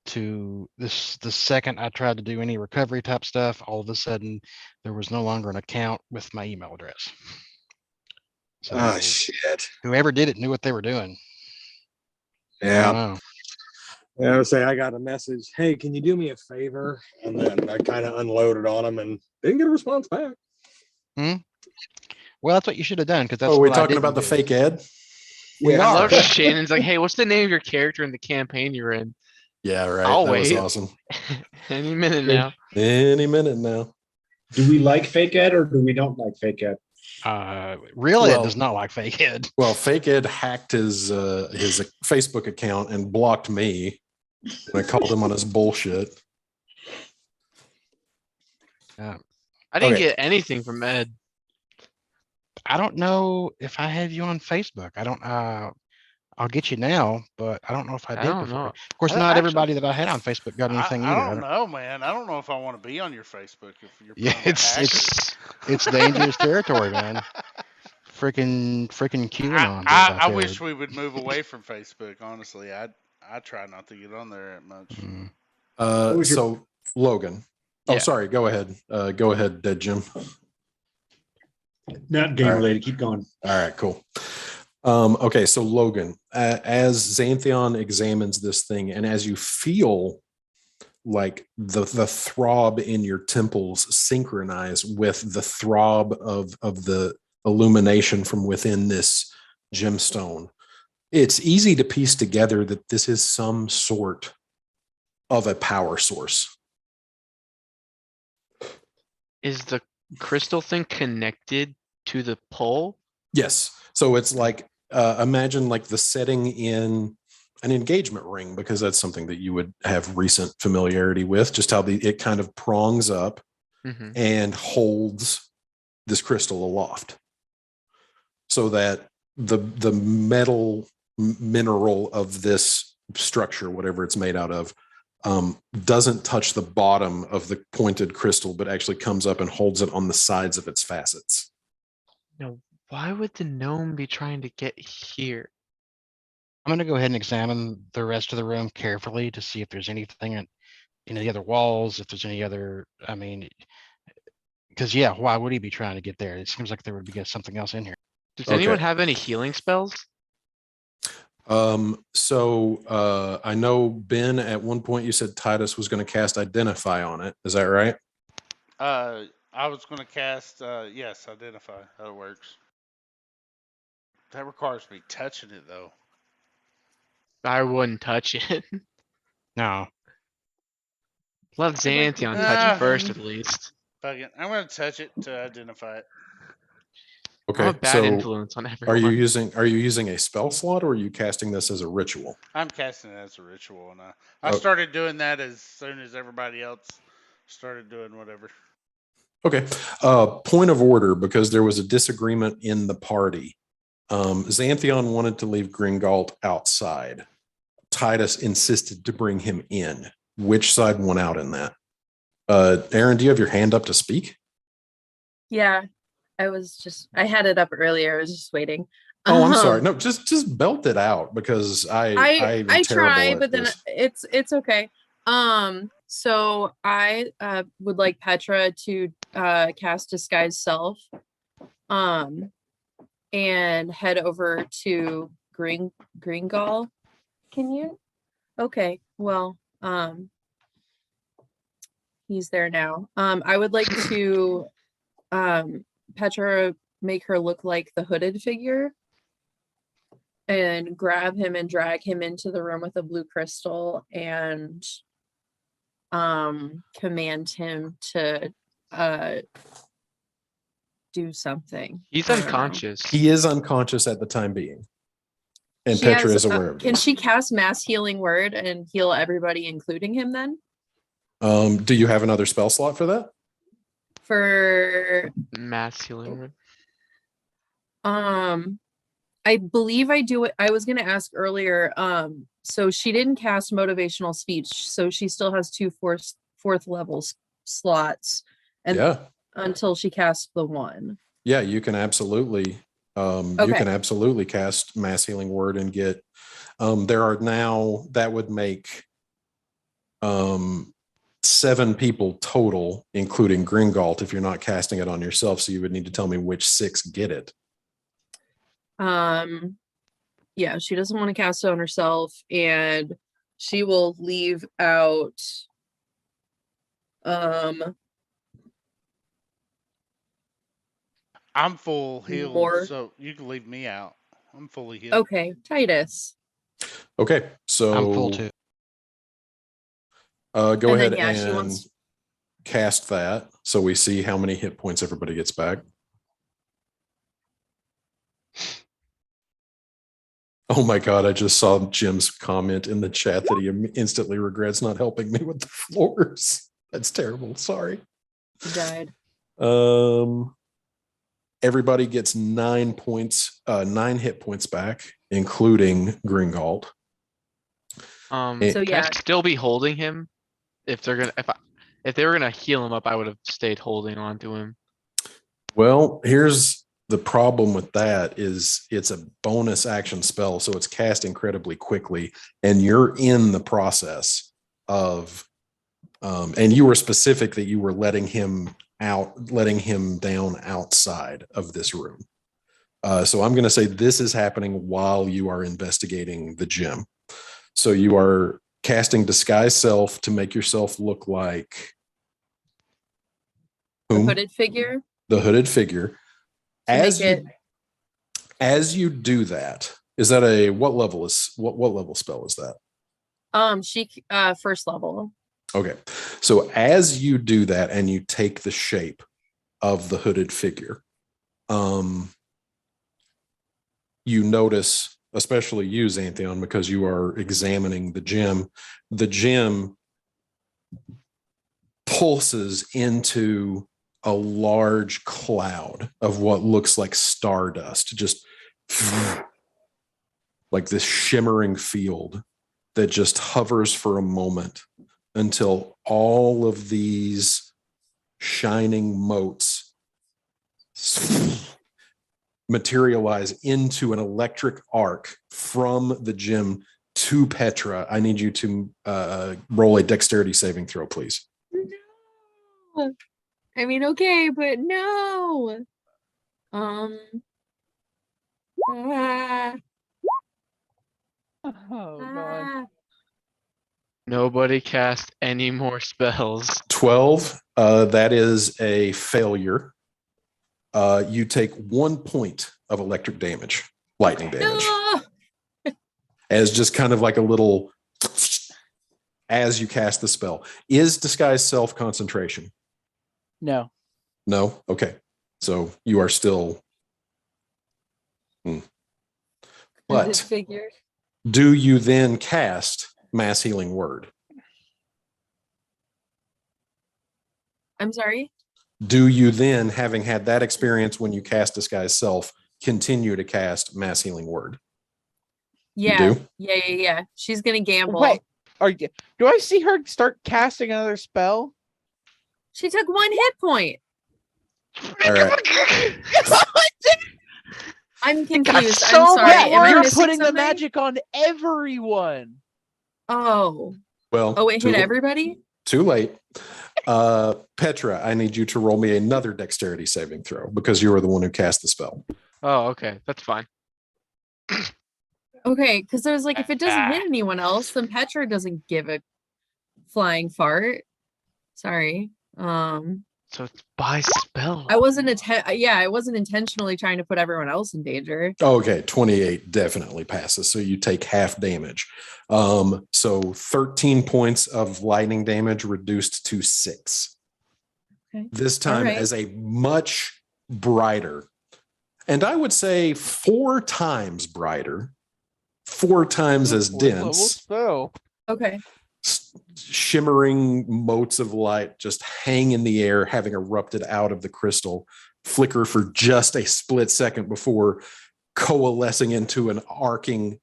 to the second I tried to do any recovery type stuff, all of a sudden there was no longer an account with my email address. So oh, shit. Whoever did it knew what they were doing. Yeah. I would say I got a message. Hey, can you do me a favor? And then I kind of unloaded on them and didn't get a response back. Well, that's what you should have done because that's. Oh, we're what I talking about didn't the do. fake Ed? We I are. love Shannon's like, hey, what's the name of your character in the campaign you're in? Yeah, right. I'll that wait. was awesome. Any minute now. Any minute now. Do we like fake Ed or do we don't like fake Ed? Real Ed Well- does not like fake Ed. Well, fake Ed hacked his Facebook account and blocked me. And I called him on his bullshit. I didn't Okay. get anything from Ed. I don't know if I have you on Facebook. I don't. I'll get you now, but I don't know if I I did. don't before. know. Of course, I- not actually- everybody that I had on Facebook got anything I either. don't know, man. I don't know if I want to be on your Facebook if you're. Yeah, prone to it's hackers. dangerous territory, man. Freaking QAnon. dude I out there. wish we would move away from Facebook. Honestly, I try not to get on there that much. Mm. was your- So Logan. Oh, Yeah. sorry. Go ahead. Go ahead, Dead Jim. Not game All right. related. Keep going. All right, cool. Okay, so Logan, as Xanthion examines this thing, and as you feel like the throb in your temples synchronize with the throb of the illumination from within this gemstone, it's easy to piece together that this is some sort of a power source. Is the crystal thing connected to the pole? Yes. So it's like, imagine like the setting in an engagement ring, because that's something that you would have recent familiarity with, just how it kind of prongs up Mm-hmm. and holds this crystal aloft so that the metal mineral of this structure, whatever it's made out of, doesn't touch the bottom of the pointed crystal, but actually comes up and holds it on the sides of its facets. No, why would the gnome be trying to get here? I'm gonna go ahead and examine the rest of the room carefully to see if there's anything in the other walls, if there's any other, I mean, because yeah, why would he be trying to get there? It seems like there would be something else in here. Does anyone have any healing spells? So I know, Ben, at one point you said Titus was going to cast Identify on it. Is that right? I was going to cast, yes, Identify. How it works. That requires me touching it, though. I wouldn't touch it. No. Let Xanthion touch it first, at least. Fuck it. I'm going to touch it to identify it. Okay. I'm a bad influence on everyone. Are you using a spell slot, or are you casting this as a ritual? I'm casting it as a ritual, and I started doing that as soon as everybody else started doing whatever. Okay. Point of order, because there was a disagreement in the party. Xanthion wanted to leave Gringalt outside. Titus insisted to bring him in. Which side won out in that? Aaron, do you have your hand up to speak? Yeah, I had it up earlier. I was just waiting. Oh, I'm sorry. No, just belt it out, because I try, but then it's okay. So I would like Petra to cast Disguise Self, and head over to Gringall. Can you? Okay, well, he's there now. I would like to Petra make her look like the hooded figure and grab him and drag him into the room with a blue crystal and command him to do something. He's unconscious. He is unconscious at the time being. And She Petra has, is aware of Can this. she cast Mass Healing Word and heal everybody, including him then? Do you have another spell slot for that? For Mass Healing Word. I believe I do it. I was gonna ask earlier. So she didn't cast motivational speech, so she still has two fourth level slots, and Yeah. until she casts the one. Yeah, you can absolutely cast Mass Healing Word and get there are now, that would make 7 people total, including Gringalt, if you're not casting it on yourself. So you would need to tell me which 6 get it. Yeah, she doesn't want to cast it on herself, and she will leave out I'm full healed, More. so you can leave me out. I'm fully healed. okay, Titus. Okay, so I'm full too. Go And then, ahead yeah, she and wants- cast that, so we see how many hit points everybody gets back. Oh my God, I just saw Jim's comment in the chat that he instantly regrets not helping me with the floors. That's terrible. Sorry. He died. Everybody gets 9 points, 9 hit points back, including Gringald. So Can yeah. I still be holding him? If they were gonna heal him up, I would have stayed holding on to him. Well, here's the problem with that is it's a bonus action spell, so it's cast incredibly quickly, and you're in the process of, and you were specific that you were letting him down outside of this room. So I'm going to say this is happening while you are investigating the gym. So you are casting Disguise Self to make yourself look like The whom? hooded figure. The hooded figure. As make you do that, is that what level spell is that? She first level. Okay. So as you do that and you take the shape of the hooded figure, you notice, especially you, Xanthion, because you are examining the gem pulses into a large cloud of what looks like stardust, just like this shimmering field that just hovers for a moment until all of these shining motes materialize into an electric arc from the gem to Petra. I need you to roll a dexterity saving throw, please. No. I mean, okay, but no. Oh god. Nobody cast any more spells. 12. That is a failure. You take 1 point of electric damage, lightning damage, No. as just kind of like a little as you cast the spell. Is disguise self concentration? No. No? Okay. So you are still. But Figured. do you then cast mass healing word? I'm sorry. Do you then, having had that experience when you cast disguise self, continue to cast mass healing word? Yeah. do? Yeah. She's gonna gamble. Wait, do I see her start casting another spell? She took 1 hit point. All right. I'm confused. so I'm sorry. bad. Am I You're missing putting the something? magic on everyone. Oh. Well, Oh, it too, hit everybody? too late. Petra, I need you to roll me another dexterity saving throw because you were the one who cast the spell. Oh, okay. That's fine. Okay, because there's like if it doesn't hit anyone else, then Petra doesn't give a flying fart. Sorry. So it's by spell. I wasn't I wasn't intentionally trying to put everyone else in danger. Okay, 28 definitely passes. So you take half damage. So 13 points of lightning damage reduced to 6. Okay. This time All right. as a much brighter, and I would say 4 times brighter, 4 times as Level dense, spell. Okay. shimmering motes of light just hang in the air, having erupted out of the crystal, flicker for just a split second before coalescing into an arcing,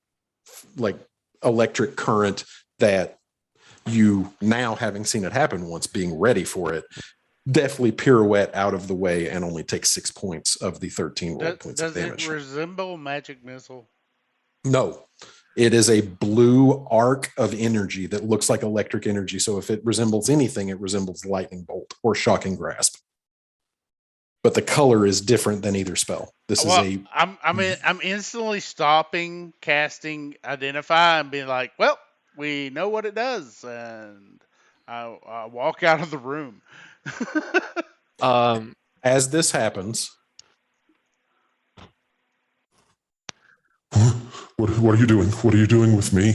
like electric current that you, now having seen it happen once, being ready for it, definitely pirouette out of the way and only take 6 points of the 13 roll points of Does damage. it resemble magic missile? No, it is a blue arc of energy that looks like electric energy. So if it resembles anything, it resembles lightning bolt or shocking grasp. But the color is different than either spell. This is a. I'm instantly stopping casting identify and being like, well, we know what it does, and I walk out of the room. As this happens, What are you doing? What are you doing with me?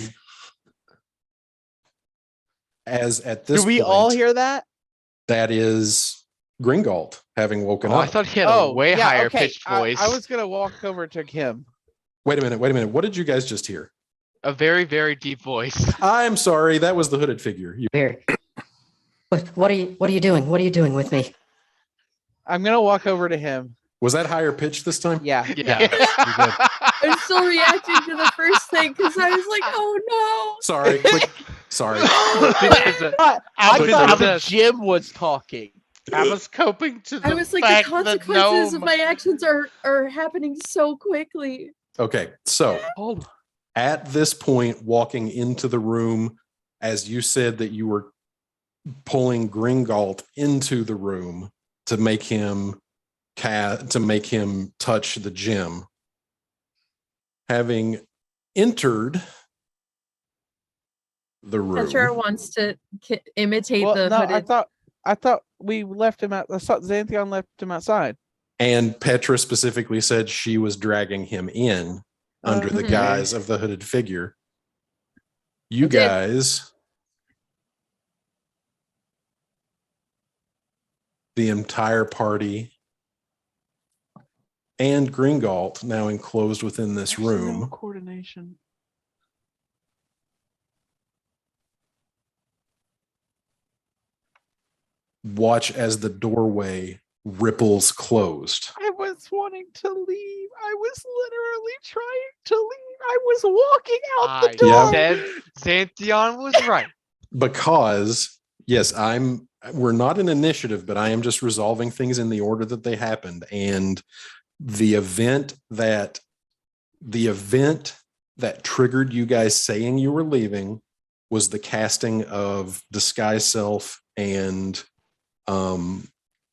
as at this Do we point, all hear that? that is Gringald having woken Oh, up. I thought he had a way yeah, higher okay. pitched voice. I was gonna walk over to him. Wait a minute. What did you guys just hear? A very, very deep voice. I'm sorry. That was the hooded figure. Here. What are you doing? What are you doing with me? I'm gonna walk over to him. Was that higher pitched this time? Yeah. Yeah. I'm still reacting to the first thing because I was like, oh no. Sorry. Sorry. I thought the gym was talking. I was coping to the I was like, the fact that consequences of gnome- my actions are happening so quickly. Okay. So Hold on. at this point, walking into the room, as you said that you were pulling Gringald into the room to make him touch the gem. Having entered the room, Petra wants to imitate Well, the no, hooded. I thought we left him out. I thought Xanthion left him outside. and Petra specifically said she was dragging him in under the Mhm. guise of the hooded figure. You I did. guys, the entire party and Gringalt now enclosed within this room coordination. watch as the doorway ripples closed. I was wanting to leave. I was literally trying to leave. I was walking out the I door. said Xanthion was right. Because yes, we're not an initiative, but I am just resolving things in the order that they happened. And the event that triggered you guys saying you were leaving was the casting of Disguise Self and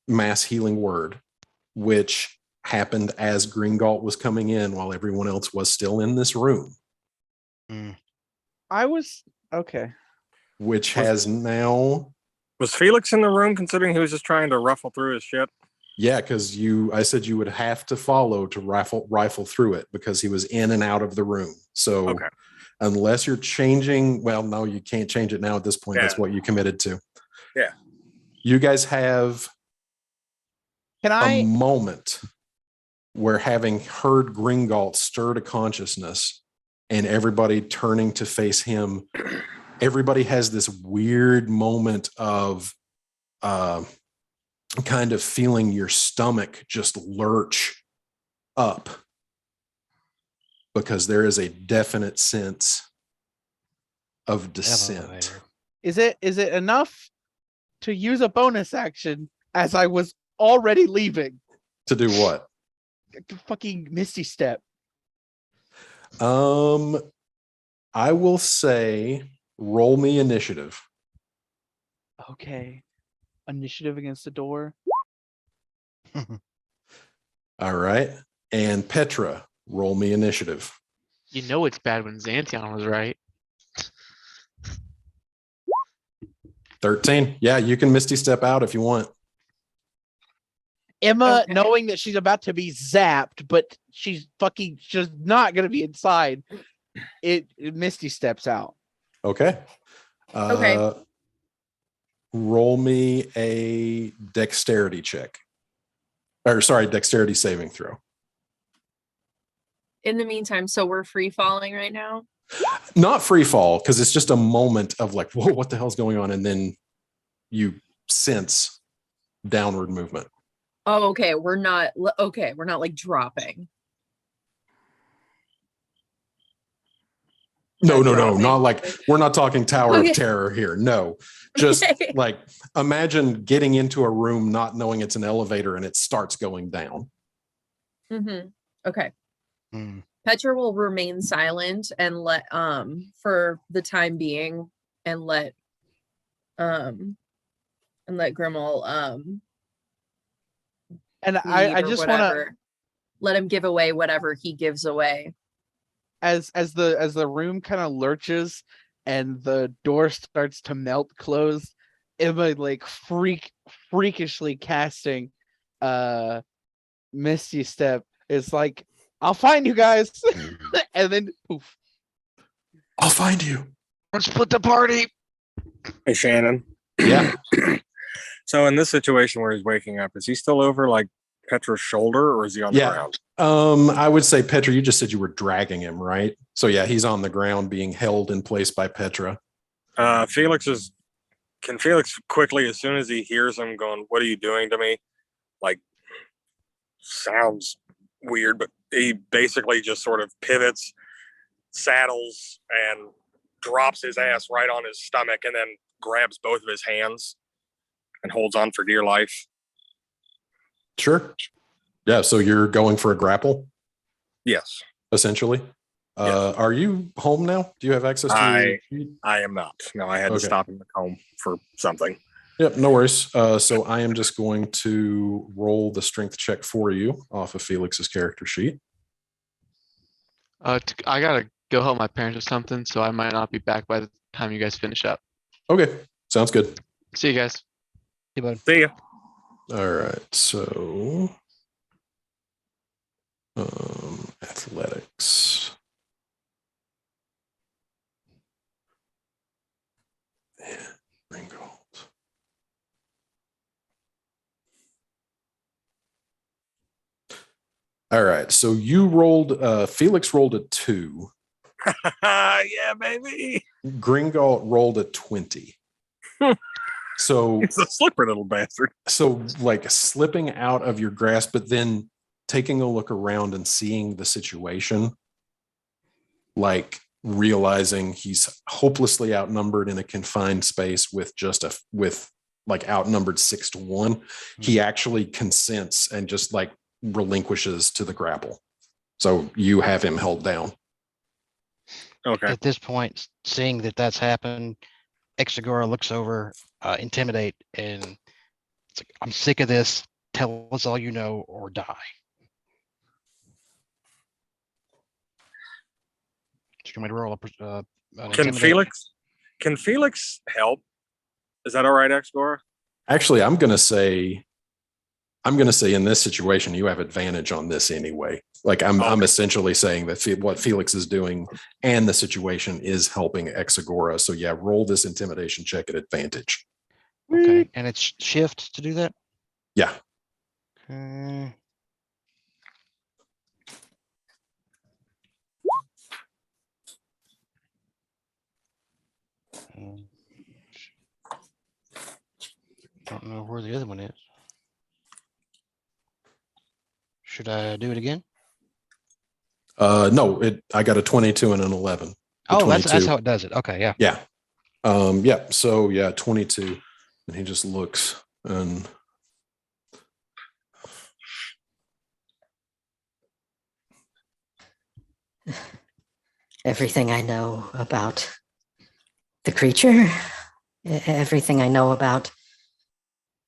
Mass Healing Word, which happened as Gringalt was coming in while everyone else was still in this room. I was okay. Which has now. Was Felix in the room considering he was just trying to ruffle through his shit? Yeah, because I said you would have to follow to rifle through it because he was in and out of the room. So Okay. unless you're changing, well, no, you can't change it now at this point. That's Yeah. what you committed to. Yeah. You guys have a moment where, having heard Gringalt stir to consciousness and everybody turning to face him, everybody has this weird moment of kind of feeling your stomach just lurch up because there is a definite sense of descent. Is it enough to use a bonus action as I was already leaving? To do what? Fucking Misty Step. I will say roll me initiative. Okay. Initiative against the door. All right. And Petra, roll me initiative. You know it's bad when Xanthion was right. 13. Yeah, you can Misty Step out if you want. Emma, knowing that she's about to be zapped, but she's fucking just not gonna be inside, it Misty steps out. Okay. Okay. Roll me a dexterity check. Or sorry, dexterity saving throw. In the meantime, so we're free falling right now. Not free fall, because it's just a moment of like, whoa, what the hell's going on? And then you sense downward movement. Oh, okay. We're not like dropping. No, dropping. not like, we're not talking Tower Okay. of Terror here. No, just Okay. like, imagine getting into a room not knowing it's an elevator and it starts going down. Mm-hmm. Okay. Petra will remain silent and let for the time being and let Grimmel And I lead or just want to, whatever. Let him give away whatever he gives away. as the room kind of lurches and the door starts to melt closed, Emma like freakishly casting Misty Step is like, I'll find you guys. And then poof. I'll find you. Let's split the party. Hey, Shannon. Yeah. So in this situation where he's waking up, is he still over like Petra's shoulder or is he on the ground? I would say, Petra, you just said you were dragging him, right? So yeah, he's on the ground being held in place by Petra. Can Felix quickly, as soon as he hears him going, "What are you doing to me?" Like, sounds weird, but he basically just sort of pivots, saddles, and drops his ass right on his stomach and then grabs both of his hands and holds on for dear life. Sure. Yeah, so you're going for a grapple, Yes. essentially. Yes. Are you home now? Do you have access to I am not. No, I had to Okay. stop him at home for something. Yep, no worries. So I am just going to roll the strength check for you off of Felix's character sheet. I gotta go help my parents with something, so I might not be back by the time you guys finish up. Okay, sounds good. See you guys. Hey, bud. See ya. All right, so athletics. All right. So you rolled, Felix rolled a 2. Yeah, baby. Gringalt rolled a 20. So He's a slippery little bastard. so like slipping out of your grasp, but then taking a look around and seeing the situation, like realizing he's hopelessly outnumbered in a confined space with with like outnumbered 6-1, he actually consents and just like relinquishes to the grapple. So you have him held down. Okay. At this point, seeing that that's happened, Exagora looks over, intimidate, and it's like, I'm sick of this. Tell us all you know or die. Do you want me to roll an Can intimidate? Felix help? Is that all right, Exgora? Actually, I'm going to say in this situation, you have advantage on this anyway. Like I'm essentially saying that what Felix is doing and the situation is helping Exagora. So yeah, roll this intimidation check at advantage. Okay, and it's shift to do that? Yeah. Okay. Don't know where the other one is. Should I do it again? No, I got a 22 and an 11. The Oh, that's 22. how it does it. Okay, yeah. Yeah. Yeah. So yeah, 22. And he just looks and Everything I know about the creature, everything I know about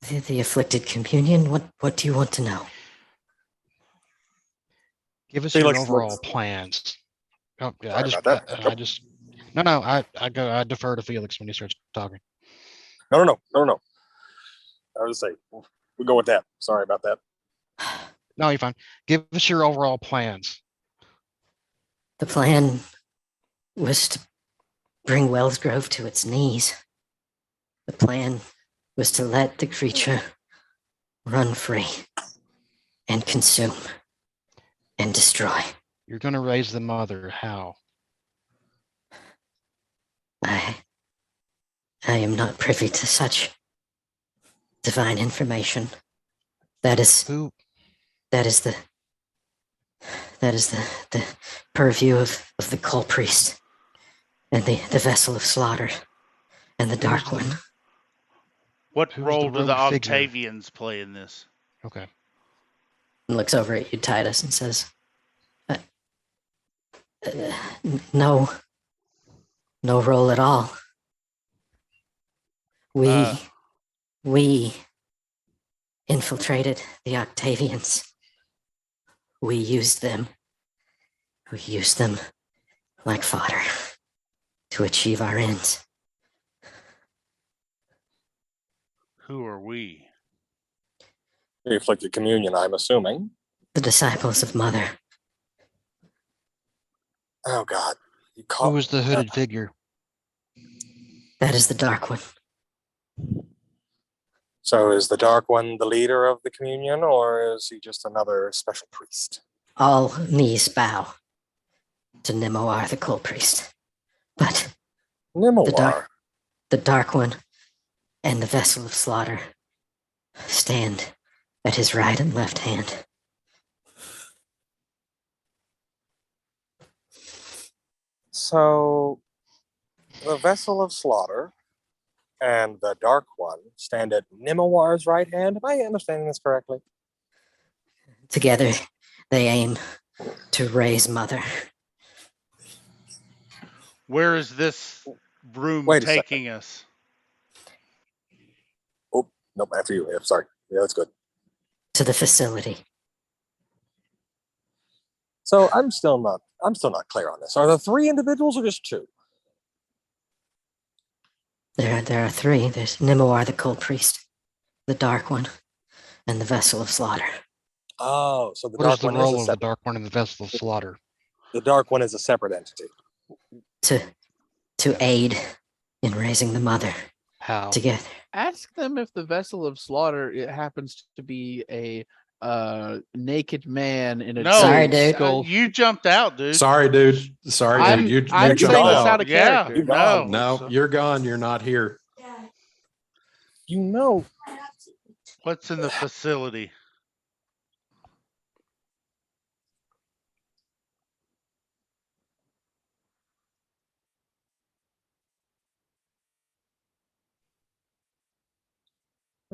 the afflicted communion. What do you want to know? Give us Felix your overall looks- plans. Oh, yeah, Sorry about that. I just, no, I defer to Felix when he starts talking. No. I was say we go with that. Sorry about that. No, you're fine. Give us your overall plans. The plan was to bring Wellsgrove to its knees. The plan was to let the creature run free and consume and destroy. You're going to raise the mother. How? I am not privy to such divine information. That is Who? that is the purview of the Cull Priest and the vessel of slaughter and the Dark One. What Who's the role do the rogue figure? Octavians play in this? Okay. And looks over at you, Titus, and says, no role at all. We infiltrated the Octavians. We used them like fodder to achieve our ends. Who are we? The afflicted communion, I'm assuming. The disciples of Mother. Oh God. Who was the hooded figure? That is the Dark One. So is the Dark One the leader of the communion, or is he just another special priest? All knees bow to Nimoar, the Cull Priest. But Nimoar. the Dark One and the vessel of slaughter stand at his right and left hand. So the vessel of slaughter and the Dark One stand at Nimoar's right hand. Am I understanding this correctly? Together, they aim to raise Mother. Where is this room Wait a second. taking us? Oh, nope, after you. Yeah, sorry. Yeah, that's good. To the facility. So I'm still not clear on this. Are there 3 individuals or just 2? There are 3. There's Nimoar, the Cull Priest, the Dark One, and the vessel of slaughter. Oh, so the What is Dark the One role is a of the separate. Dark One in the Vessel of Slaughter? The Dark One is a separate entity. To aid in raising the Mother How? together. Ask them if the vessel of slaughter it happens to be a naked man in a No, Sorry, dude. skull. You jumped out, dude. Sorry, dude. Sorry, I'm, dude. You I'm jumped saying this out. out of Yeah, character. no. No, you're gone. You're not here. You know, What's in the facility?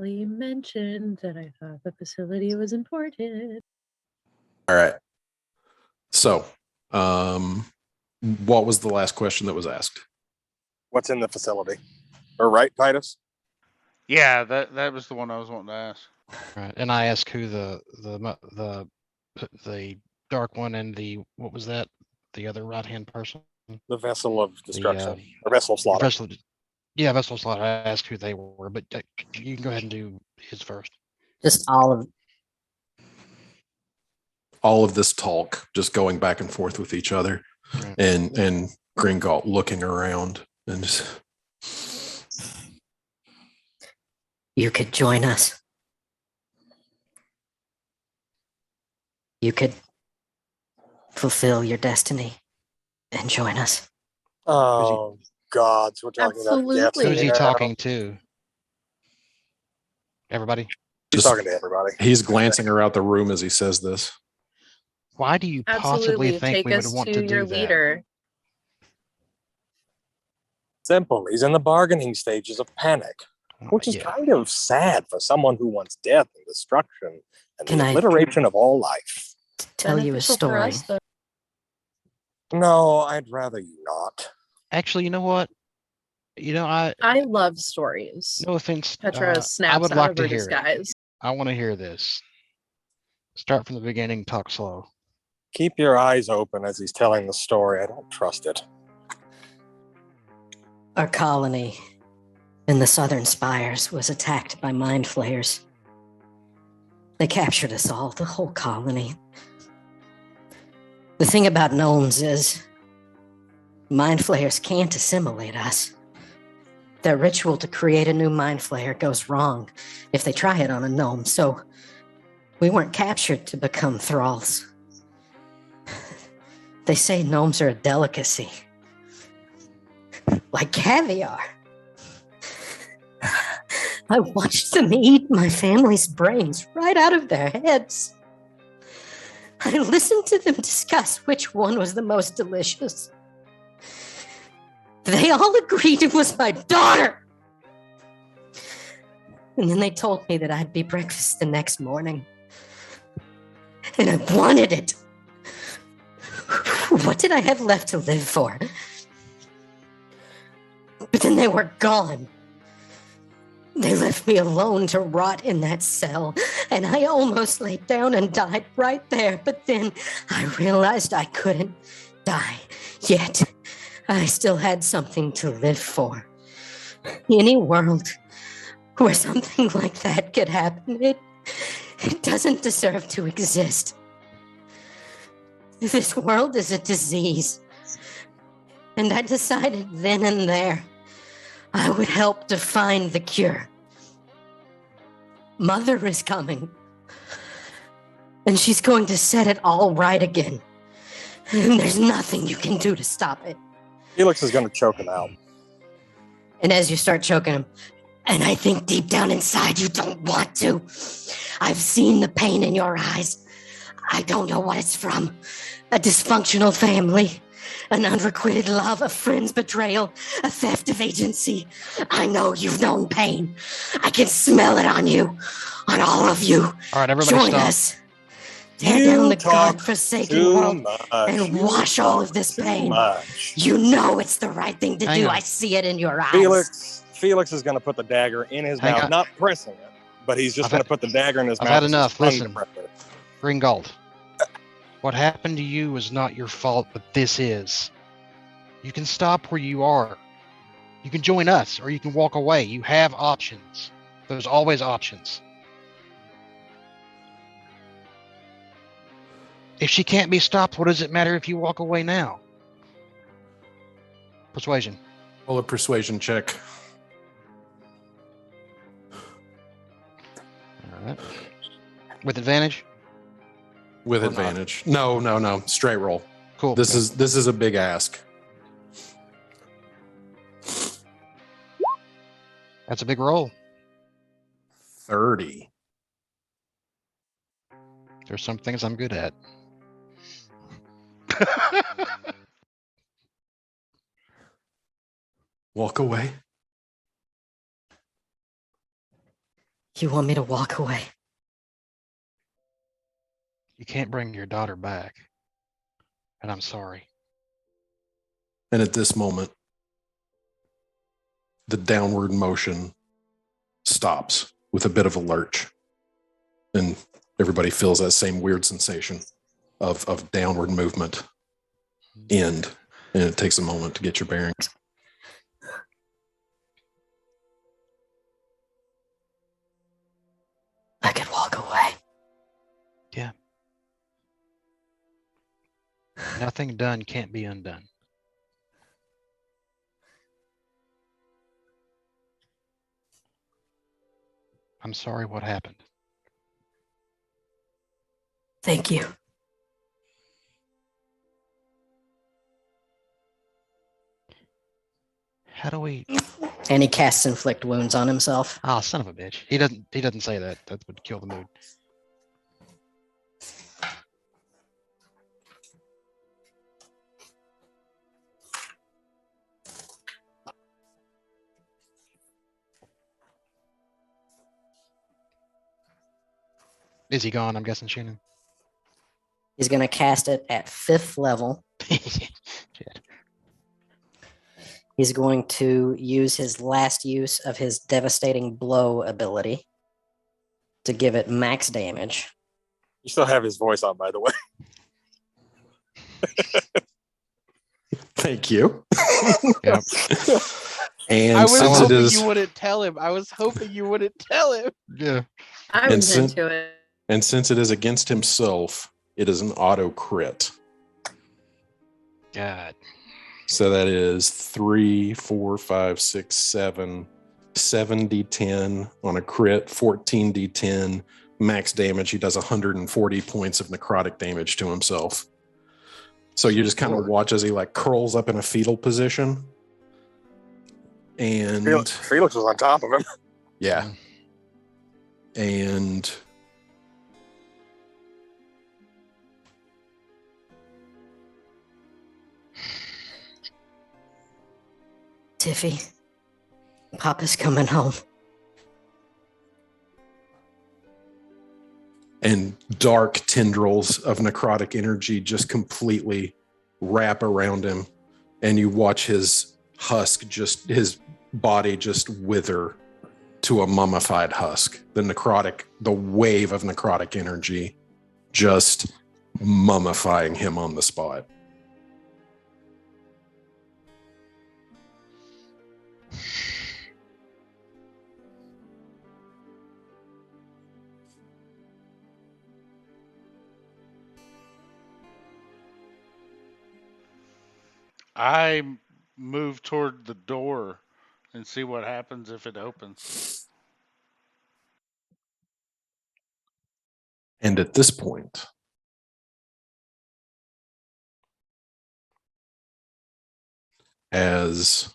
You mentioned that I thought the facility was important. All right. So, what was the last question that was asked? what's in the facility? Or right, Titus? Yeah, that was the one I was wanting to ask. Right. And I asked who the dark one and the what was that? The other right hand person? The vessel of destruction. Or vessel of slaughter. Vessel of slaughter. I asked who they were, but you can go ahead and do his first. Just all of This talk, just going back and forth with each other, Right. and Gringotts looking around and just, you could join us. You could fulfill your destiny and join us. Oh, God. So we're talking Absolutely. about Who's he now. talking to? Everybody? He's just talking to everybody. he's glancing around the room as he says this. Why do you possibly Absolutely. think Take we would us want to to do your that? leader. Simple. He's in the bargaining stages of panic, which is Yeah. kind of sad for someone who wants death and destruction and Can the I- obliteration of all life. Tell you a Beneficial for story. us, though. No, I'd rather you not. Actually, you know what? I I love stories. no offense. Petra I snaps would out like of to her hear it. disguise. I want to hear this. Start from the beginning. Talk slow. Keep your eyes open as he's telling the story. I don't trust it. Our colony in the southern spires was attacked by mind flayers. They captured us all, the whole colony. The thing about gnomes is mind flayers can't assimilate us. Their ritual to create a new mind flayer goes wrong if they try it on a gnome, so we weren't captured to become thralls. They say gnomes are a delicacy, like caviar. I watched them eat my family's brains right out of their heads. I listened to them discuss which one was the most delicious. They all agreed it was my daughter. And then they told me that I'd be breakfast the next morning. And I wanted it. What did I have left to live for? But then they were gone. They left me alone to rot in that cell, and I almost laid down and died right there, but then I realized I couldn't die yet. I still had something to live for. Any world where something like that could happen, it doesn't deserve to exist. This world is a disease, and I decided then and there I would help to find the cure. Mother is coming, and she's going to set it all right again. And there's nothing you can do to stop it. Felix is going to choke him out. And as you start choking him, and I think deep down inside you don't want to. I've seen the pain in your eyes. I don't know what it's from. A dysfunctional family. An unrequited love, a friend's betrayal, a theft of agency. I know you've known pain. I can smell it on you, on all of you. All right, everybody Join stop. us. Tear down the talk godforsaken too world much. and You wash all talk of this too pain. much. You know it's the right thing to Hang do. on. I see it in your eyes. Felix is going to put the dagger in his Hang mouth, on. not pressing it, but he's just I've going had- to put the dagger in his I've mouth. had and enough. suspend Listen. the pressure. Gringold. What happened to you was not your fault, but this is. You can stop where you are. You can join us, or you can walk away. You have options. There's always options. If she can't be stopped, what does it matter if you walk away now? Persuasion. Roll a persuasion check. All right. With advantage? With Or not? advantage. No. Straight roll. Cool. This is a big ask. That's a big roll. 30. There's some things I'm good at. Walk away. You want me to walk away? You can't bring your daughter back. And I'm sorry. And at this moment, the downward motion stops with a bit of a lurch. And everybody feels that same weird sensation of downward movement end. And it takes a moment to get your bearings. I could walk away. Yeah. Nothing done can't be undone. I'm sorry what happened. Thank you. How do we? And he casts inflict wounds on himself. Ah, son of a bitch. He doesn't say that. That would kill the mood. Is he gone? I'm guessing, Shannon. He's going to cast it at 5th level. Shit. He's going to use his last use of his devastating blow ability to give it max damage. You still have his voice on, by the way. Thank you. Yep. And I was since it hoping is, you wouldn't tell him. I was hoping you wouldn't tell him. Yeah. I And was sin- into it. and since it is against himself, it is an auto crit. God. So that is 3, 4, 5, 6, 7, 7d10 on a crit, 14d10 max damage. He does 140 points of necrotic damage to himself. So you just kind of watch as he like curls up in a fetal position. And Felix was on top of him. yeah. And Tiffy, Papa's coming home. and dark tendrils of necrotic energy just completely wrap around him. And you watch his husk, just his body just wither to a mummified husk. The wave of necrotic energy just mummifying him on the spot. I move toward the door and see what happens if it opens. And at this point, as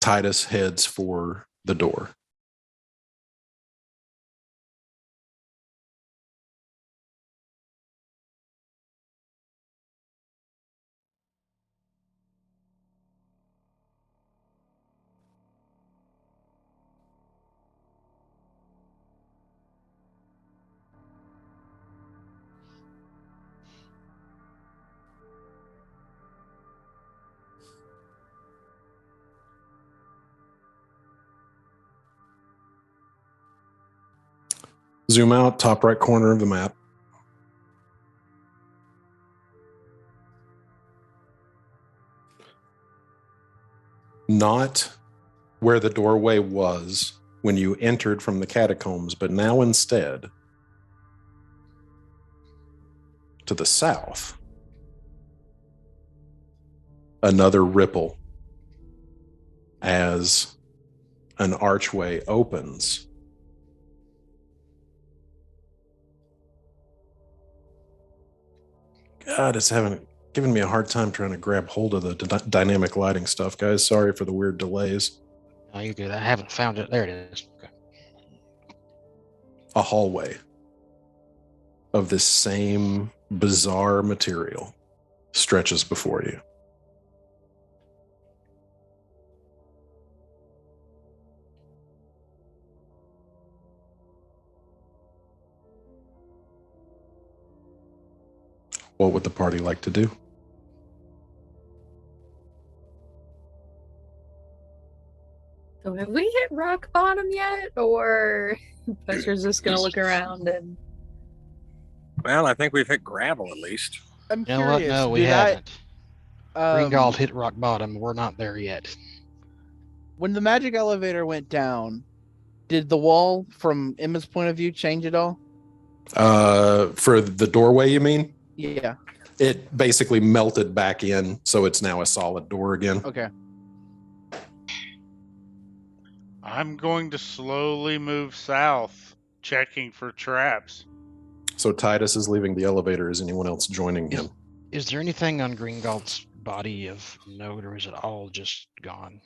Titus heads for the door, zoom out, top right corner of the map. Not where the doorway was when you entered from the catacombs, but now instead to the south. Another ripple as an archway opens. God, it's giving me a hard time trying to grab hold of the dynamic lighting stuff, guys. Sorry for the weird delays. Oh, you're good. I haven't found it. There it is. Okay. A hallway of this same bizarre material stretches before you. What would the party like to do? So have we hit rock bottom yet, or Buster's just gonna look around and? Well, I think we've hit gravel at least. I'm You know what? curious. No, we did haven't. I, Gringald hit rock bottom. We're not there yet. when the magic elevator went down, did the wall, from Emma's point of view, change at all? For the doorway, you mean? Yeah. It basically melted back in, so it's now a solid door again. Okay. I'm going to slowly move south, checking for traps. So Titus is leaving the elevator. Is anyone else joining him? Is there anything on Gringald's body of note, or is it all just gone?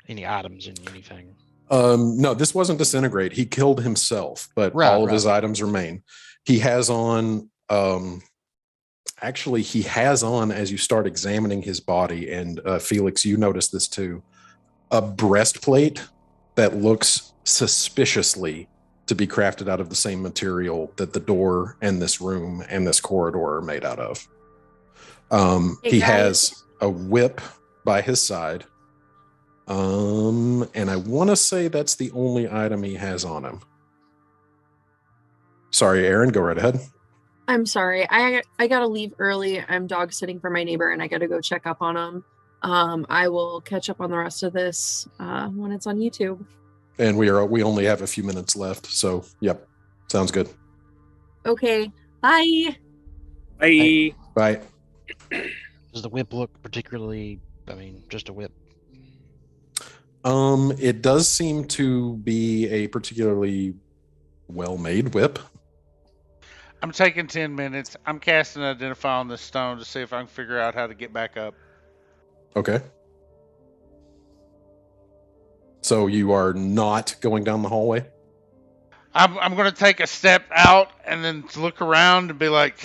Any items, anything? No, this wasn't disintegrate. He killed himself, but all of his items remain. He has on, actually, he has on, as you start examining his body, and Felix, you notice this too, a breastplate that looks suspiciously to be crafted out of the same material that the door and this room and this corridor are made out of. He has a whip by his side. And I want to say that's the only item he has on him. Sorry, Aaron, go right ahead. I'm sorry. I gotta leave early. I'm dog sitting for my neighbor, and I gotta go check up on him. I will catch up on the rest of this when it's on YouTube. And we only have a few minutes left, so yep, sounds good. Okay. Bye. Bye. Bye. Does the whip look particularly? I mean, just a whip. It does seem to be a particularly well-made whip. I'm taking 10 minutes. I'm casting Identify on this stone to see if I can figure out how to get back up. Okay. So you are not going down the hallway? I'm going to take a step out and then look around and be like,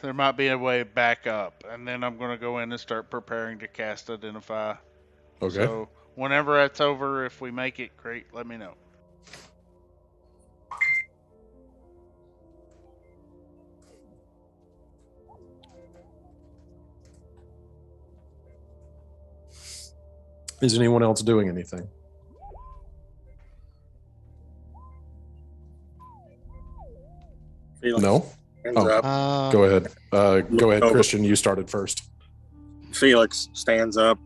there might be a way back up. And then I'm going to go in and start preparing to cast Identify. Okay. So whenever that's over, if we make it, great, let me know. Is anyone else doing anything? Felix No? stands Oh, up. go ahead. Go ahead, over. Christian. You started first. Felix stands up,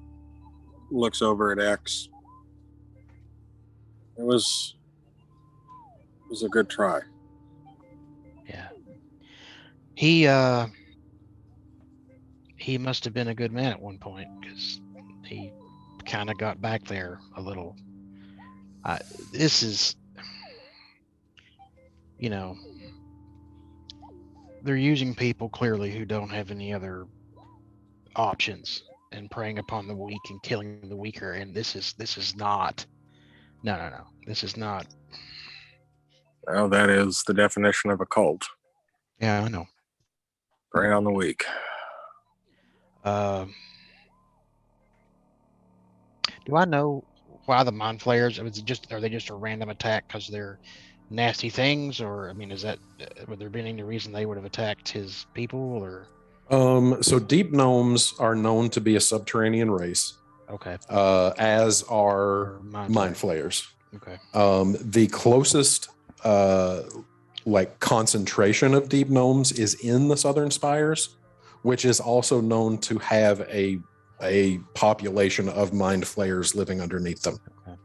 looks over at X. It was a good try. Yeah. He must have been a good man at one point, because he kind of got back there a little. This is, you know, they're using people clearly who don't have any other options and preying upon the weak and killing the weaker. And this is not, no. This is not. Well, that is the definition of a cult. Yeah, I know. Prey on the weak. Do I know why the mind flayers? Are they just a random attack because they're nasty things, or I mean, is that would there been any reason they would have attacked his people, or? So deep gnomes are known to be a subterranean race. Okay. As are mind flayers. Okay. The closest like concentration of deep gnomes is in the Southern Spires, which is also known to have a population of mind flayers living underneath them. Okay.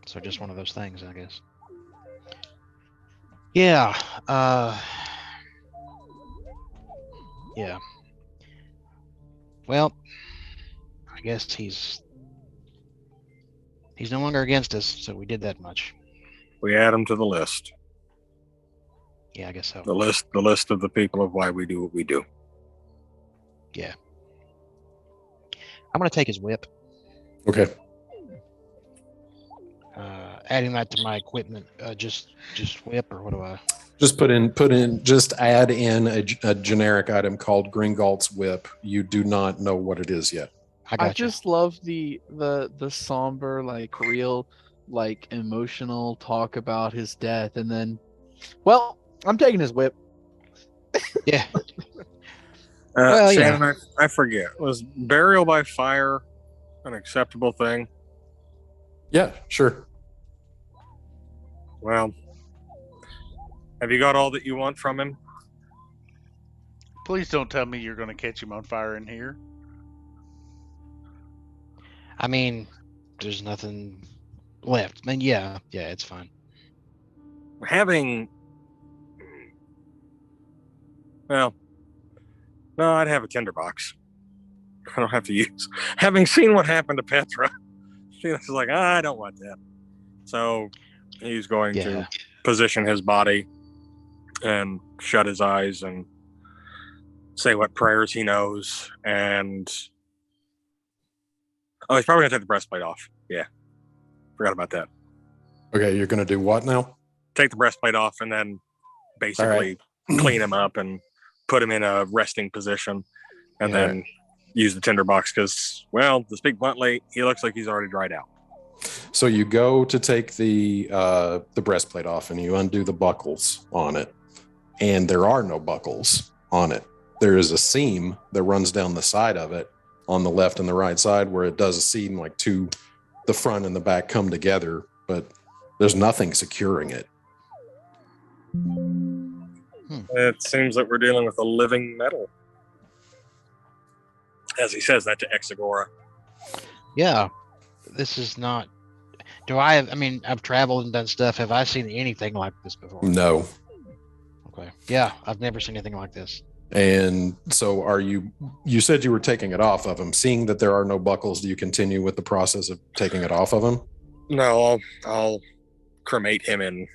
So just one of those things, I guess. Yeah. Yeah. Well, I guess he's He's no longer against us, so we did that much. We add him to the list. Yeah, I guess so. The list of the people of why we do what we do. Yeah. I'm gonna take his whip. Okay. Adding that to my equipment. Just whip, or what do I? Just just add in a generic item called Gringalt's Whip. You do not know what it is yet. I just love the somber, like real, like emotional talk about his death, and then, well, I'm taking his whip. Yeah. Well, yeah. Shannon, I forget. Was burial by fire an acceptable thing? Yeah, sure. Well, have you got all that you want from him? Please don't tell me you're going to catch him on fire in here. I mean, there's nothing left. I mean, yeah, it's fine. Well, no, I'd have a tinderbox. I don't have to use. Having seen what happened to Petra, she's like, I don't want that. So he's going to position his body and shut his eyes and say what prayers he knows. And he's probably gonna take the breastplate off. Yeah, forgot about that. Okay, you're gonna do what now? Take the breastplate off and then basically clean him up and put him in a resting position, and then use the tinderbox because, well, to speak bluntly, he looks like he's already dried out. So you go to take the breastplate off and you undo the buckles on it, and there are no buckles on it. There is a seam that runs down the side of it on the left and the right side where it does seem like the front and the back come together, but there's nothing securing it. It seems that we're dealing with a living metal. As he says that to Exagora. Yeah, this is not. I mean, I've traveled and done stuff. Have I seen anything like this before? No. Okay. Yeah, I've never seen anything like this. And so you said you were taking it off of him. Seeing that there are no buckles, do you continue with the process of taking it off of him? No, I'll cremate him in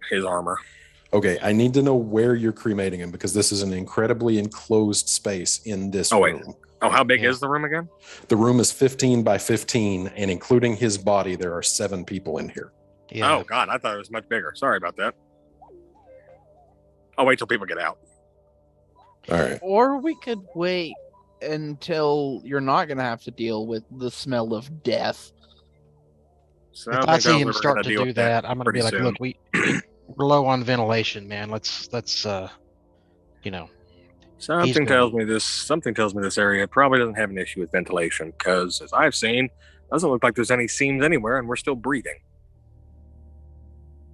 his armor. Okay, I need to know where you're cremating him because this is an incredibly enclosed space in this room. Oh, how big is the room again? The room is 15 by 15, and including his body, there are 7 people in here. Yeah. Oh, God, I thought it was much bigger. Sorry about that. I'll wait till people get out. All right. Or we could wait until you're not going to have to deal with the smell of death. So If I see him start to do that, I'm going to be like, look, we're low on ventilation, man. Let's Something tells me this area probably doesn't have an issue with ventilation because, as I've seen, it doesn't look like there's any seams anywhere, and we're still breathing.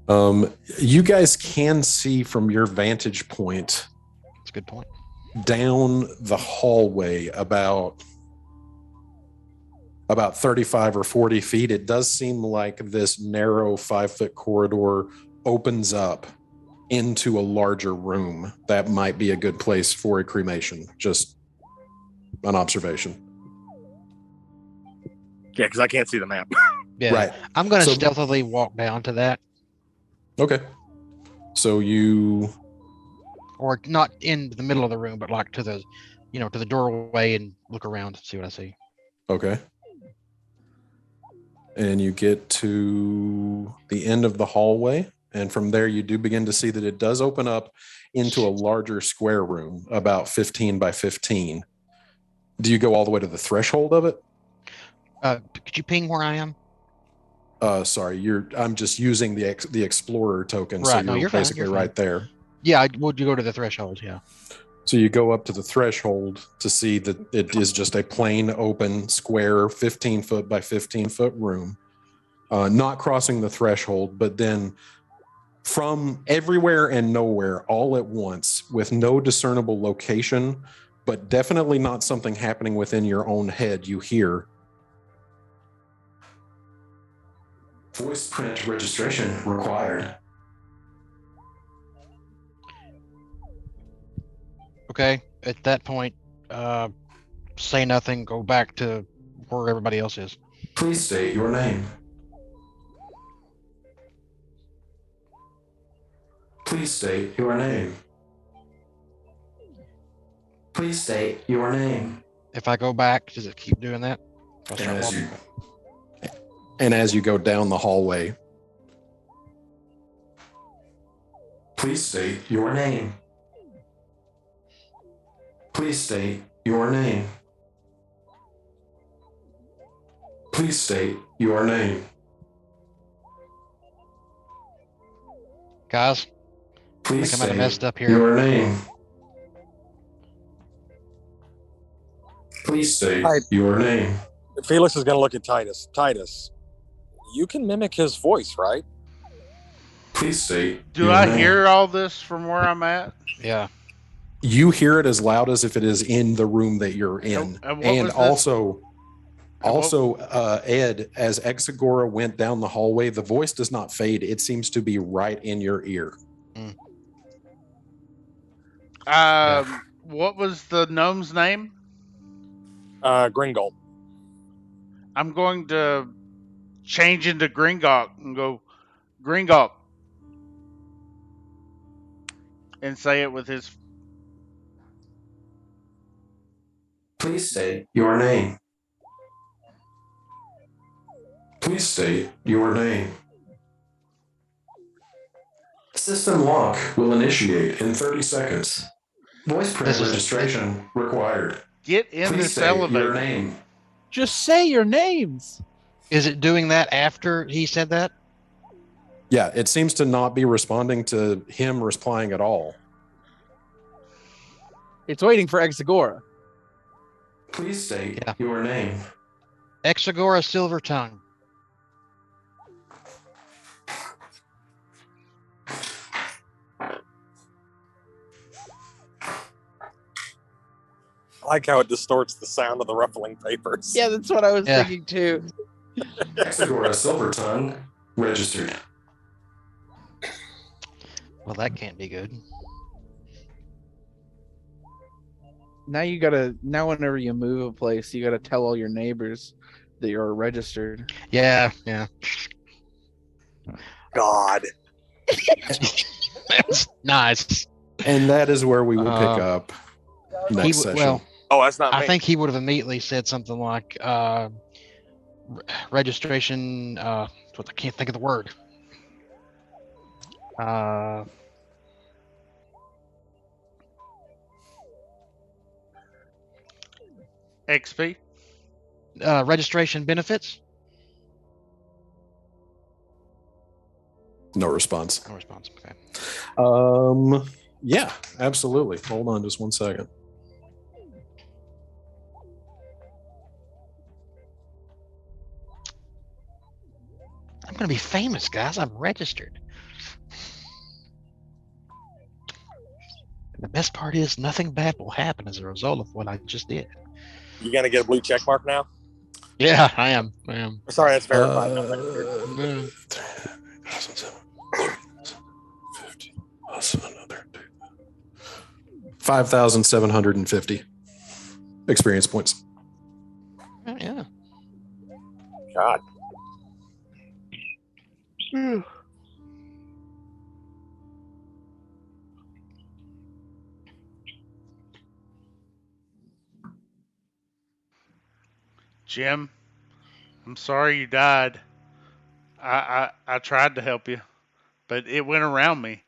You guys can see from your vantage point. That's a good point. Down the hallway about 35 or 40 feet. It does seem like this narrow 5-foot corridor opens up into a larger room. That might be a good place for a cremation. Just an observation. Yeah, because I can't see the map. Yeah. Right. I'm going to stealthily walk down to that. Okay. So or not in the middle of the room, but like to the doorway and look around, see what I see. Okay. And you get to the end of the hallway. And from there, you do begin to see that it does open up into a larger square room, about 15 by 15. Do you go all the way to the threshold of it? Could you ping where I am? Sorry, I'm just using the explorer token, Right, so you're basically right there. Yeah, would you go to the threshold? Yeah. So you go up to the threshold to see that it is just a plain, open, square, 15-foot by 15-foot room. Not crossing the threshold, but then from everywhere and nowhere, all at once, with no discernible location, but definitely not something happening within your own head, you hear voice print registration required. Okay. At that point, say nothing. Go back to where everybody else is. Please state your name. Please state your name. Please state your name. If I go back, does it keep doing that? I'll start walking. And as you go down the hallway, Please state your name. Please state your name. Please state your name. Guys, Please I think I might have messed state up here. your name. Please state Hi. your name. Felix is going to look at Titus. Titus, you can mimic his voice, right? Please state. Do your I name. hear all this from where I'm at? Yeah. you hear it as loud as if it is in the room that you're in. And what And was this? also, Ed, as Exagora went down the hallway, the voice does not fade. It seems to be right in your ear. What was the gnome's name? Gringol. I'm going to change into Gringok and go, Gringok. And say it with his. Please state your name. Please state your name. System lock will initiate in 30 seconds. Voice print registration required. Get in Please this state elevator. your name. Just say your names. Is it doing that after he said that? Yeah, it seems to not be responding to him replying at all. It's waiting for Exagora. Please state your name. Exagora Silver Tongue. I like how it distorts the sound of the ruffling papers. Yeah, that's what I was thinking too. Exagora Silver Tongue registered. Well, that can't be good. Now whenever you move a place, you gotta tell all your neighbors that you're registered. Yeah. God. That's nice. And that is where we will pick up next session. Well, oh, that's not me. I think he would have immediately said something like registration. What I can't think of the word. XP. Registration benefits. No response. No response. Okay. Yeah, absolutely. Hold on just one second. I'm gonna be famous, guys. I'm registered. And the best part is nothing bad will happen as a result of what I just did. You gonna get a blue check mark now? Yeah, I am. Sorry, that's verified. 5,750 experience points. Yeah. God. Jim, I'm sorry you died. I tried to help you, but it went around me.